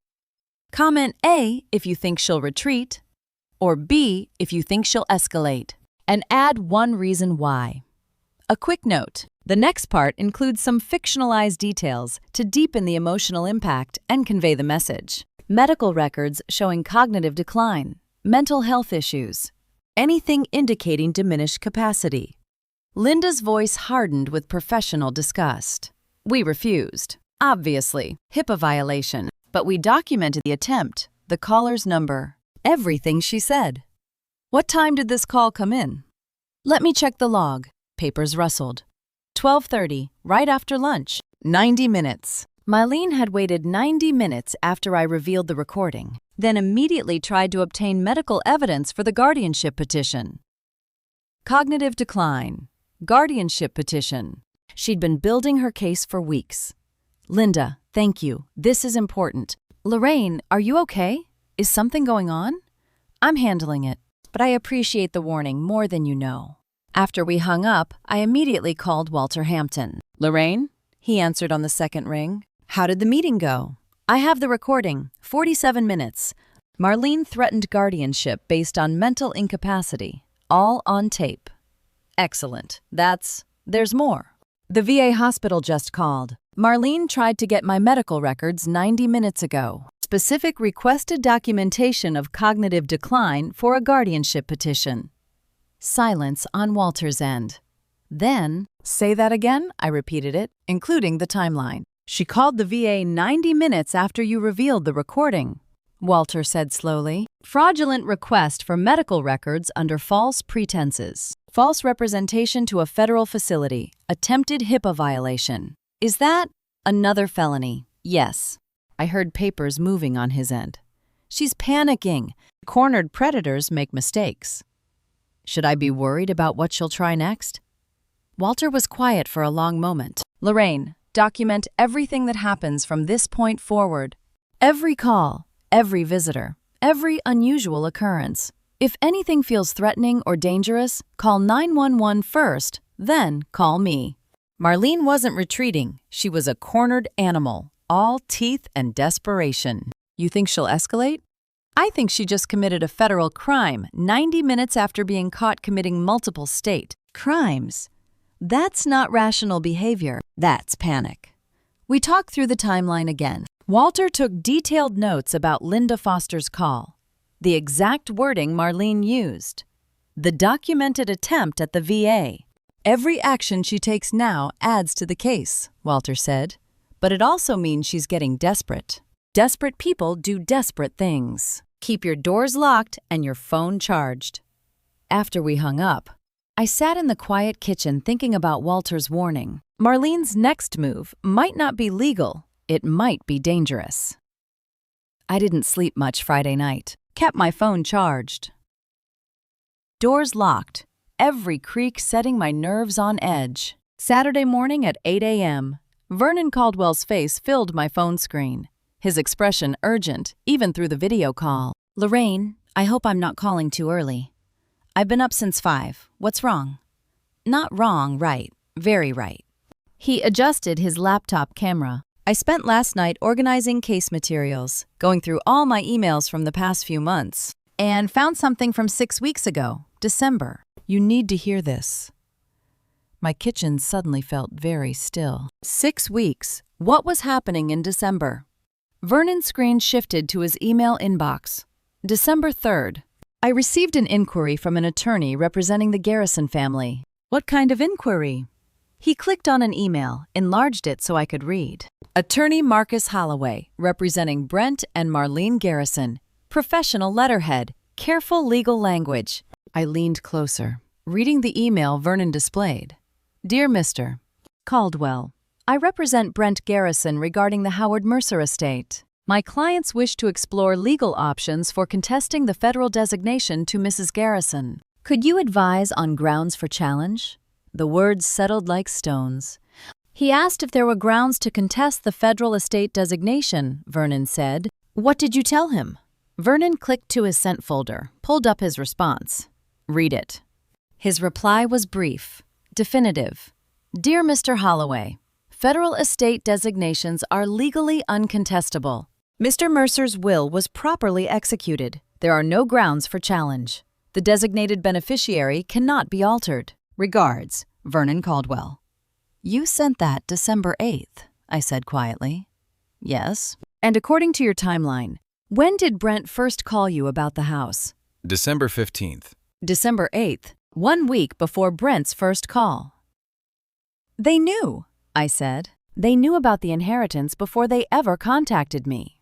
Comment A if you think she'll retreat, or B if you think she'll escalate, and add one reason why. A quick note, the next part includes some fictionalized details to deepen the emotional impact and convey the message. Medical records showing cognitive decline, mental health issues, anything indicating diminished capacity." Linda's voice hardened with professional disgust. "We refused. Obviously, HIPAA violation, but we documented the attempt, the caller's number, everything she said." "What time did this call come in?" "Let me check the log." Papers rustled. 12:30, right after lunch. 90 minutes. Marlene had waited 90 minutes after I revealed the recording, then immediately tried to obtain medical evidence for the guardianship petition. Cognitive decline. Guardianship petition. She'd been building her case for weeks. "Linda, thank you. This is important." "Lorraine, are you okay? Is something going on?" "I'm handling it, but I appreciate the warning more than you know." After we hung up, I immediately called Walter Hampton. "Lorraine?" He answered on the second ring. "How did the meeting go?" "I have the recording. 47 minutes. Marlene threatened guardianship based on mental incapacity. All on tape." "Excellent. There's more." "The VA hospital just called. Marlene tried to get my medical records 90 minutes ago. Specific requested documentation of cognitive decline for a guardianship petition." Silence on Walter's end. Then, "Say that again?" I repeated it, including the timeline. "She called the VA 90 minutes after you revealed the recording." Walter said slowly. "Fraudulent request for medical records under false pretenses. False representation to a federal facility. Attempted HIPAA violation. Is that another felony?" "Yes." I heard papers moving on his end. "She's panicking. Cornered predators make mistakes." "Should I be worried about what she'll try next?" Walter was quiet for a long moment. "Lorraine, document everything that happens from this point forward. Every call, every visitor, every unusual occurrence. If anything feels threatening or dangerous, call 911 first, then call me." Marlene wasn't retreating. She was a cornered animal, all teeth and desperation. "You think she'll escalate?" "I think she just committed a federal crime 90 minutes after being caught committing multiple state crimes. That's not rational behavior. That's panic." We talked through the timeline again. Walter took detailed notes about Linda Foster's call, the exact wording Marlene used, the documented attempt at the VA. "Every action she takes now adds to the case," Walter said, "but it also means she's getting desperate. Desperate people do desperate things. Keep your doors locked and your phone charged." After we hung up, I sat in the quiet kitchen thinking about Walter's warning. Marlene's next move might not be legal, it might be dangerous. I didn't sleep much Friday night, kept my phone charged. Doors locked, every creak setting my nerves on edge. Saturday morning at 8 a.m. Vernon Caldwell's face filled my phone screen, his expression urgent, even through the video call. Lorraine, I hope I'm not calling too early. I've been up since 5. What's wrong? Not wrong, right. Very right. He adjusted his laptop camera. I spent last night organizing case materials, going through all my emails from the past few months, And found something from 6 weeks ago, December. You need to hear this. My kitchen suddenly felt very still. 6 weeks. What was happening in December? Vernon's screen shifted to his email inbox. December 3rd. I received an inquiry from an attorney representing the Garrison family. What kind of inquiry? He clicked on an email, enlarged it so I could read. Attorney Marcus Holloway, representing Brent and Marlene Garrison. Professional letterhead, careful legal language. I leaned closer, reading the email Vernon displayed. Dear Mr. Caldwell, I represent Brent Garrison regarding the Howard Mercer estate. My clients wish to explore legal options for contesting the federal designation to Mrs. Garrison. Could you advise on grounds for challenge? The words settled like stones. He asked if there were grounds to contest the federal estate designation, Vernon said. What did you tell him? Vernon clicked to his sent folder, pulled up his response. Read it. His reply was brief, definitive. Dear Mr. Holloway, federal estate designations are legally uncontestable. Mr. Mercer's will was properly executed. There are no grounds for challenge. The designated beneficiary cannot be altered. Regards, Vernon Caldwell. You sent that December 8th, I said quietly. Yes. And according to your timeline, when did Brent first call you about the house? December 15th. December 8th, 1 week before Brent's first call. They knew, I said. They knew about the inheritance before they ever contacted me.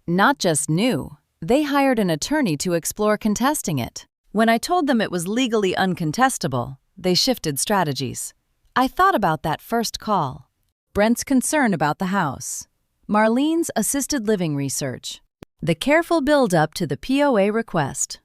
Not just knew, they hired an attorney to explore contesting it. When I told them it was legally uncontestable, they shifted strategies. I thought about that first call. Brent's concern about the house. Marlene's assisted living research. The careful build-up to the POA request.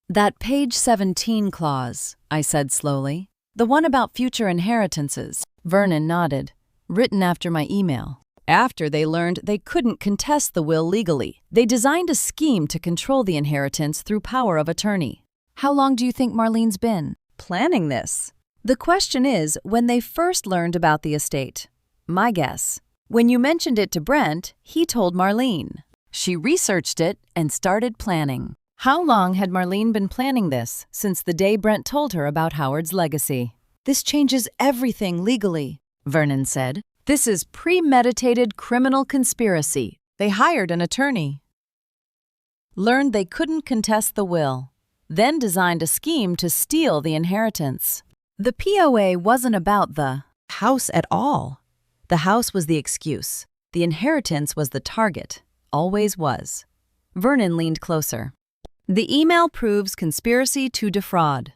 That page 17 clause, I said slowly. The one about future inheritances. Vernon nodded. Written after my email. After they learned they couldn't contest the will legally, they designed a scheme to control the inheritance through power of attorney. How long do you think Marlene's been planning this? The question is, when they first learned about the estate. My guess. When you mentioned it to Brent, he told Marlene. She researched it and started planning. How long had Marlene been planning this since the day Brent told her about Howard's legacy? This changes everything legally, Vernon said. This is premeditated criminal conspiracy. They hired an attorney. Learned they couldn't contest the will. Then designed a scheme to steal the inheritance. The POA wasn't about the house at all. The house was the excuse. The inheritance was the target. Always was. Vernon leaned closer. The email proves conspiracy to defraud.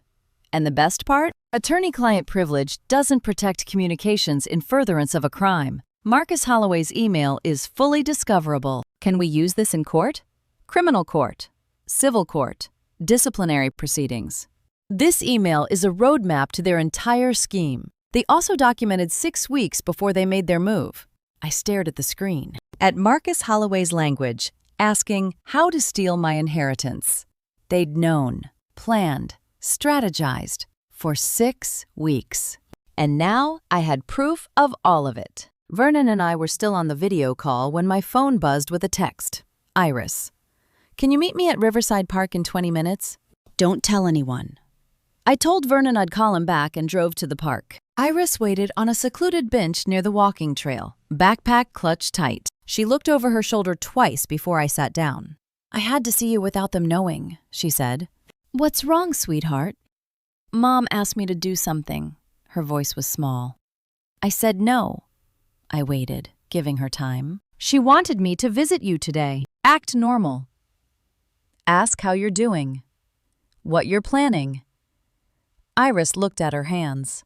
And the best part? Attorney-client privilege doesn't protect communications in furtherance of a crime. Marcus Holloway's email is fully discoverable. Can we use this in court? Criminal court, civil court, disciplinary proceedings. This email is a roadmap to their entire scheme. They also documented 6 weeks before they made their move. I stared at the screen, at Marcus Holloway's language, asking how to steal my inheritance. They'd known, planned, strategized for 6 weeks. And now I had proof of all of it. Vernon and I were still on the video call when my phone buzzed with a text. Iris, can you meet me at Riverside Park in 20 minutes? Don't tell anyone. I told Vernon I'd call him back and drove to the park. Iris waited on a secluded bench near the walking trail, backpack clutched tight. She looked over her shoulder twice before I sat down. I had to see you without them knowing, she said. What's wrong, sweetheart? Mom asked me to do something. Her voice was small. I said no. I waited, giving her time. She wanted me to visit you today. Act normal. Ask how you're doing. What you're planning. Iris looked at her hands.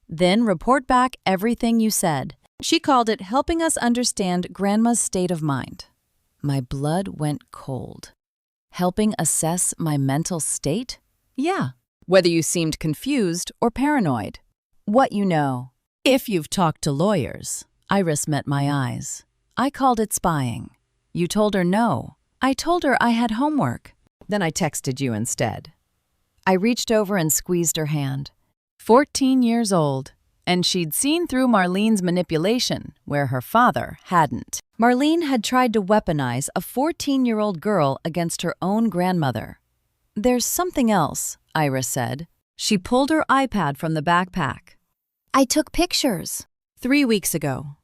Then report back everything you said. She called it helping us understand Grandma's state of mind. My blood went cold. Helping assess my mental state? Yeah. whether you seemed confused or paranoid. What you know. If you've talked to lawyers. Iris met my eyes. I called it spying. You told her no. I told her I had homework. Then I texted you instead. I reached over and squeezed her hand. 14 years old, and she'd seen through Marlene's manipulation where her father hadn't. Marlene had tried to weaponize a 14-year-old girl against her own grandmother. There's something else, Iris said. She pulled her iPad from the backpack. I took pictures. 3 weeks ago,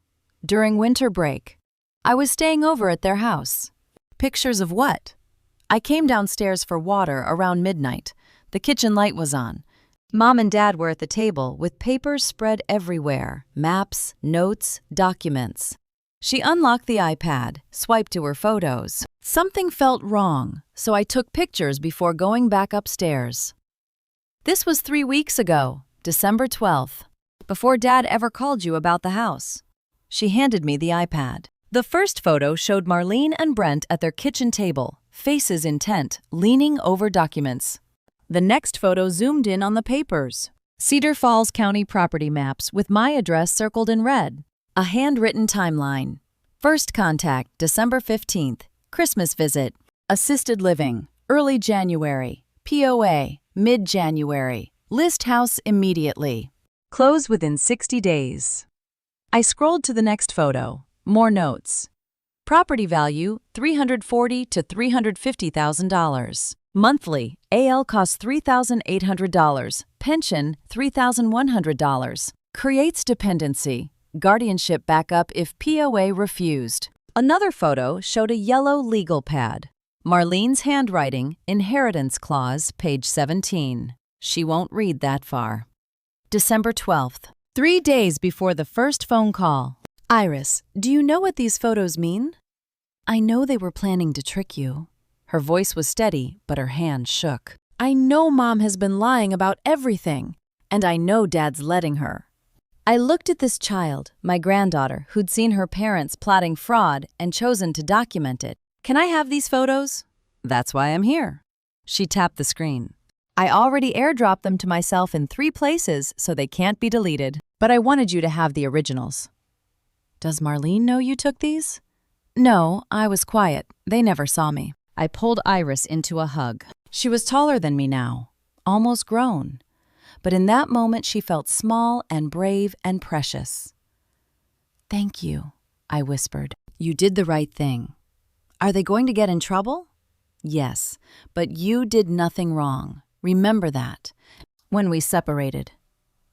during winter break. I was staying over at their house. Pictures of what? I came downstairs for water around midnight. The kitchen light was on. Mom and Dad were at the table with papers spread everywhere, maps, notes, documents. She unlocked the iPad, swiped to her photos. Something felt wrong, so I took pictures before going back upstairs. This was 3 weeks ago, December 12th, before Dad ever called you about the house. She handed me the iPad. The first photo showed Marlene and Brent at their kitchen table, faces intent, leaning over documents. The next photo zoomed in on the papers. Cedar Falls County property maps with my address circled in red. A handwritten timeline. First contact, December 15th. Christmas visit. Assisted living, early January. POA, mid-January. List house immediately. Close within 60 days. I scrolled to the next photo. More notes. Property value, $340,000 to $350,000. Monthly, AL costs $3,800. Pension, $3,100. Creates dependency. Guardianship backup if POA refused. Another photo showed a yellow legal pad. Marlene's handwriting, inheritance clause, page 17. She won't read that far. December 12th. 3 days before the first phone call. Iris, do you know what these photos mean? I know they were planning to trick you. Her voice was steady, but her hand shook. I know Mom has been lying about everything, and I know Dad's letting her. I looked at this child, my granddaughter, who'd seen her parents plotting fraud and chosen to document it. Can I have these photos? That's why I'm here. She tapped the screen. I already airdropped them to myself in 3 places, so they can't be deleted. But I wanted you to have the originals. Does Marlene know you took these? No, I was quiet. They never saw me. I pulled Iris into a hug. She was taller than me now, almost grown. But in that moment, she felt small and brave and precious. Thank you, I whispered. You did the right thing. Are they going to get in trouble? Yes, but you did nothing wrong. Remember that. When we separated,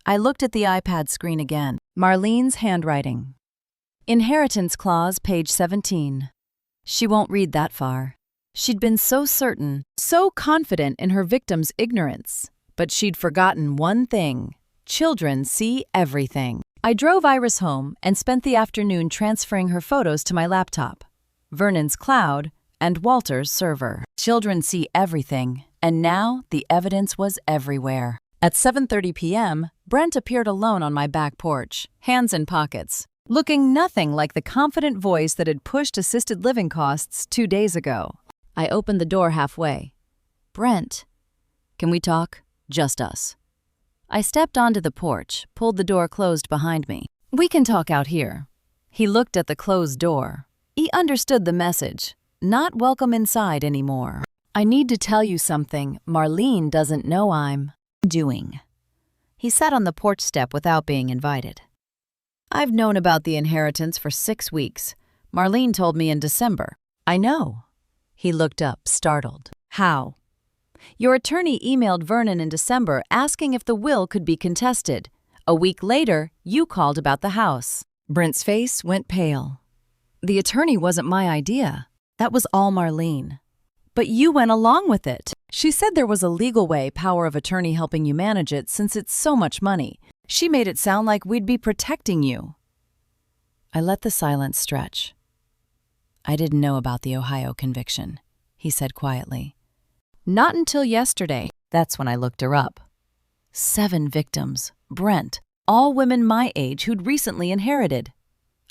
I looked at the iPad screen again. Marlene's handwriting. Inheritance clause, page 17. She won't read that far. She'd been so certain, so confident in her victim's ignorance. But she'd forgotten one thing. Children see everything. I drove Iris home and spent the afternoon transferring her photos to my laptop, Vernon's cloud, and Walter's server. Children see everything, and now the evidence was everywhere. At 7:30 p.m., Brent appeared alone on my back porch, hands in pockets, looking nothing like the confident voice that had pushed assisted living costs 2 days ago. I opened the door halfway. Brent, can we talk? Just us. I stepped onto the porch, pulled the door closed behind me. We can talk out here. He looked at the closed door. He understood the message. Not welcome inside anymore. I need to tell you something Marlene doesn't know I'm doing. He sat on the porch step without being invited. I've known about the inheritance for 6 weeks. Marlene told me in December. I know. He looked up, startled. How? Your attorney emailed Vernon in December asking if the will could be contested. A week later, you called about the house. Brent's face went pale. The attorney wasn't my idea. That was all Marlene. But you went along with it. She said there was a legal way, power of attorney helping you manage it since it's so much money. She made it sound like we'd be protecting you. I let the silence stretch. I didn't know about the Ohio conviction, he said quietly. Not until yesterday. That's when I looked her up. 7 victims. Brent. All women my age who'd recently inherited.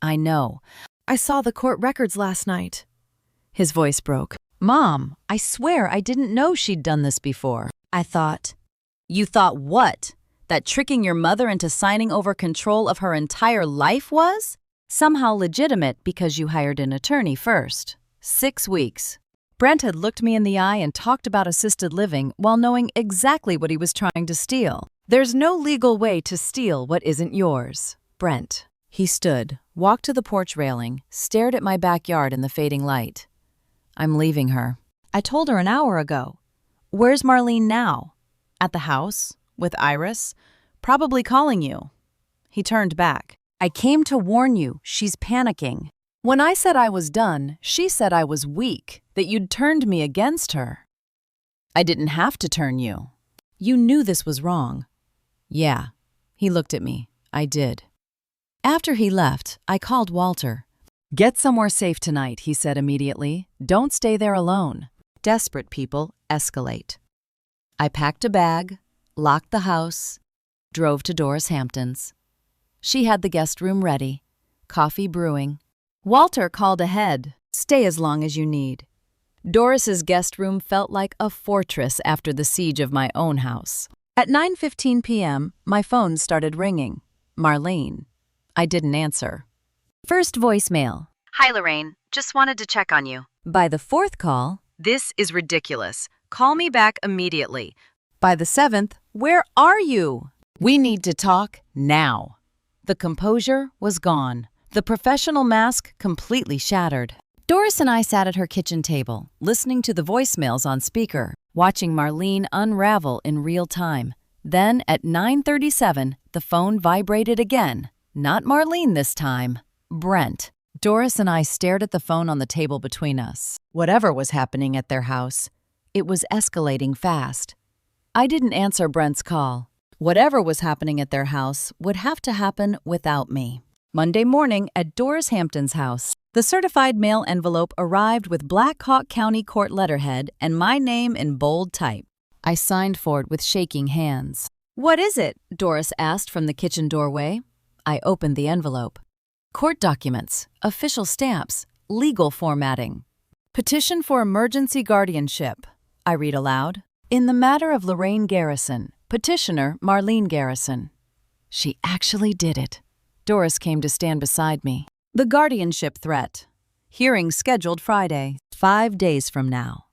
I know. I saw the court records last night. His voice broke. Mom, I swear I didn't know she'd done this before. I thought, You thought what? That tricking your mother into signing over control of her entire life was? Somehow legitimate because you hired an attorney first. 6 weeks. Brent had looked me in the eye and talked about assisted living while knowing exactly what he was trying to steal. There's no legal way to steal what isn't yours. Brent. He stood, walked to the porch railing, stared at my backyard in the fading light. I'm leaving her. I told her an hour ago. Where's Marlene now? At the house, with Iris, probably calling you. He turned back. I came to warn you, she's panicking. When I said I was done, she said I was weak, that you'd turned me against her. I didn't have to turn you. You knew this was wrong. Yeah. He looked at me. I did. After he left, I called Walter. Get somewhere safe tonight, he said immediately. Don't stay there alone. Desperate people escalate. I packed a bag, locked the house, drove to Doris Hampton's. She had the guest room ready, coffee brewing. Walter called ahead. Stay as long as you need. Doris's guest room felt like a fortress after the siege of my own house. At 9:15 p.m., my phone started ringing. Marlene. I didn't answer. First voicemail. Hi, Lorraine. Just wanted to check on you. By the fourth call, this is ridiculous. Call me back immediately. By the seventh, where are you? We need to talk now. The composure was gone. The professional mask completely shattered. Doris and I sat at her kitchen table, listening to the voicemails on speaker, watching Marlene unravel in real time. Then, at 9:37, the phone vibrated again. Not Marlene this time. Brent. Doris and I stared at the phone on the table between us. Whatever was happening at their house, it was escalating fast. I didn't answer Brent's call. Whatever was happening at their house would have to happen without me. Monday morning at Doris Hampton's house, the certified mail envelope arrived with Black Hawk County Court letterhead and my name in bold type. I signed for it with shaking hands. What is it? Doris asked from the kitchen doorway. I opened the envelope. Court documents, official stamps, legal formatting. Petition for emergency guardianship. I read aloud. In the matter of Lorraine Garrison, petitioner Marlene Garrison. She actually did it. Doris came to stand beside me. The guardianship threat. Hearing scheduled Friday, 5 days from now.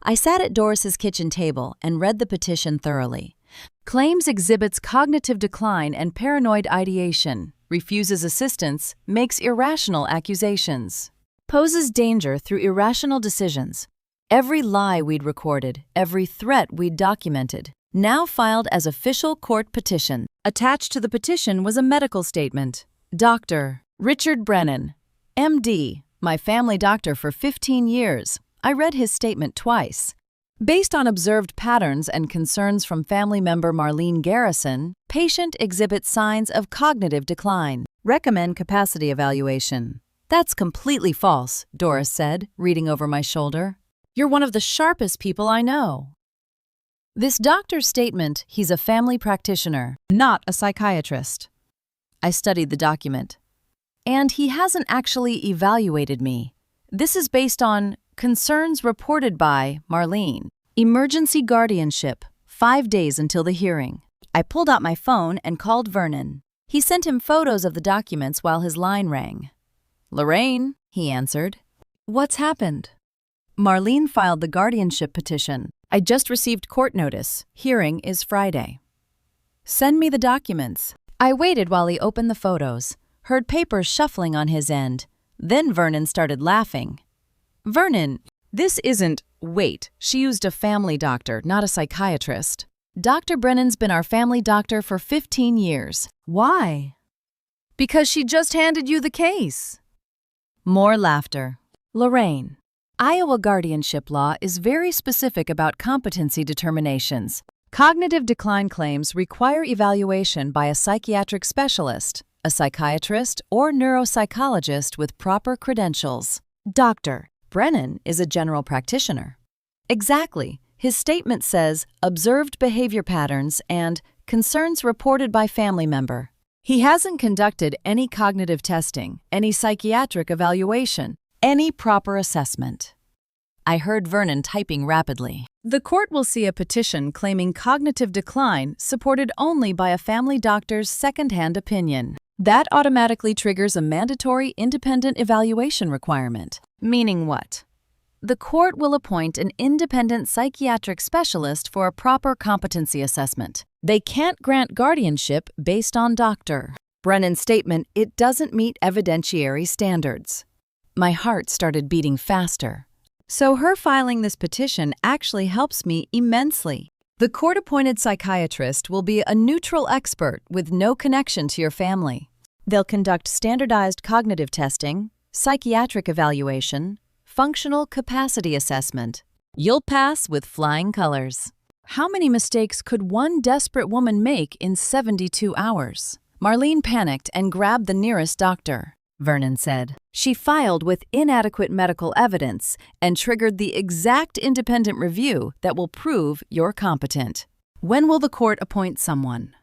I sat at Doris's kitchen table and read the petition thoroughly. Claims exhibits cognitive decline and paranoid ideation, refuses assistance, makes irrational accusations, poses danger through irrational decisions. Every lie we'd recorded, every threat we'd documented, now filed as official court petition. Attached to the petition was a medical statement. Dr. Richard Brennan, MD, my family doctor for 15 years. I read his statement twice. Based on observed patterns and concerns from family member Marlene Garrison, patient exhibits signs of cognitive decline. Recommend capacity evaluation. That's completely false, Doris said, reading over my shoulder. You're one of the sharpest people I know. This doctor's statement, he's a family practitioner, not a psychiatrist. I studied the document. And he hasn't actually evaluated me. This is based on concerns reported by Marlene. Emergency guardianship, 5 days until the hearing. I pulled out my phone and called Vernon. He sent him photos of the documents while his line rang. Lorraine, he answered. What's happened? Marlene filed the guardianship petition. I just received court notice. Hearing is Friday. Send me the documents. I waited while he opened the photos, heard papers shuffling on his end. Then Vernon started laughing. Vernon, this isn't, wait, she used a family doctor, not a psychiatrist. Dr. Brennan's been our family doctor for 15 years. Why? Because she just handed you the case. More laughter. Lorraine, Iowa guardianship law is very specific about competency determinations. Cognitive decline claims require evaluation by a psychiatric specialist, a psychiatrist, or neuropsychologist with proper credentials. Dr. Brennan is a general practitioner. Exactly. His statement says observed behavior patterns and concerns reported by family member. He hasn't conducted any cognitive testing, any psychiatric evaluation, any proper assessment. I heard Vernon typing rapidly. The court will see a petition claiming cognitive decline supported only by a family doctor's second-hand opinion. That automatically triggers a mandatory independent evaluation requirement. Meaning what? The court will appoint an independent psychiatric specialist for a proper competency assessment. They can't grant guardianship based on doctor. Brennan's statement, it doesn't meet evidentiary standards. My heart started beating faster. So her filing this petition actually helps me immensely. The court-appointed psychiatrist will be a neutral expert with no connection to your family. They'll conduct standardized cognitive testing, psychiatric evaluation, functional capacity assessment. You'll pass with flying colors. How many mistakes could one desperate woman make in 72 hours? Marlene panicked and grabbed the nearest doctor, Vernon said. She filed with inadequate medical evidence and triggered the exact independent review that will prove you're competent. When will the court appoint someone?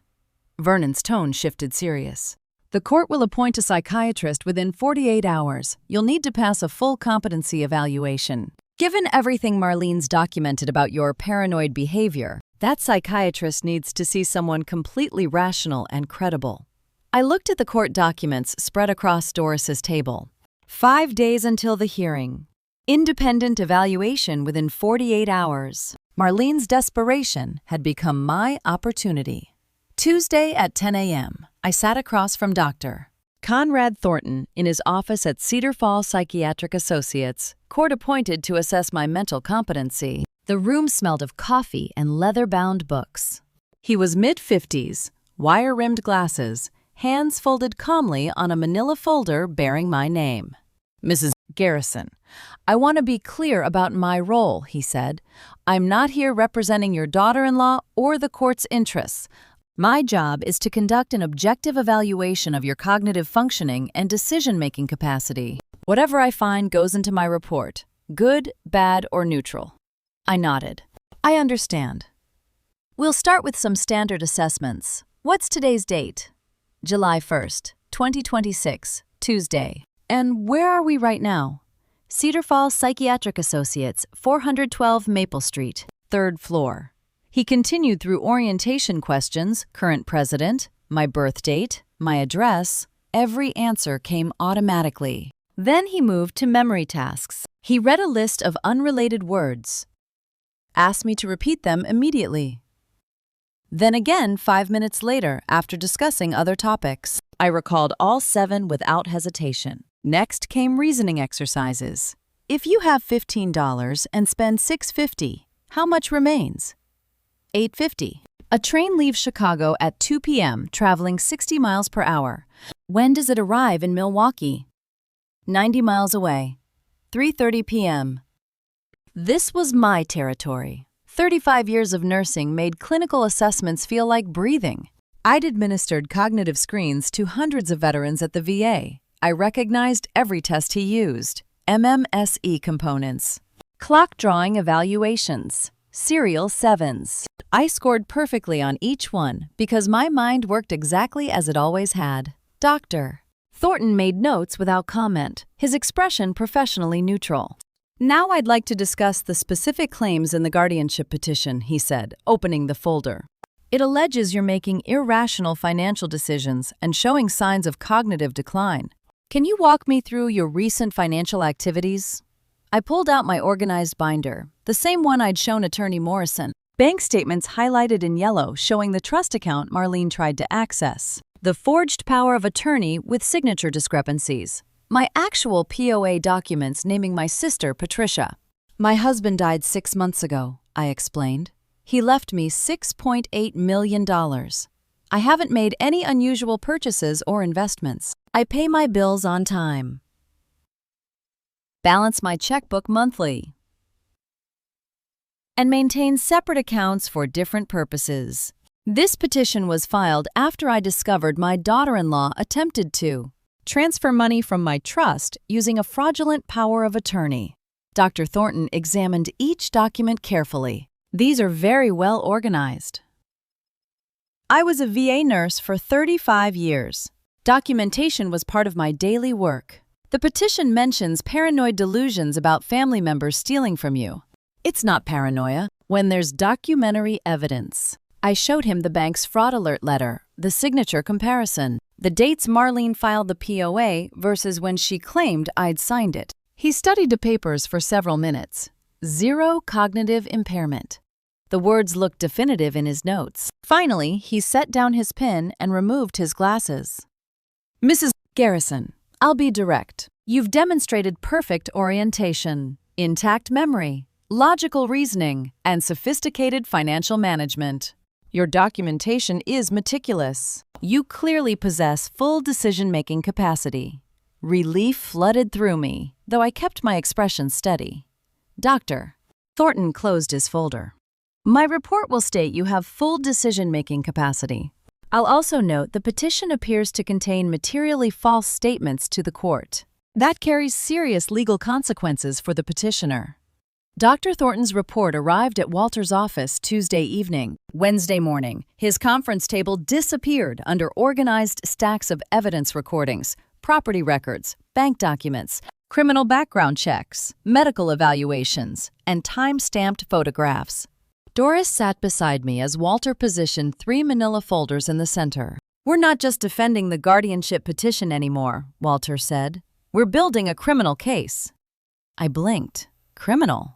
Vernon's tone shifted serious. The court will appoint a psychiatrist within 48 hours. You'll need to pass a full competency evaluation. Given everything Marlene's documented about your paranoid behavior, that psychiatrist needs to see someone completely rational and credible. I looked at the court documents spread across Doris's table. 5 days until the hearing. Independent evaluation within 48 hours. Marlene's desperation had become my opportunity. Tuesday at 10 a.m., I sat across from Dr. Conrad Thornton in his office at Cedar Falls Psychiatric Associates, court-appointed to assess my mental competency. The room smelled of coffee and leather-bound books. He was mid-50s, wire-rimmed glasses, hands folded calmly on a manila folder bearing my name. Mrs. Garrison, I want to be clear about my role, he said. I'm not here representing your daughter-in-law or the court's interests. My job is to conduct an objective evaluation of your cognitive functioning and decision-making capacity. Whatever I find goes into my report, good, bad, or neutral. I nodded. I understand. We'll start with some standard assessments. What's today's date? July 1st, 2026, Tuesday. And where are we right now? Cedar Falls Psychiatric Associates, 412 Maple Street, 3rd floor. He continued through orientation questions, current president, my birth date, my address. Every answer came automatically. Then he moved to memory tasks. He read a list of unrelated words. Asked me to repeat them immediately. Then again 5 minutes later, after discussing other topics. I recalled all 7 without hesitation. Next came reasoning exercises. If you have $15 and spend $6.50, how much remains? $8.50. A train leaves Chicago at 2 p.m., traveling 60 miles per hour. When does it arrive in Milwaukee? 90 miles away. 3:30 p.m. This was my territory. 35 years of nursing made clinical assessments feel like breathing. I'd administered cognitive screens to hundreds of veterans at the VA. I recognized every test he used. MMSE components. Clock drawing evaluations. Serial 7s. I scored perfectly on each one because my mind worked exactly as it always had. Dr. Thornton made notes without comment, his expression professionally neutral. Now I'd like to discuss the specific claims in the guardianship petition, he said, opening the folder. It alleges you're making irrational financial decisions and showing signs of cognitive decline. Can you walk me through your recent financial activities? I pulled out my organized binder, the same one I'd shown Attorney Morrison. Bank statements highlighted in yellow showing the trust account Marlene tried to access. The forged power of attorney with signature discrepancies. My actual POA documents naming my sister Patricia. My husband died 6 months ago, I explained. He left me $6.8 million. I haven't made any unusual purchases or investments. I pay my bills on time. Balance my checkbook monthly. And maintain separate accounts for different purposes. This petition was filed after I discovered my daughter-in-law attempted to transfer money from my trust using a fraudulent power of attorney. Dr. Thornton examined each document carefully. These are very well organized. I was a VA nurse for 35 years. Documentation was part of my daily work. The petition mentions paranoid delusions about family members stealing from you. It's not paranoia when there's documentary evidence. I showed him the bank's fraud alert letter, the signature comparison, the dates Marlene filed the POA versus when she claimed I'd signed it. He studied the papers for several minutes. Zero cognitive impairment. The words looked definitive in his notes. Finally, he set down his pen and removed his glasses. Mrs. Garrison, I'll be direct. You've demonstrated perfect orientation, intact memory, logical reasoning, and sophisticated financial management. Your documentation is meticulous. You clearly possess full decision-making capacity. Relief flooded through me, though I kept my expression steady. Doctor, Thornton closed his folder. My report will state you have full decision-making capacity. I'll also note the petition appears to contain materially false statements to the court. That carries serious legal consequences for the petitioner. Dr. Thornton's report arrived at Walter's office Tuesday evening. Wednesday morning, his conference table disappeared under organized stacks of evidence recordings, property records, bank documents, criminal background checks, medical evaluations, and time-stamped photographs. Doris sat beside me as Walter positioned 3 manila folders in the center. We're not just defending the guardianship petition anymore, Walter said. We're building a criminal case. I blinked. Criminal?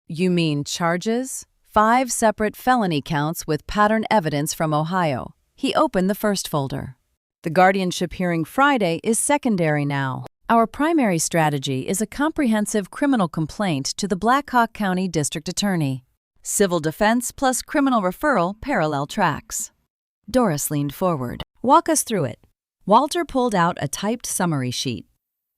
You mean charges? 5 separate felony counts with pattern evidence from Ohio. He opened the first folder. The guardianship hearing Friday is secondary now. Our primary strategy is a comprehensive criminal complaint to the Black Hawk County District Attorney. Civil defense plus criminal referral parallel tracks. Doris leaned forward. Walk us through it. Walter pulled out a typed summary sheet.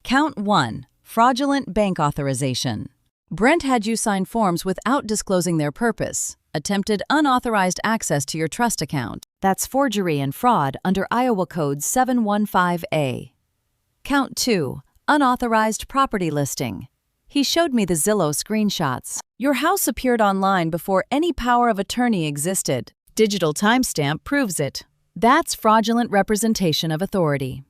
Count 1, fraudulent bank authorization. Brent had you sign forms without disclosing their purpose. Attempted unauthorized access to your trust account. That's forgery and fraud under Iowa Code 715A. Count 2, unauthorized property listing. He showed me the Zillow screenshots. Your house appeared online before any power of attorney existed. Digital timestamp proves it. That's fraudulent representation of authority.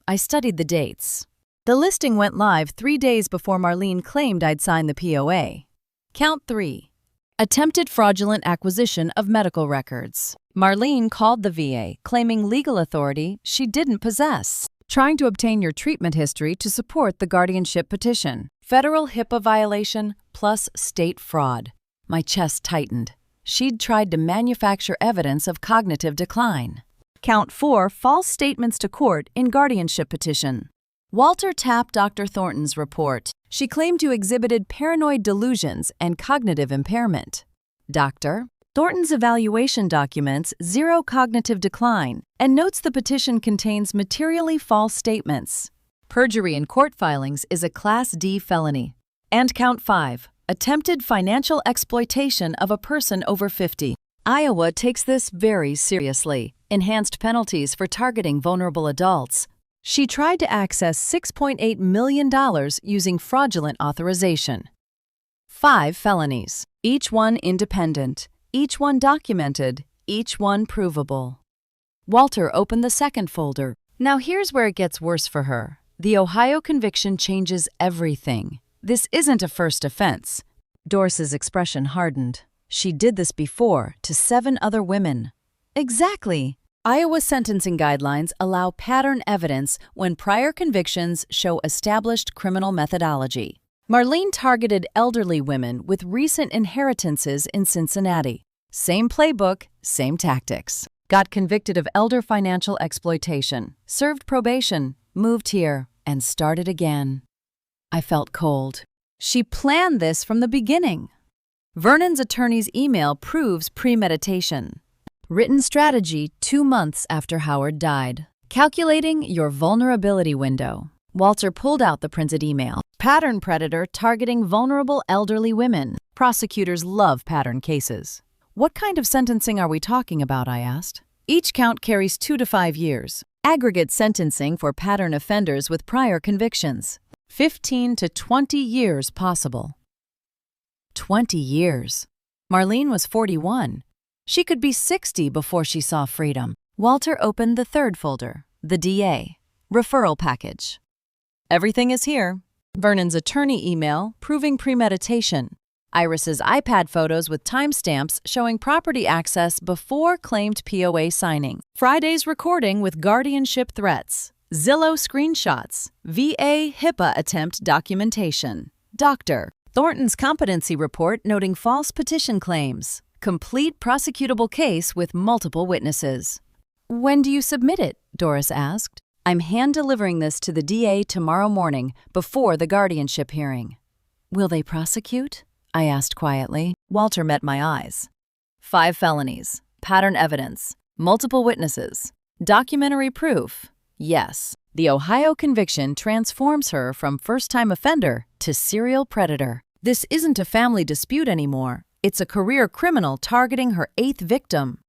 I studied the dates. The listing went live 3 days before Marlene claimed I'd signed the POA. Count 3. Attempted fraudulent acquisition of medical records. Marlene called the VA, claiming legal authority she didn't possess. Trying to obtain your treatment history to support the guardianship petition. Federal HIPAA violation plus state fraud. My chest tightened. She'd tried to manufacture evidence of cognitive decline. Count 4, false statements to court in guardianship petition. Walter tapped Dr. Thornton's report. She claimed you exhibited paranoid delusions and cognitive impairment. Doctor, Thornton's evaluation documents zero cognitive decline and notes the petition contains materially false statements. Perjury in court filings is a Class D felony. And count 5, attempted financial exploitation of a person over 50. Iowa takes this very seriously. Enhanced penalties for targeting vulnerable adults. She tried to access $6.8 million using fraudulent authorization. 5 felonies, each one independent, each one documented, each one provable. Walter opened the second folder. Now here's where it gets worse for her. The Ohio conviction changes everything. This isn't a first offense. Doris's expression hardened. She did this before to 7 other women. Exactly. Iowa sentencing guidelines allow pattern evidence when prior convictions show established criminal methodology. Marlene targeted elderly women with recent inheritances in Cincinnati. Same playbook, same tactics. Got convicted of elder financial exploitation, served probation, moved here, and started again. I felt cold. She planned this from the beginning. Vernon's attorney's email proves premeditation. Written strategy 2 months after Howard died. Calculating your vulnerability window. Walter pulled out the printed email. Pattern predator targeting vulnerable elderly women. Prosecutors love pattern cases. What kind of sentencing are we talking about, I asked. Each count carries 2 to 5 years. Aggregate sentencing for pattern offenders with prior convictions. 15 to 20 years possible. 20 years. Marlene was 41. She could be 60 before she saw freedom. Walter opened the third folder, the DA, referral package. Everything is here. Vernon's attorney email proving premeditation. Iris's iPad photos with timestamps showing property access before claimed POA signing. Friday's recording with guardianship threats. Zillow screenshots. VA HIPAA attempt documentation. Dr. Thornton's competency report noting false petition claims. Complete prosecutable case with multiple witnesses. When do you submit it? Doris asked. I'm hand-delivering this to the DA tomorrow morning before the guardianship hearing. Will they prosecute? I asked quietly. Walter met my eyes. 5 felonies, pattern evidence, multiple witnesses, documentary proof. Yes, the Ohio conviction transforms her from first-time offender to serial predator. This isn't a family dispute anymore. It's a career criminal targeting her 8th victim.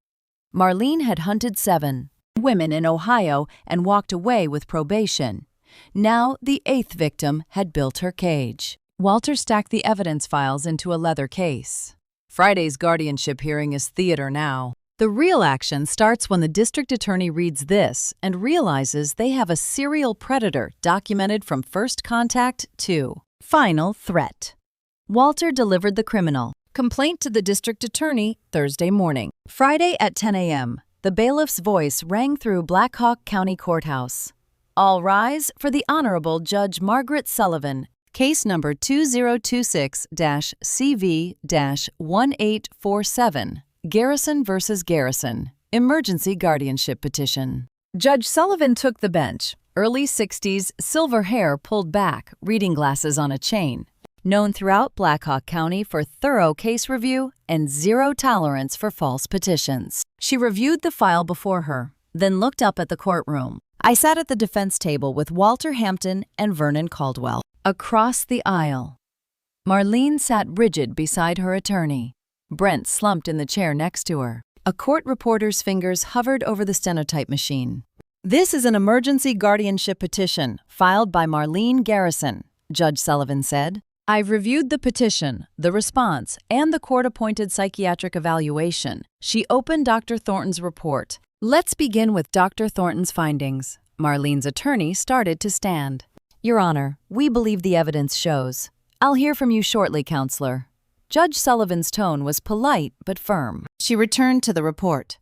Marlene had hunted 7 women in Ohio and walked away with probation. Now the 8th victim had built her cage. Walter stacked the evidence files into a leather case. Friday's guardianship hearing is theater now. The real action starts when the district attorney reads this and realizes they have a serial predator documented from first contact to final threat. Walter delivered the criminal complaint to the district attorney Thursday morning. Friday at 10 a.m., the bailiff's voice rang through Black Hawk County Courthouse. All rise for the Honorable Judge Margaret Sullivan. Case number 2026-CV-1847, Garrison v. Garrison, Emergency Guardianship Petition. Judge Sullivan took the bench, early 60s, silver hair pulled back, reading glasses on a chain. Known throughout Black Hawk County for thorough case review and zero tolerance for false petitions. She reviewed the file before her, then looked up at the courtroom. I sat at the defense table with Walter Hampton and Vernon Caldwell. Across the aisle, Marlene sat rigid beside her attorney. Brent slumped in the chair next to her. A court reporter's fingers hovered over the stenotype machine. This is an emergency guardianship petition filed by Marlene Garrison, Judge Sullivan said. I've reviewed the petition, the response, and the court-appointed psychiatric evaluation. She opened Dr. Thornton's report. Let's begin with Dr. Thornton's findings. Marlene's attorney started to stand. Your Honor, we believe the evidence shows. I'll hear from you shortly, Counselor. Judge Sullivan's tone was polite but firm. She returned to the report.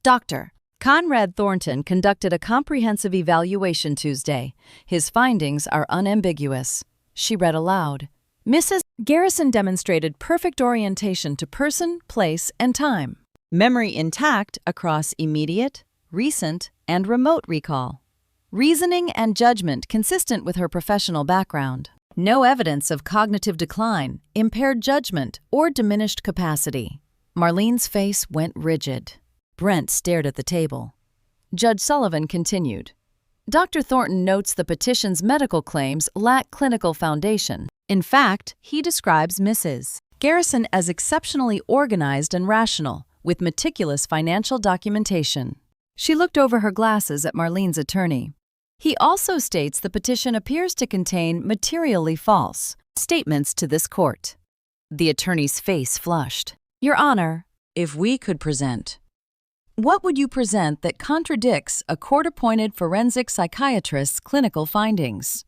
Doctor, Conrad Thornton conducted a comprehensive evaluation Tuesday. His findings are unambiguous. She read aloud. Mrs. Garrison demonstrated perfect orientation to person, place, and time. Memory intact across immediate, recent, and remote recall. Reasoning and judgment consistent with her professional background. No evidence of cognitive decline, impaired judgment, or diminished capacity. Marlene's face went rigid. Brent stared at the table. Judge Sullivan continued. Dr. Thornton notes the petition's medical claims lack clinical foundation. In fact, he describes Mrs. Garrison as exceptionally organized and rational, with meticulous financial documentation. She looked over her glasses at Marlene's attorney. He also states the petition appears to contain materially false statements to this court. The attorney's face flushed. Your Honor, if we could present. What would you present that contradicts a court-appointed forensic psychiatrist's clinical findings?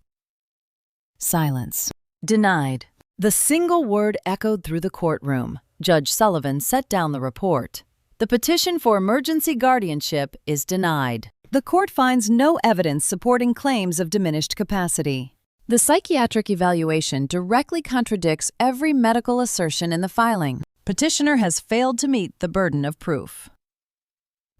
Silence. Denied. The single word echoed through the courtroom. Judge Sullivan set down the report. The petition for emergency guardianship is denied. The court finds no evidence supporting claims of diminished capacity. The psychiatric evaluation directly contradicts every medical assertion in the filing. Petitioner has failed to meet the burden of proof.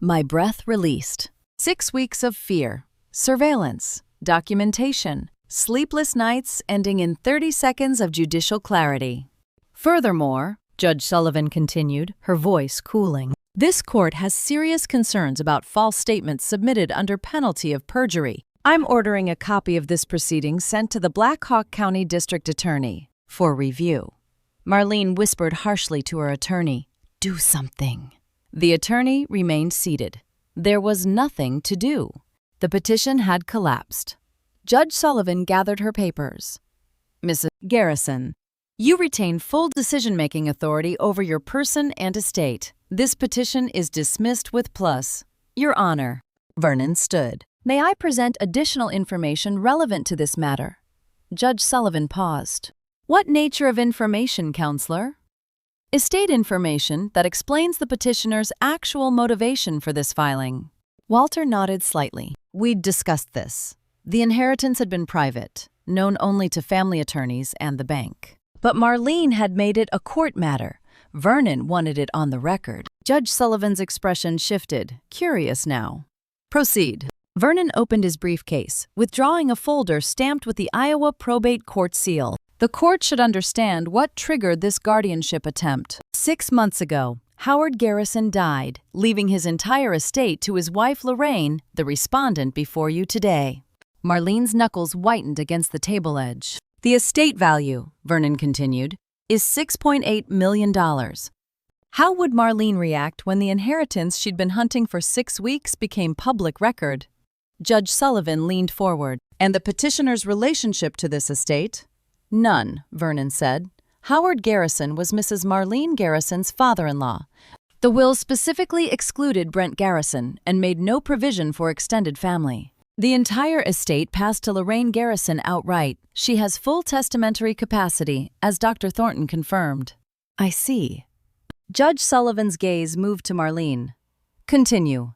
My breath released. 6 weeks of fear, surveillance, documentation, sleepless nights ending in 30 seconds of judicial clarity. Furthermore, Judge Sullivan continued, her voice cooling, this court has serious concerns about false statements submitted under penalty of perjury. I'm ordering a copy of this proceeding sent to the Black Hawk County District Attorney for review. Marlene whispered harshly to her attorney, do something. The attorney remained seated. There was nothing to do. The petition had collapsed. Judge Sullivan gathered her papers. Mrs. Garrison, you retain full decision-making authority over your person and estate. This petition is dismissed with plus. Your Honor. Vernon stood. May I present additional information relevant to this matter? Judge Sullivan paused. What nature of information, counselor? Estate information that explains the petitioner's actual motivation for this filing. Walter nodded slightly. We'd discussed this. The inheritance had been private, known only to family attorneys and the bank. But Marlene had made it a court matter. Vernon wanted it on the record. Judge Sullivan's expression shifted, curious now. Proceed. Vernon opened his briefcase, withdrawing a folder stamped with the Iowa Probate Court seal. The court should understand what triggered this guardianship attempt. 6 months ago, Howard Garrison died, leaving his entire estate to his wife Lorraine, the respondent before you today. Marlene's knuckles whitened against the table edge. The estate value, Vernon continued, is $6.8 million. How would Marlene react when the inheritance she'd been hunting for 6 weeks became public record? Judge Sullivan leaned forward. And the petitioner's relationship to this estate? None, Vernon said. Howard Garrison was Mrs. Marlene Garrison's father-in-law. The will specifically excluded Brent Garrison and made no provision for extended family. The entire estate passed to Lorraine Garrison outright. She has full testamentary capacity, as Dr. Thornton confirmed. I see. Judge Sullivan's gaze moved to Marlene. Continue.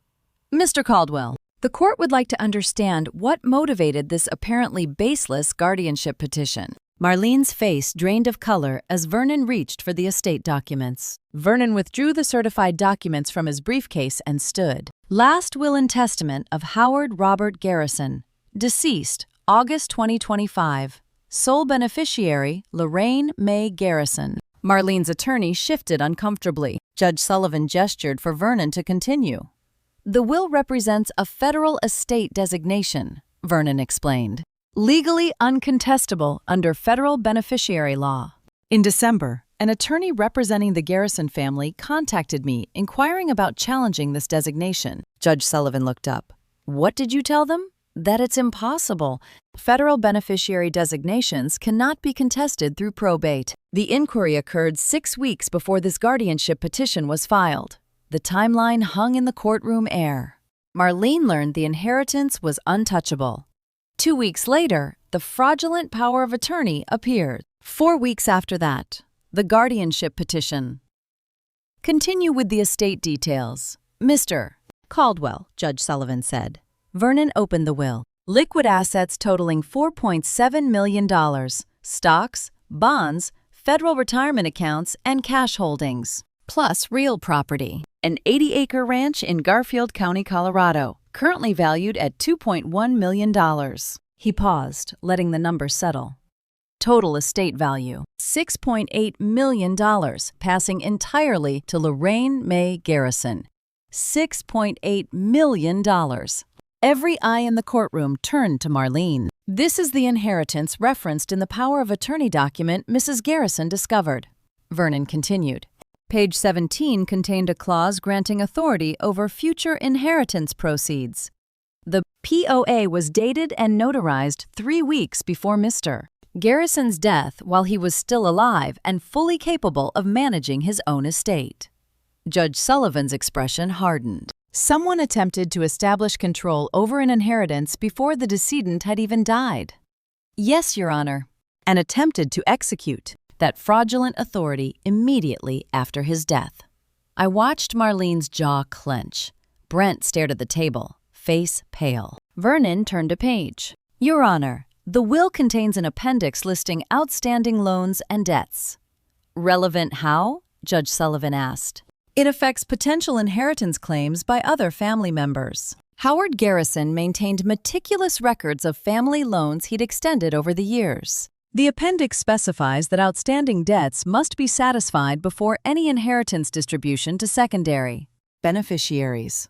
Mr. Caldwell. The court would like to understand what motivated this apparently baseless guardianship petition. Marlene's face drained of color as Vernon reached for the estate documents. Vernon withdrew the certified documents from his briefcase and stood. Last will and testament of Howard Robert Garrison. Deceased, August 2025. Sole beneficiary, Lorraine May Garrison. Marlene's attorney shifted uncomfortably. Judge Sullivan gestured for Vernon to continue. The will represents a federal estate designation, Vernon explained. Legally uncontestable under federal beneficiary law. In December, an attorney representing the Garrison family contacted me inquiring about challenging this designation. Judge Sullivan looked up. What did you tell them? That it's impossible. Federal beneficiary designations cannot be contested through probate. The inquiry occurred 6 weeks before this guardianship petition was filed. The timeline hung in the courtroom air. Marlene learned the inheritance was untouchable. 2 weeks later, the fraudulent power of attorney appeared. 4 weeks after that, the guardianship petition. Continue with the estate details. Mr. Caldwell, Judge Sullivan said. Vernon opened the will. Liquid assets totaling $4.7 million. Stocks, bonds, federal retirement accounts, and cash holdings. Plus real property. An 80-acre ranch in Garfield County, Colorado. Currently valued at $2.1 million. He paused, letting the number settle. Total estate value, $6.8 million, passing entirely to Lorraine May Garrison. $6.8 million. Every eye in the courtroom turned to Marlene. This is the inheritance referenced in the power of attorney document Mrs. Garrison discovered. Vernon continued. Page 17 contained a clause granting authority over future inheritance proceeds. The POA was dated and notarized 3 weeks before Mr. Garrison's death while he was still alive and fully capable of managing his own estate. Judge Sullivan's expression hardened. Someone attempted to establish control over an inheritance before the decedent had even died. Yes, Your Honor, and attempted to execute that fraudulent authority immediately after his death. I watched Marlene's jaw clench. Brent stared at the table, face pale. Vernon turned a page. Your Honor, the will contains an appendix listing outstanding loans and debts. Relevant how? Judge Sullivan asked. It affects potential inheritance claims by other family members. Howard Garrison maintained meticulous records of family loans he'd extended over the years. The appendix specifies that outstanding debts must be satisfied before any inheritance distribution to secondary beneficiaries.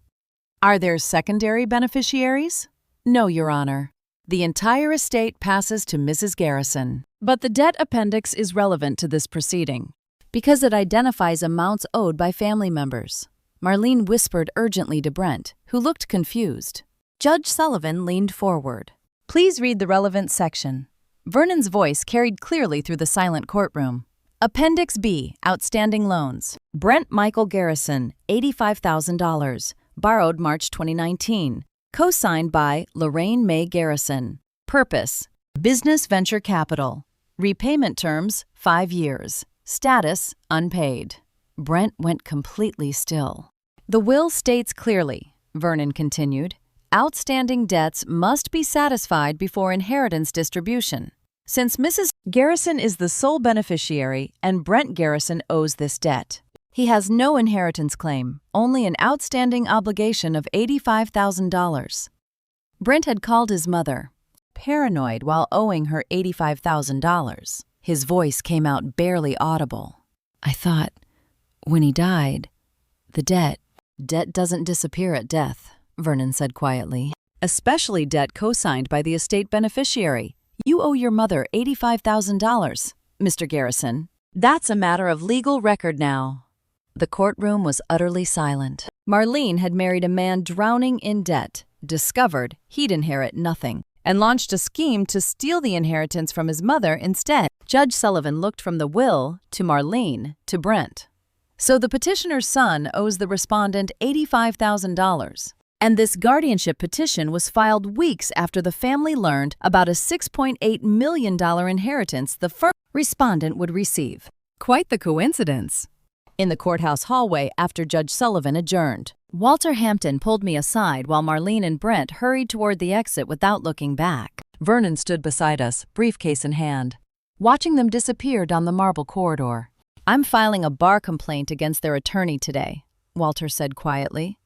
Are there secondary beneficiaries? No, Your Honor. The entire estate passes to Mrs. Garrison. But the debt appendix is relevant to this proceeding because it identifies amounts owed by family members. Marlene whispered urgently to Brent, who looked confused. Judge Sullivan leaned forward. Please read the relevant section. Vernon's voice carried clearly through the silent courtroom. Appendix B, Outstanding Loans. Brent Michael Garrison, $85,000. Borrowed March 2019. co-signed by Lorraine May Garrison. Purpose: business venture capital. Repayment terms: 5 years. Status: unpaid. Brent went completely still. The will states clearly, Vernon continued, outstanding debts must be satisfied before inheritance distribution. Since Mrs. Garrison is the sole beneficiary and Brent Garrison owes this debt, he has no inheritance claim, only an outstanding obligation of $85,000. Brent had called his mother, paranoid while owing her $85,000. His voice came out barely audible. I thought, when he died, the debt doesn't disappear at death, Vernon said quietly. Especially debt co-signed by the estate beneficiary. You owe your mother $85,000, Mr. Garrison. That's a matter of legal record now. The courtroom was utterly silent. Marlene had married a man drowning in debt, discovered he'd inherit nothing, and launched a scheme to steal the inheritance from his mother instead. Judge Sullivan looked from the will to Marlene to Brent. So the petitioner's son owes the respondent $85,000. And this guardianship petition was filed weeks after the family learned about a $6.8 million inheritance the first respondent would receive. Quite the coincidence. In the courthouse hallway after Judge Sullivan adjourned, Walter Hampton pulled me aside while Marlene and Brent hurried toward the exit without looking back. Vernon stood beside us, briefcase in hand, watching them disappear down the marble corridor. I'm filing a bar complaint against their attorney today, Walter said quietly.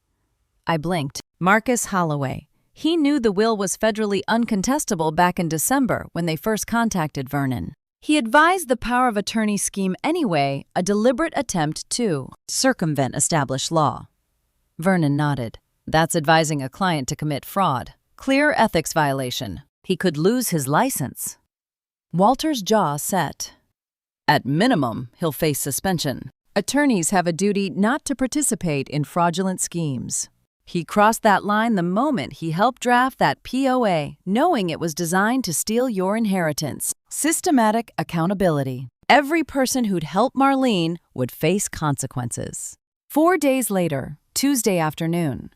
I blinked. Marcus Holloway. He knew the will was federally uncontestable back in December when they first contacted Vernon. He advised the power of attorney scheme anyway, a deliberate attempt to circumvent established law. Vernon nodded. That's advising a client to commit fraud. Clear ethics violation. He could lose his license. Walter's jaw set. At minimum, he'll face suspension. Attorneys have a duty not to participate in fraudulent schemes. He crossed that line the moment he helped draft that POA, knowing it was designed to steal your inheritance. Systematic accountability. Every person who'd helped Marlene would face consequences. 4 days later, Tuesday afternoon,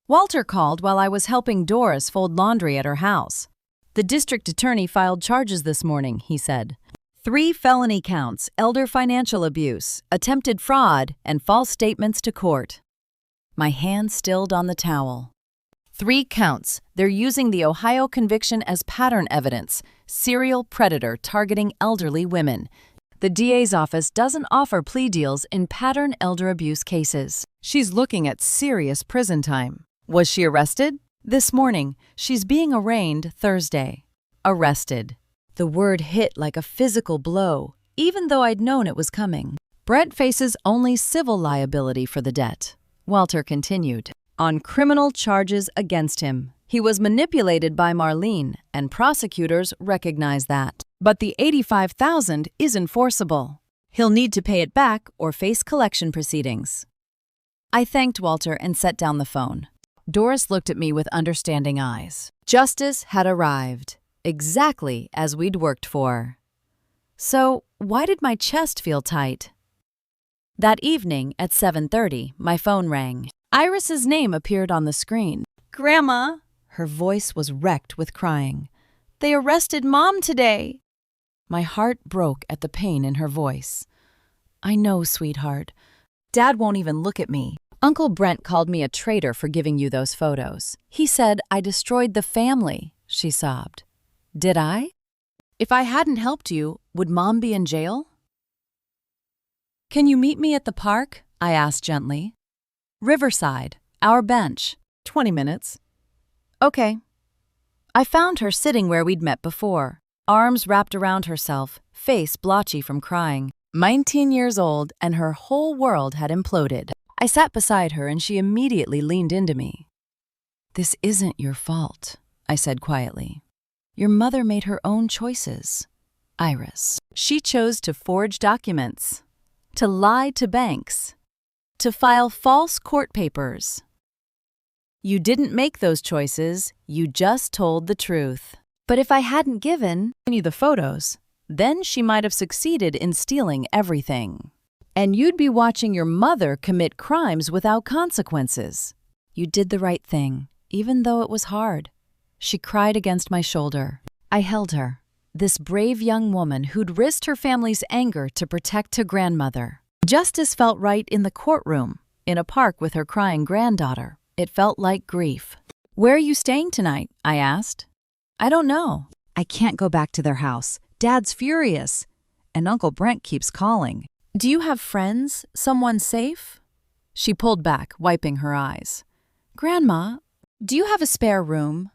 Walter called while I was helping Doris fold laundry at her house. The district attorney filed charges this morning, he said. 3 felony counts: elder financial abuse, attempted fraud, and false statements to court. My hand stilled on the towel. 3 counts. They're using the Ohio conviction as pattern evidence. Serial predator targeting elderly women. The DA's office doesn't offer plea deals in pattern elder abuse cases. She's looking at serious prison time. Was she arrested? This morning. She's being arraigned Thursday. Arrested. The word hit like a physical blow, even though I'd known it was coming. Brett faces only civil liability for the debt. Walter continued, on criminal charges against him. He was manipulated by Marlene, and prosecutors recognize that. But the $85,000 is enforceable. He'll need to pay it back or face collection proceedings. I thanked Walter and set down the phone. Doris looked at me with understanding eyes. Justice had arrived, exactly as we'd worked for. So, why did my chest feel tight? That evening at 7:30, my phone rang. Iris's name appeared on the screen. Grandma! Her voice was wrecked with crying. They arrested Mom today. My heart broke at the pain in her voice. I know, sweetheart. Dad won't even look at me. Uncle Brent called me a traitor for giving you those photos. He said I destroyed the family, she sobbed. Did I? If I hadn't helped you, would Mom be in jail? Can you meet me at the park? I asked gently. Riverside, our bench. 20 minutes. Okay. I found her sitting where we'd met before, arms wrapped around herself, face blotchy from crying. 19 years old, and her whole world had imploded. I sat beside her and she immediately leaned into me. This isn't your fault, I said quietly. Your mother made her own choices, Iris. She chose to forge documents, to lie to banks, to file false court papers. You didn't make those choices, you just told the truth. But if I hadn't given you the photos, then she might have succeeded in stealing everything. And you'd be watching your mother commit crimes without consequences. You did the right thing. even though it was hard. She cried against my shoulder. I held her, this brave young woman who'd risked her family's anger to protect her grandmother. Justice felt right in the courtroom, in a park with her crying granddaughter. It felt like grief. "Where are you staying tonight?" I asked. "I don't know. I can't go back to their house. Dad's furious. And Uncle Brent keeps calling." "Do you have friends? Someone safe?" She pulled back, wiping her eyes. "Grandma, do you have a spare room?"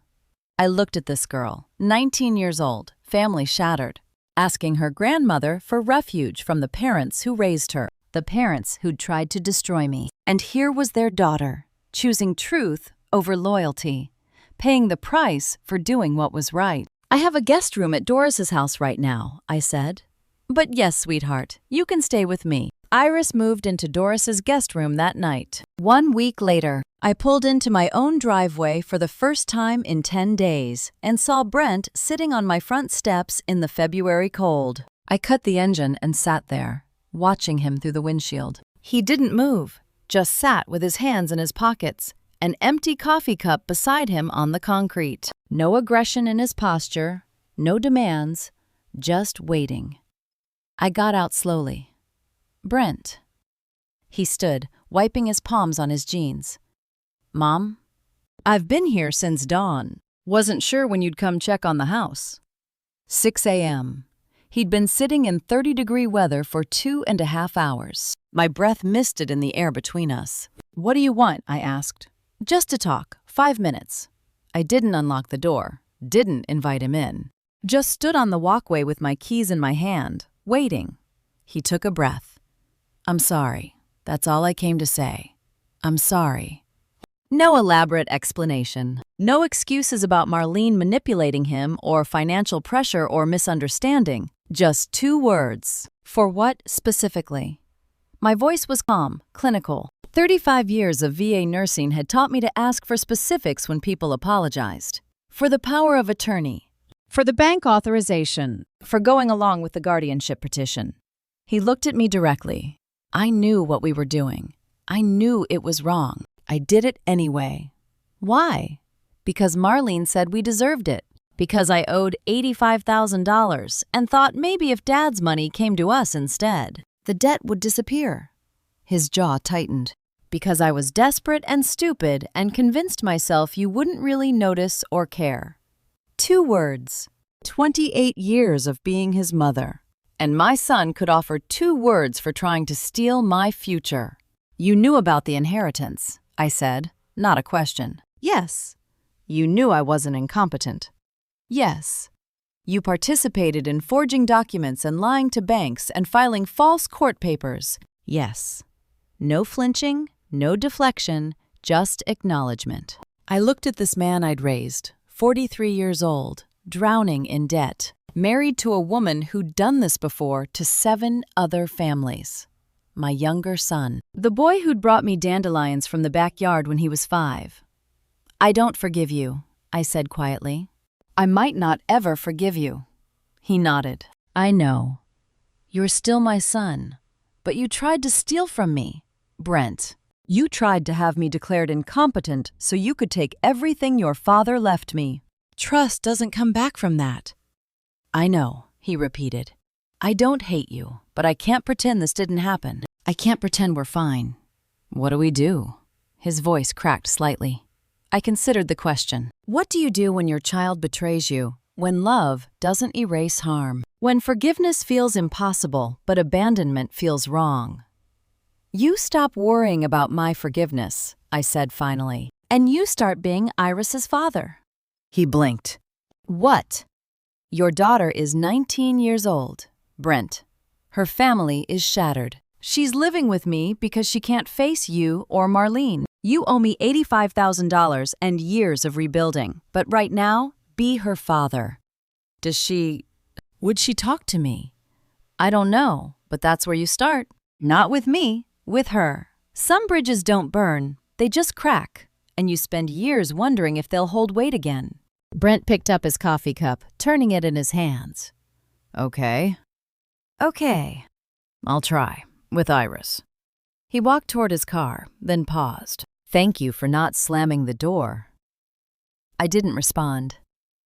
I looked at this girl, 19 years old, family shattered, asking her grandmother for refuge from the parents who raised her, the parents who'd tried to destroy me. And here was their daughter, choosing truth over loyalty, paying the price for doing what was right. "I have a guest room at Doris's house right now," I said. "But yes, sweetheart, you can stay with me." Iris moved into Doris's guest room that night. 1 week later, I pulled into my own driveway for the first time in 10 days and saw Brent sitting on my front steps in the February cold. I cut the engine and sat there, watching him through the windshield. He didn't move, just sat with his hands in his pockets, an empty coffee cup beside him on the concrete. No aggression in his posture, no demands, just waiting. I got out slowly. "Brent." He stood, wiping his palms on his jeans. "Mom? I've been here since dawn. Wasn't sure when you'd come check on the house." 6 a.m. He'd been sitting in 30-degree weather for 2.5 hours. My breath misted in the air between us. "What do you want?" I asked. "Just to talk, 5 minutes." I didn't unlock the door, didn't invite him in. Just stood on the walkway with my keys in my hand, waiting. He took a breath. "I'm sorry. That's all I came to say. I'm sorry." No elaborate explanation. No excuses about Marlene manipulating him or financial pressure or misunderstanding. Just 2 words. For what specifically? My voice was calm, clinical. 35 years of VA nursing had taught me to ask for specifics when people apologized. For the power of attorney. For the bank authorization. For going along with the guardianship petition. He looked at me directly. I knew what we were doing. I knew it was wrong. I did it anyway. Why? Because Marlene said we deserved it. Because I owed $85,000 and thought maybe if Dad's money came to us instead, the debt would disappear. His jaw tightened. Because I was desperate and stupid and convinced myself you wouldn't really notice or care. 2 words. 28 years of being his mother. And my son could offer 2 words for trying to steal my future. "You knew about the inheritance," I said, not a question. "Yes." "You knew I wasn't incompetent." "Yes." "You participated in forging documents and lying to banks and filing false court papers." "Yes." No flinching, no deflection, just acknowledgement. I looked at this man I'd raised, 43 years old, drowning in debt. Married to a woman who'd done this before to 7 other families. My younger son. The boy who'd brought me dandelions from the backyard when he was 5. "I don't forgive you," I said quietly. "I might not ever forgive you." He nodded. "I know. You're still my son. But you tried to steal from me, Brent. You tried to have me declared incompetent so you could take everything your father left me. Trust doesn't come back from that." "I know," he repeated. "I don't hate you, but I can't pretend this didn't happen. I can't pretend we're fine." "What do we do?" His voice cracked slightly. I considered the question. What do you do when your child betrays you? When love doesn't erase harm? When forgiveness feels impossible, but abandonment feels wrong? "You stop worrying about my forgiveness," I said finally, "and you start being Iris's father." He blinked. "What?" "Your daughter is 19 years old, Brent. Her family is shattered. She's living with me because she can't face you or Marlene. You owe me $85,000 and years of rebuilding. But right now, be her father." Would she talk to me? I don't know, but that's where you start. Not with me, with her. Some bridges don't burn, they just crack, and you spend years wondering if they'll hold weight again. Brent picked up his coffee cup, turning it in his hands. Okay, I'll try, with Iris." He walked toward his car, then paused. "Thank you for not slamming the door." I didn't respond.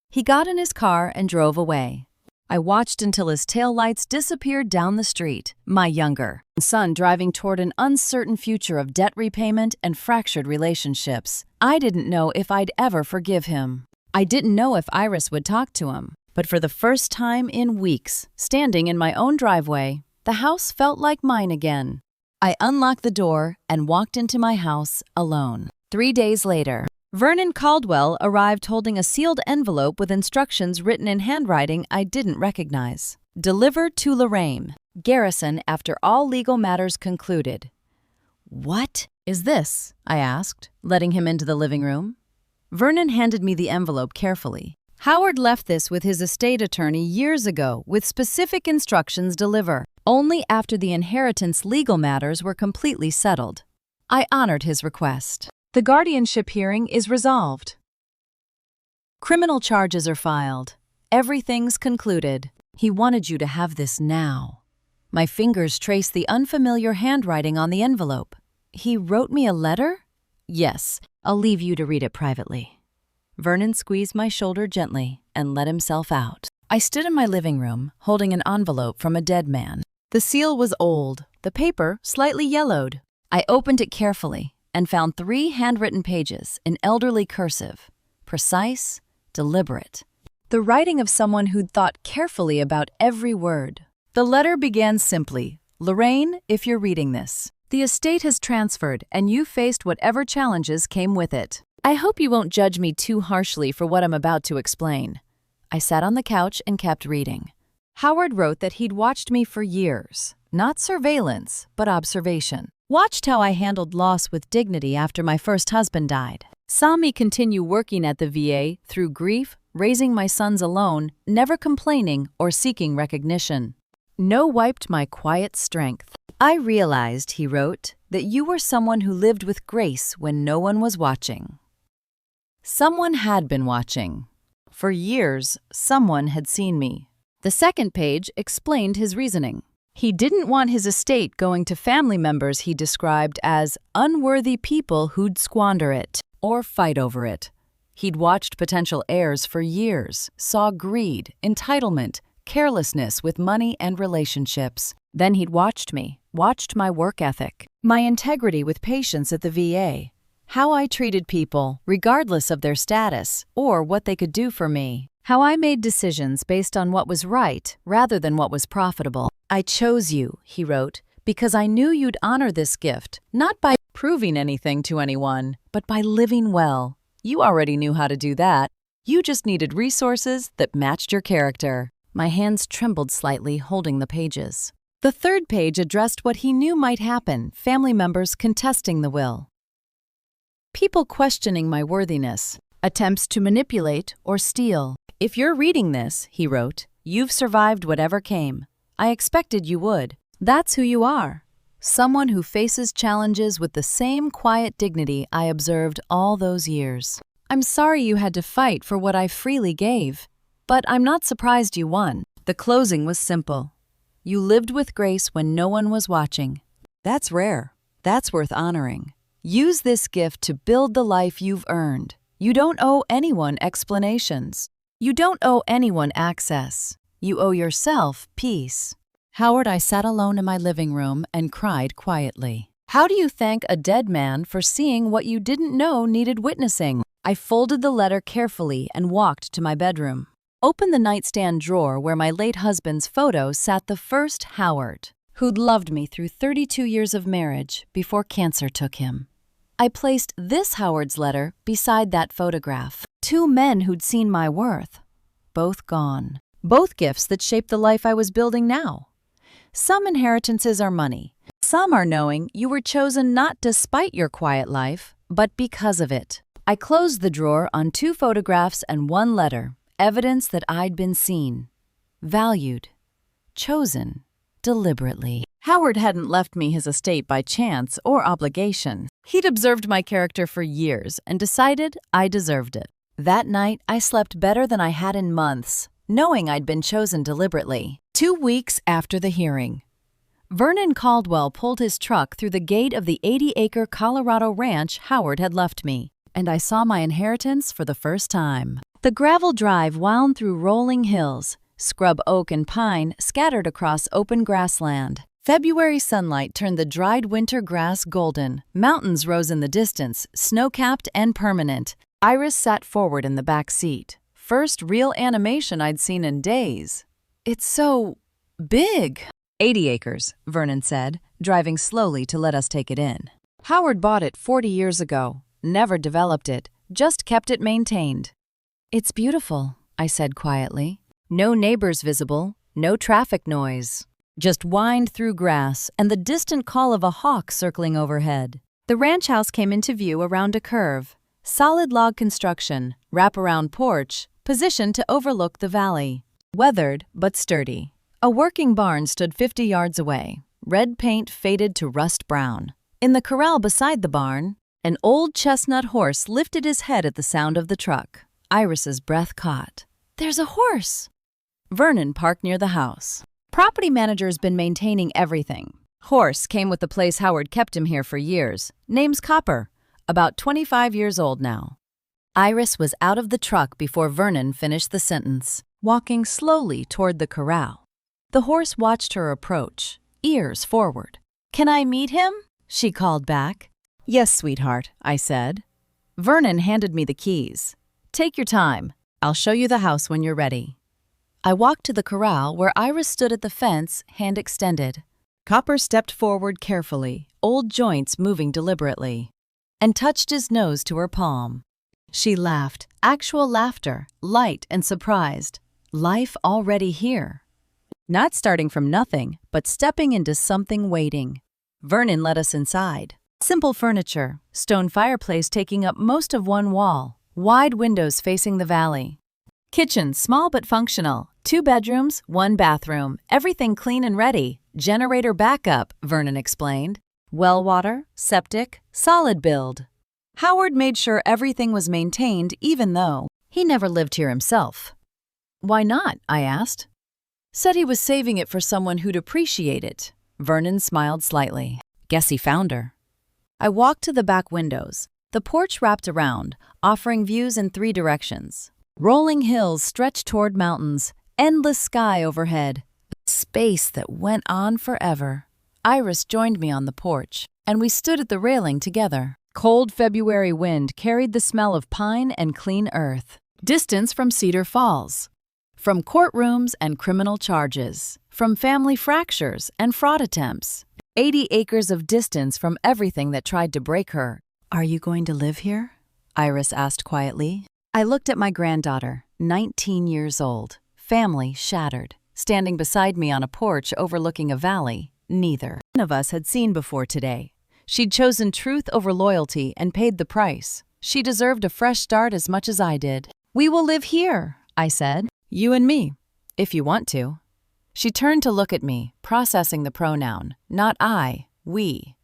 He got in his car and drove away. I watched until his taillights disappeared down the street, my younger son driving toward an uncertain future of debt repayment and fractured relationships. I didn't know if I'd ever forgive him. I didn't know if Iris would talk to him. But for the first time in weeks, standing in my own driveway, the house felt like mine again. I unlocked the door and walked into my house alone. 3 days later, Vernon Caldwell arrived holding a sealed envelope with instructions written in handwriting I didn't recognize. Delivered to Lorraine, Garrison, after all legal matters concluded. "What is this?" I asked, letting him into the living room. Vernon handed me the envelope carefully. Howard left this with his estate attorney years ago with specific instructions deliver, only after the inheritance legal matters were completely settled. I honored his request. The guardianship hearing is resolved. Criminal charges are filed. Everything's concluded. He wanted you to have this now. My fingers traced the unfamiliar handwriting on the envelope. He wrote me a letter? Yes, I'll leave you to read it privately. Vernon squeezed my shoulder gently and let himself out. I stood in my living room, holding an envelope from a dead man. The seal was old, the paper slightly yellowed. I opened it carefully and found 3 handwritten pages in elderly cursive, precise, deliberate. The writing of someone who'd thought carefully about every word. The letter began simply, "Lorraine, if you're reading this, the estate has transferred and you faced whatever challenges came with it. I hope you won't judge me too harshly for what I'm about to explain." I sat on the couch and kept reading. Howard wrote that he'd watched me for years, not surveillance, but observation. Watched how I handled loss with dignity after my first husband died. Saw me continue working at the VA through grief, raising my sons alone, never complaining or seeking recognition. Wiped my quiet strength. I realized, he wrote, that you were someone who lived with grace when no one was watching. Someone had been watching. For years, someone had seen me. The second page explained his reasoning. He didn't want his estate going to family members he described as unworthy people who'd squander it or fight over it. He'd watched potential heirs for years, saw greed, entitlement, carelessness with money and relationships. Then he'd watched me, watched my work ethic, my integrity with patients at the VA, how I treated people regardless of their status or what they could do for me, how I made decisions based on what was right rather than what was profitable. I chose you, he wrote, because I knew you'd honor this gift, not by proving anything to anyone, but by living well. You already knew how to do that. You just needed resources that matched your character. My hands trembled slightly, holding the pages. The third page addressed what he knew might happen, family members contesting the will. People questioning my worthiness, attempts to manipulate or steal. If you're reading this, he wrote, you've survived whatever came. I expected you would. That's who you are. Someone who faces challenges with the same quiet dignity I observed all those years. I'm sorry you had to fight for what I freely gave, but I'm not surprised you won. The closing was simple. You lived with grace when no one was watching. That's rare. That's worth honoring. Use this gift to build the life you've earned. You don't owe anyone explanations. You don't owe anyone access. You owe yourself peace. Howard, I sat alone in my living room and cried quietly. How do you thank a dead man for seeing what you didn't know needed witnessing? I folded the letter carefully and walked to my bedroom. Opened the nightstand drawer where my late husband's photo sat the first Howard, who'd loved me through 32 years of marriage before cancer took him. I placed this Howard's letter beside that photograph. 2 men who'd seen my worth. Both gone. Both gifts that shaped the life I was building now. Some inheritances are money. Some are knowing you were chosen not despite your quiet life, but because of it. I closed the drawer on 2 photographs and 1 letter, evidence that I'd been seen, valued, chosen, deliberately. Howard hadn't left me his estate by chance or obligation. He'd observed my character for years and decided I deserved it. That night, I slept better than I had in months, knowing I'd been chosen deliberately. 2 weeks after the hearing, Vernon Caldwell pulled his truck through the gate of the 80-acre Colorado ranch Howard had left me. and I saw my inheritance for the first time. The gravel drive wound through rolling hills, scrub oak and pine scattered across open grassland. February sunlight turned the dried winter grass golden. Mountains rose in the distance, snow-capped and permanent. Iris sat forward in the back seat. First real animation I'd seen in days. It's so big. 80 acres, Vernon said, driving slowly to let us take it in. Howard bought it 40 years ago, never developed it, just kept it maintained. It's beautiful, I said quietly. No neighbors visible, no traffic noise. Just wind through grass and the distant call of a hawk circling overhead. The ranch house came into view around a curve. Solid log construction, wraparound porch, positioned to overlook the valley. Weathered but sturdy. A working barn stood 50 yards away. Red paint faded to rust brown. In the corral beside the barn, an old chestnut horse lifted his head at the sound of the truck. Iris's breath caught. There's a horse! Vernon parked near the house. Property manager's been maintaining everything. Horse came with the place Howard kept him here for years. Name's Copper. About 25 years old now. Iris was out of the truck before Vernon finished the sentence, walking slowly toward the corral. The horse watched her approach, ears forward. Can I meet him? She called back. Yes, sweetheart, I said. Vernon handed me the keys. Take your time. I'll show you the house when you're ready. I walked to the corral where Iris stood at the fence, hand extended. Copper stepped forward carefully, old joints moving deliberately, and touched his nose to her palm. She laughed, actual laughter, light and surprised. Life already here. Not starting from nothing, but stepping into something waiting. Vernon led us inside. Simple furniture, stone fireplace taking up most of one wall, wide windows facing the valley. Kitchen, small but functional, 2 bedrooms, 1 bathroom, everything clean and ready. Generator backup, Vernon explained. Well water, septic, solid build. Howard made sure everything was maintained even though he never lived here himself. Why not? I asked. Said he was saving it for someone who'd appreciate it. Vernon smiled slightly. Guess he found her. I walked to the back windows. The porch wrapped around, offering views in 3 directions. Rolling hills stretched toward mountains, endless sky overhead, space that went on forever. Iris joined me on the porch, and we stood at the railing together. Cold February wind carried the smell of pine and clean earth. Distance from Cedar Falls. From courtrooms and criminal charges. From family fractures and fraud attempts. 80 acres of distance from everything that tried to break her. Are you going to live here? Iris asked quietly. I looked at my granddaughter, 19 years old, family shattered, standing beside me on a porch overlooking a valley neither one of us had seen before today. She'd chosen truth over loyalty and paid the price. She deserved a fresh start as much as I did. We will live here, I said. You and me, if you want to. She turned to look at me, processing the pronoun. Not I, we.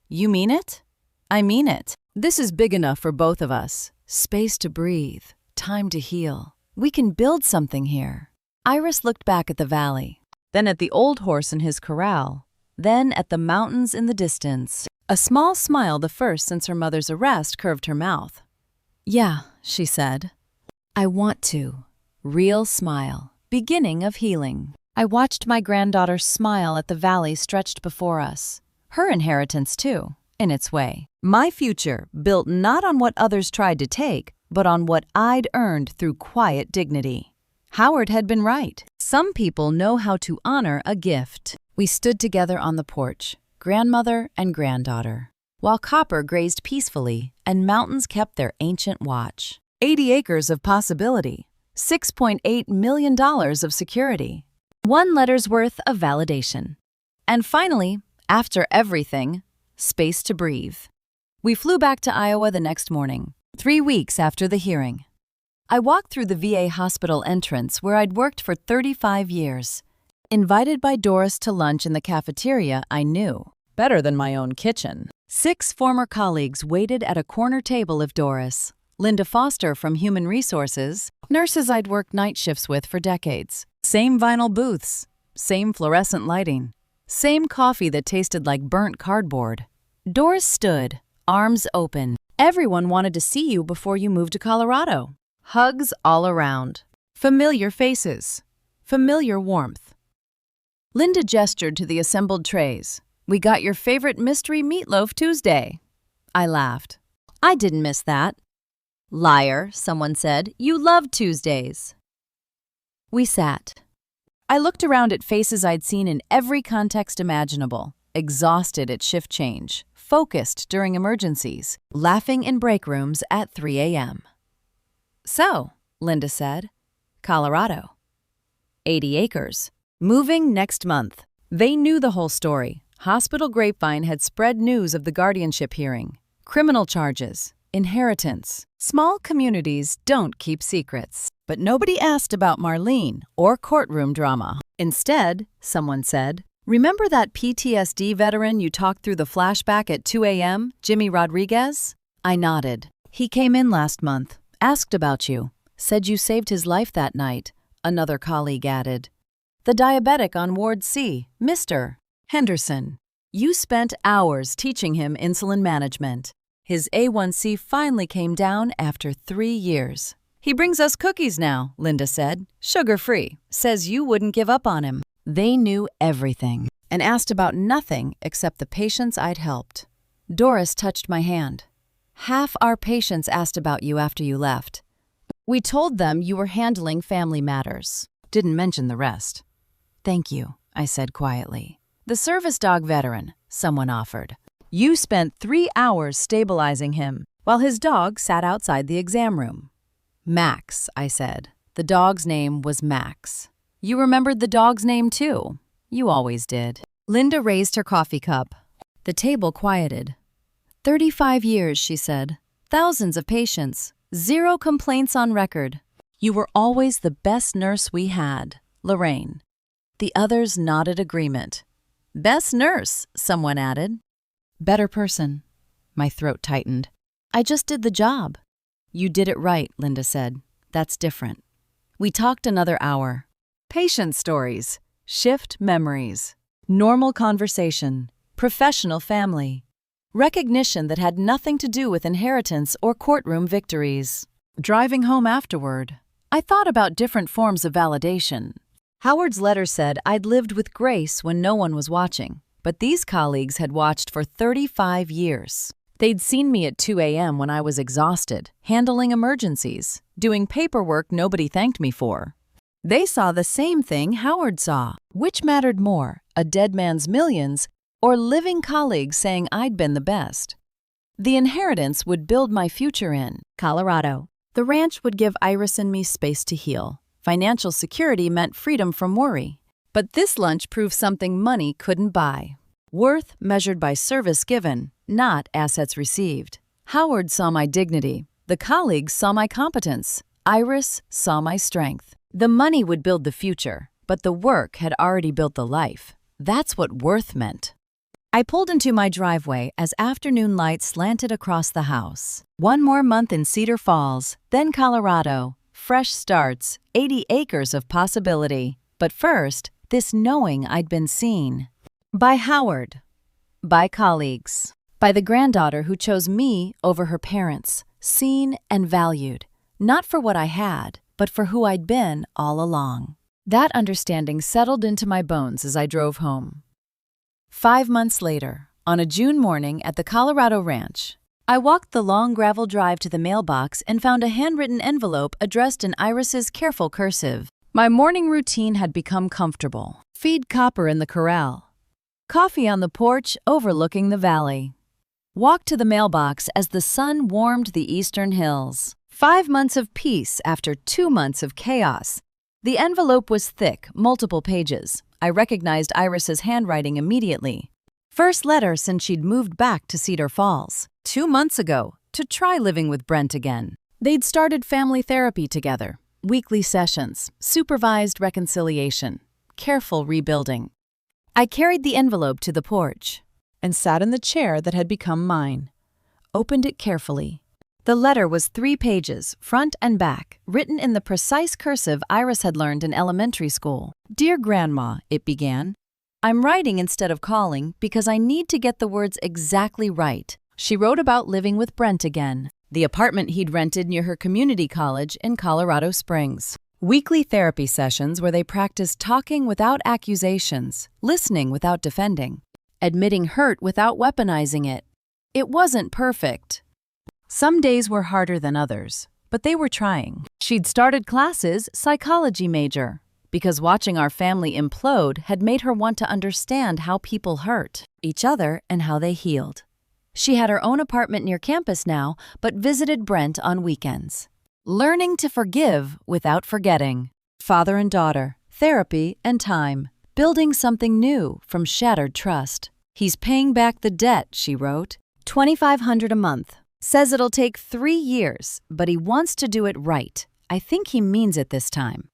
You mean it? I mean it. This is big enough for both of us. Space to breathe, time to heal. We can build something here. Iris looked back at the valley, then at the old horse in his corral, then at the mountains in the distance. A small smile, the first since her mother's arrest, curved her mouth. Yeah, she said. I want to. Real smile. Beginning of healing. I watched my granddaughter smile at the valley stretched before us. Her inheritance, too, in its way. My future, built not on what others tried to take, but on what I'd earned through quiet dignity. Howard had been right. Some people know how to honor a gift. We stood together on the porch, grandmother and granddaughter, while Copper grazed peacefully and mountains kept their ancient watch. 80 acres of possibility, $6.8 million of security, 1 letter's worth of validation. And finally, after everything, space to breathe. We flew back to Iowa the next morning, 3 weeks after the hearing. I walked through the VA hospital entrance where I'd worked for 35 years. Invited by Doris to lunch in the cafeteria I knew, better than my own kitchen. 6 former colleagues waited at a corner table of Doris. Linda Foster from Human Resources, nurses I'd worked night shifts with for decades. Same vinyl booths, same fluorescent lighting, same coffee that tasted like burnt cardboard. Doris stood, arms open. Everyone wanted to see you before you moved to Colorado. Hugs all around. Familiar faces. Familiar warmth. Linda gestured to the assembled trays. We got your favorite mystery meatloaf Tuesday. I laughed. I didn't miss that. Liar, someone said. You love Tuesdays. We sat. I looked around at faces I'd seen in every context imaginable, exhausted at shift change, focused during emergencies, laughing in break rooms at 3 a.m. So, Linda said, Colorado. 80 acres. Moving next month. They knew the whole story. Hospital Grapevine had spread news of the guardianship hearing. Criminal charges. Inheritance. Small communities don't keep secrets. But nobody asked about Marlene or courtroom drama. Instead, someone said, remember that PTSD veteran you talked through the flashback at 2 a.m., Jimmy Rodriguez? I nodded. He came in last month, asked about you, said you saved his life that night, another colleague added. The diabetic on Ward C, Mr. Henderson. You spent hours teaching him insulin management. His A1C finally came down after 3 years. He brings us cookies now, Linda said, sugar-free, says you wouldn't give up on him. They knew everything and asked about nothing except the patients I'd helped. Doris touched my hand. Half our patients asked about you after you left. We told them you were handling family matters. Didn't mention the rest. Thank you, I said quietly. The service dog veteran, someone offered. You spent 3 hours stabilizing him while his dog sat outside the exam room. Max, I said. The dog's name was Max. You remembered the dog's name too. You always did. Linda raised her coffee cup. The table quieted. 35 years, she said. Thousands of patients. 0 complaints on record. You were always the best nurse we had, Lorraine. The others nodded agreement. Best nurse, someone added. Better person. My throat tightened. I just did the job. You did it right, Linda said. That's different. We talked another hour. Patient stories, shift memories, normal conversation, professional family, recognition that had nothing to do with inheritance or courtroom victories. Driving home afterward, I thought about different forms of validation. Howard's letter said I'd lived with grace when no one was watching, but these colleagues had watched for 35 years. They'd seen me at 2 a.m. when I was exhausted, handling emergencies, doing paperwork nobody thanked me for. They saw the same thing Howard saw. Which mattered more, a dead man's millions or living colleagues saying I'd been the best? The inheritance would build my future in Colorado. The ranch would give Iris and me space to heal. Financial security meant freedom from worry. But this lunch proved something money couldn't buy. Worth measured by service given, not assets received. Howard saw my dignity. The colleagues saw my competence. Iris saw my strength. The money would build the future, but the work had already built the life. That's what worth meant. I pulled into my driveway as afternoon light slanted across the house. 1 more month in Cedar Falls, then Colorado. Fresh starts, 80 acres of possibility. But first, this knowing I'd been seen. By Howard. By colleagues. By the granddaughter who chose me over her parents. Seen and valued. Not for what I had, but for who I'd been all along. That understanding settled into my bones as I drove home. 5 months later, on a June morning at the Colorado Ranch, I walked the long gravel drive to the mailbox and found a handwritten envelope addressed in Iris's careful cursive. My morning routine had become comfortable. Feed Copper in the corral. Coffee on the porch overlooking the valley. Walk to the mailbox as the sun warmed the eastern hills. 5 months of peace after 2 months of chaos. The envelope was thick, multiple pages. I recognized Iris's handwriting immediately. First letter since she'd moved back to Cedar Falls 2 months ago to try living with Brent again. They'd started family therapy together, weekly sessions, supervised reconciliation, careful rebuilding. I carried the envelope to the porch and sat in the chair that had become mine. Opened it carefully. The letter was 3 pages, front and back, written in the precise cursive Iris had learned in elementary school. Dear Grandma, it began. I'm writing instead of calling because I need to get the words exactly right. She wrote about living with Brent again, the apartment he'd rented near her community college in Colorado Springs. Weekly therapy sessions where they practiced talking without accusations, listening without defending, admitting hurt without weaponizing it. It wasn't perfect. Some days were harder than others, but they were trying. She'd started classes psychology major because watching our family implode had made her want to understand how people hurt each other and how they healed. She had her own apartment near campus now, but visited Brent on weekends. Learning to forgive without forgetting. Father and daughter, therapy and time. Building something new from shattered trust. He's paying back the debt, she wrote. $2,500 a month. Says it'll take 3 years, but he wants to do it right. I think he means it this time.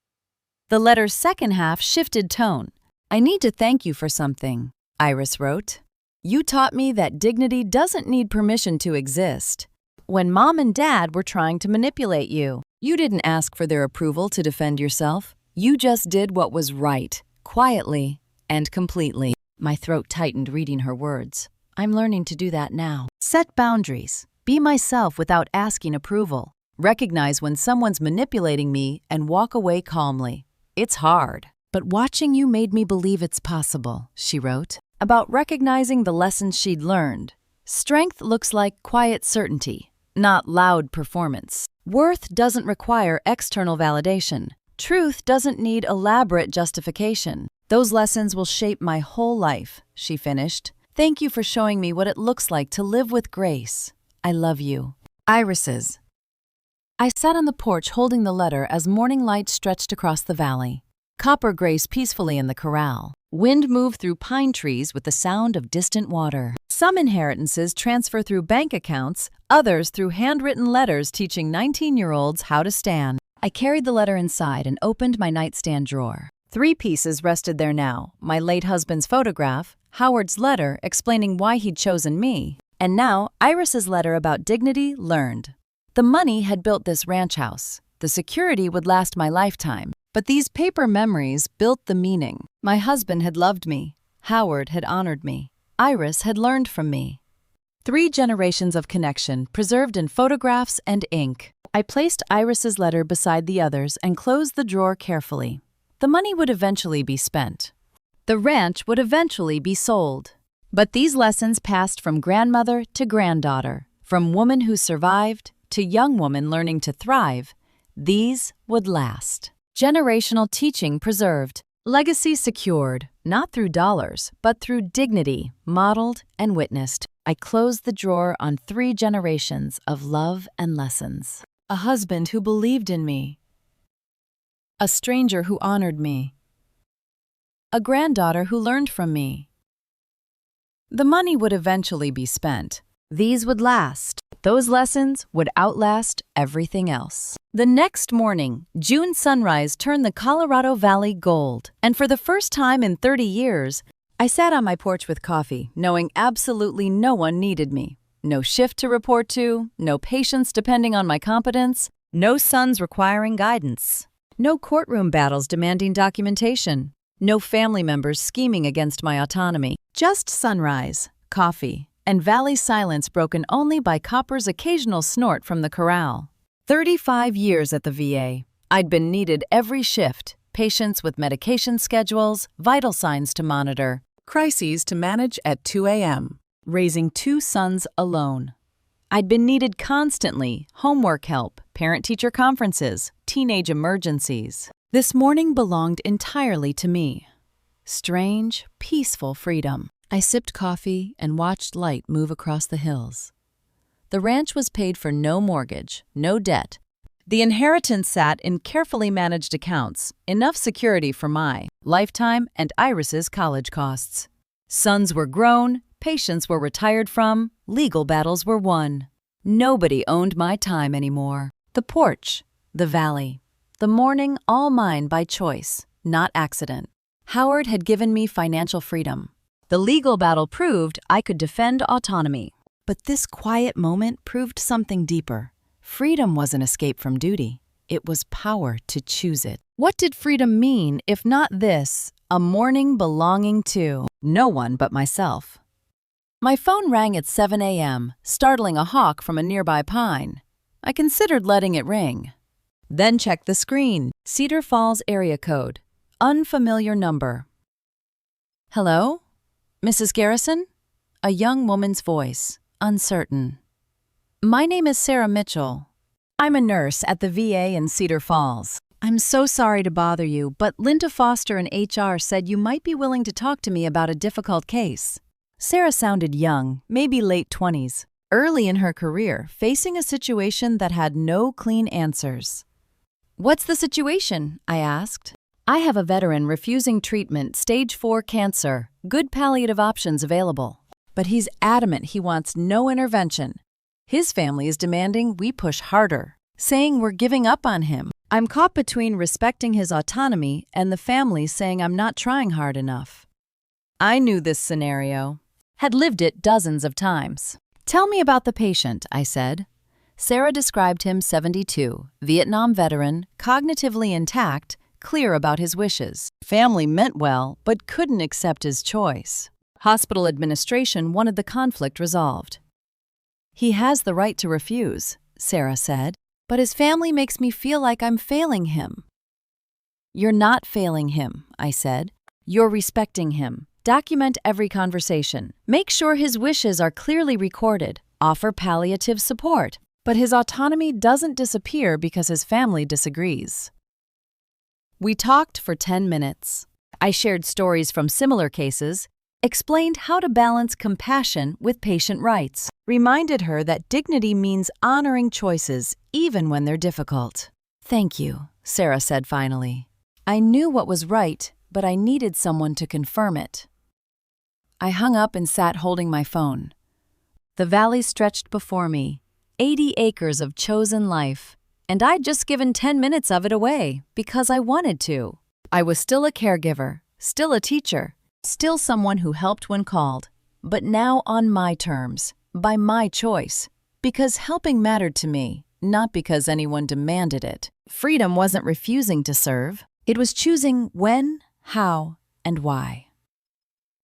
The letter's second half shifted tone. I need to thank you for something, Iris wrote. You taught me that dignity doesn't need permission to exist. When Mom and Dad were trying to manipulate you, you didn't ask for their approval to defend yourself. You just did what was right, quietly and completely. My throat tightened reading her words. I'm learning to do that now. Set boundaries. Be myself without asking approval. Recognize when someone's manipulating me and walk away calmly. It's hard, but watching you made me believe it's possible, she wrote. About recognizing the lessons she'd learned. Strength looks like quiet certainty, not loud performance. Worth doesn't require external validation. Truth doesn't need elaborate justification. Those lessons will shape my whole life, she finished. Thank you for showing me what it looks like to live with grace. I love you. Irises. I sat on the porch holding the letter as morning light stretched across the valley. Copper grazed peacefully in the corral. Wind moved through pine trees with the sound of distant water. Some inheritances transfer through bank accounts, others through handwritten letters teaching 19-year-olds how to stand. I carried the letter inside and opened my nightstand drawer. 3 pieces rested there now, my late husband's photograph, Howard's letter explaining why he'd chosen me, and now Iris's letter about dignity learned. The money had built this ranch house. The security would last my lifetime. But these paper memories built the meaning. My husband had loved me. Howard had honored me. Iris had learned from me. 3 generations of connection preserved in photographs and ink. I placed Iris's letter beside the others and closed the drawer carefully. The money would eventually be spent. The ranch would eventually be sold. But these lessons passed from grandmother to granddaughter, from woman who survived to young woman learning to thrive. These would last. Generational teaching preserved, legacy secured, not through dollars, but through dignity, modeled and witnessed. I closed the drawer on 3 generations of love and lessons. A husband who believed in me. A stranger who honored me. A granddaughter who learned from me. The money would eventually be spent. These would last. Those lessons would outlast everything else. The next morning, June sunrise turned the Colorado Valley gold, and for the first time in 30 years, I sat on my porch with coffee, knowing absolutely no one needed me. No shift to report to, no patients depending on my competence, no sons requiring guidance, no courtroom battles demanding documentation, no family members scheming against my autonomy. Just sunrise, coffee, and valley silence broken only by Copper's occasional snort from the corral. 35 years at the VA. I'd been needed every shift, patients with medication schedules, vital signs to monitor, crises to manage at 2 a.m., raising 2 sons alone. I'd been needed constantly, homework help, parent-teacher conferences, teenage emergencies. This morning belonged entirely to me. Strange, peaceful freedom. I sipped coffee and watched light move across the hills. The ranch was paid for no mortgage, no debt. The inheritance sat in carefully managed accounts, enough security for my lifetime and Iris's college costs. Sons were grown, patients were retired from, legal battles were won. Nobody owned my time anymore. The porch, the valley, the morning all mine by choice, not accident. Howard had given me financial freedom. The legal battle proved I could defend autonomy. But this quiet moment proved something deeper. Freedom wasn't escape from duty. It was power to choose it. What did freedom mean if not this, a morning belonging to no one but myself? My phone rang at 7 a.m., startling a hawk from a nearby pine. I considered letting it ring. Then checked the screen. Cedar Falls area code. Unfamiliar number. Hello? Mrs. Garrison? A young woman's voice, uncertain. My name is Sarah Mitchell. I'm a nurse at the VA in Cedar Falls. I'm so sorry to bother you, but Linda Foster in HR said you might be willing to talk to me about a difficult case. Sarah sounded young, maybe late 20s, early in her career, facing a situation that had no clean answers. What's the situation? I asked. I have a veteran refusing treatment, stage 4 cancer, good palliative options available. But he's adamant he wants no intervention. His family is demanding we push harder, saying we're giving up on him. I'm caught between respecting his autonomy and the family saying I'm not trying hard enough. I knew this scenario, had lived it dozens of times. Tell me about the patient, I said. Sarah described him 72, Vietnam veteran, cognitively intact, clear about his wishes. Family meant well, but couldn't accept his choice. Hospital administration wanted the conflict resolved. He has the right to refuse, Sarah said, but his family makes me feel like I'm failing him. You're not failing him, I said. You're respecting him. Document every conversation. Make sure his wishes are clearly recorded. Offer palliative support. But his autonomy doesn't disappear because his family disagrees. We talked for 10 minutes. I shared stories from similar cases, explained how to balance compassion with patient rights, reminded her that dignity means honoring choices even when they're difficult. Thank you, Sarah said finally. I knew what was right, but I needed someone to confirm it. I hung up and sat holding my phone. The valley stretched before me, 80 acres of chosen life, and I'd just given 10 minutes of it away because I wanted to. I was still a caregiver, still a teacher, still someone who helped when called, but now on my terms, by my choice, because helping mattered to me, not because anyone demanded it. Freedom wasn't refusing to serve. It was choosing when, how, and why.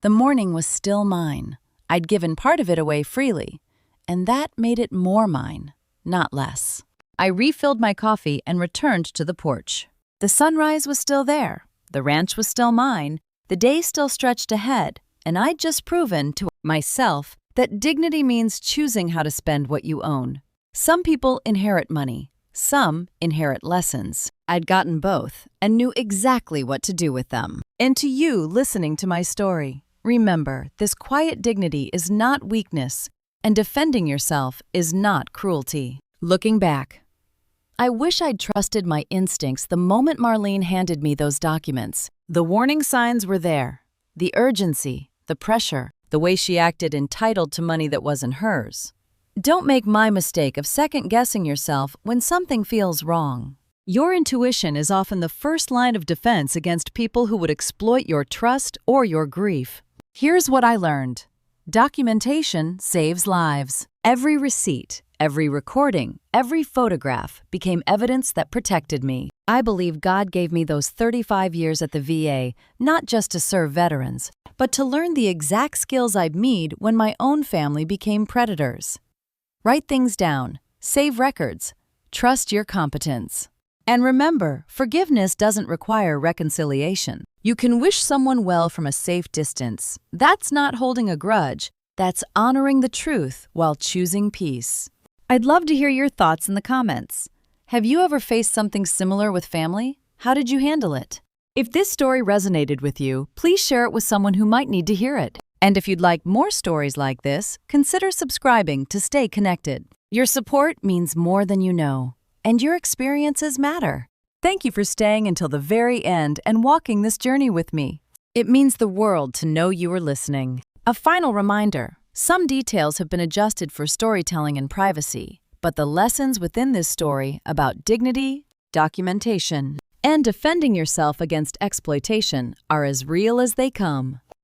The morning was still mine. I'd given part of it away freely, and that made it more mine, not less. I refilled my coffee and returned to the porch. The sunrise was still there. The ranch was still mine. The day still stretched ahead, and I'd just proven to myself that dignity means choosing how to spend what you own. Some people inherit money. Some inherit lessons. I'd gotten both and knew exactly what to do with them. And to you listening to my story, remember, this quiet dignity is not weakness, and defending yourself is not cruelty. Looking back, I wish I'd trusted my instincts the moment Marlene handed me those documents. The warning signs were there. The urgency, the pressure, the way she acted entitled to money that wasn't hers. Don't make my mistake of second-guessing yourself when something feels wrong. Your intuition is often the first line of defense against people who would exploit your trust or your grief. Here's what I learned. Documentation saves lives. Every receipt, every recording, every photograph became evidence that protected me. I believe God gave me those 35 years at the VA, not just to serve veterans, but to learn the exact skills I'd need when my own family became predators. Write things down, save records, trust your competence. And remember, forgiveness doesn't require reconciliation. You can wish someone well from a safe distance. That's not holding a grudge. That's honoring the truth while choosing peace. I'd love to hear your thoughts in the comments. Have you ever faced something similar with family? How did you handle it? If this story resonated with you, please share it with someone who might need to hear it. And if you'd like more stories like this, consider subscribing to stay connected. Your support means more than you know, and your experiences matter. Thank you for staying until the very end and walking this journey with me. It means the world to know you are listening. A final reminder, some details have been adjusted for storytelling and privacy, but the lessons within this story about dignity, documentation, and defending yourself against exploitation are as real as they come.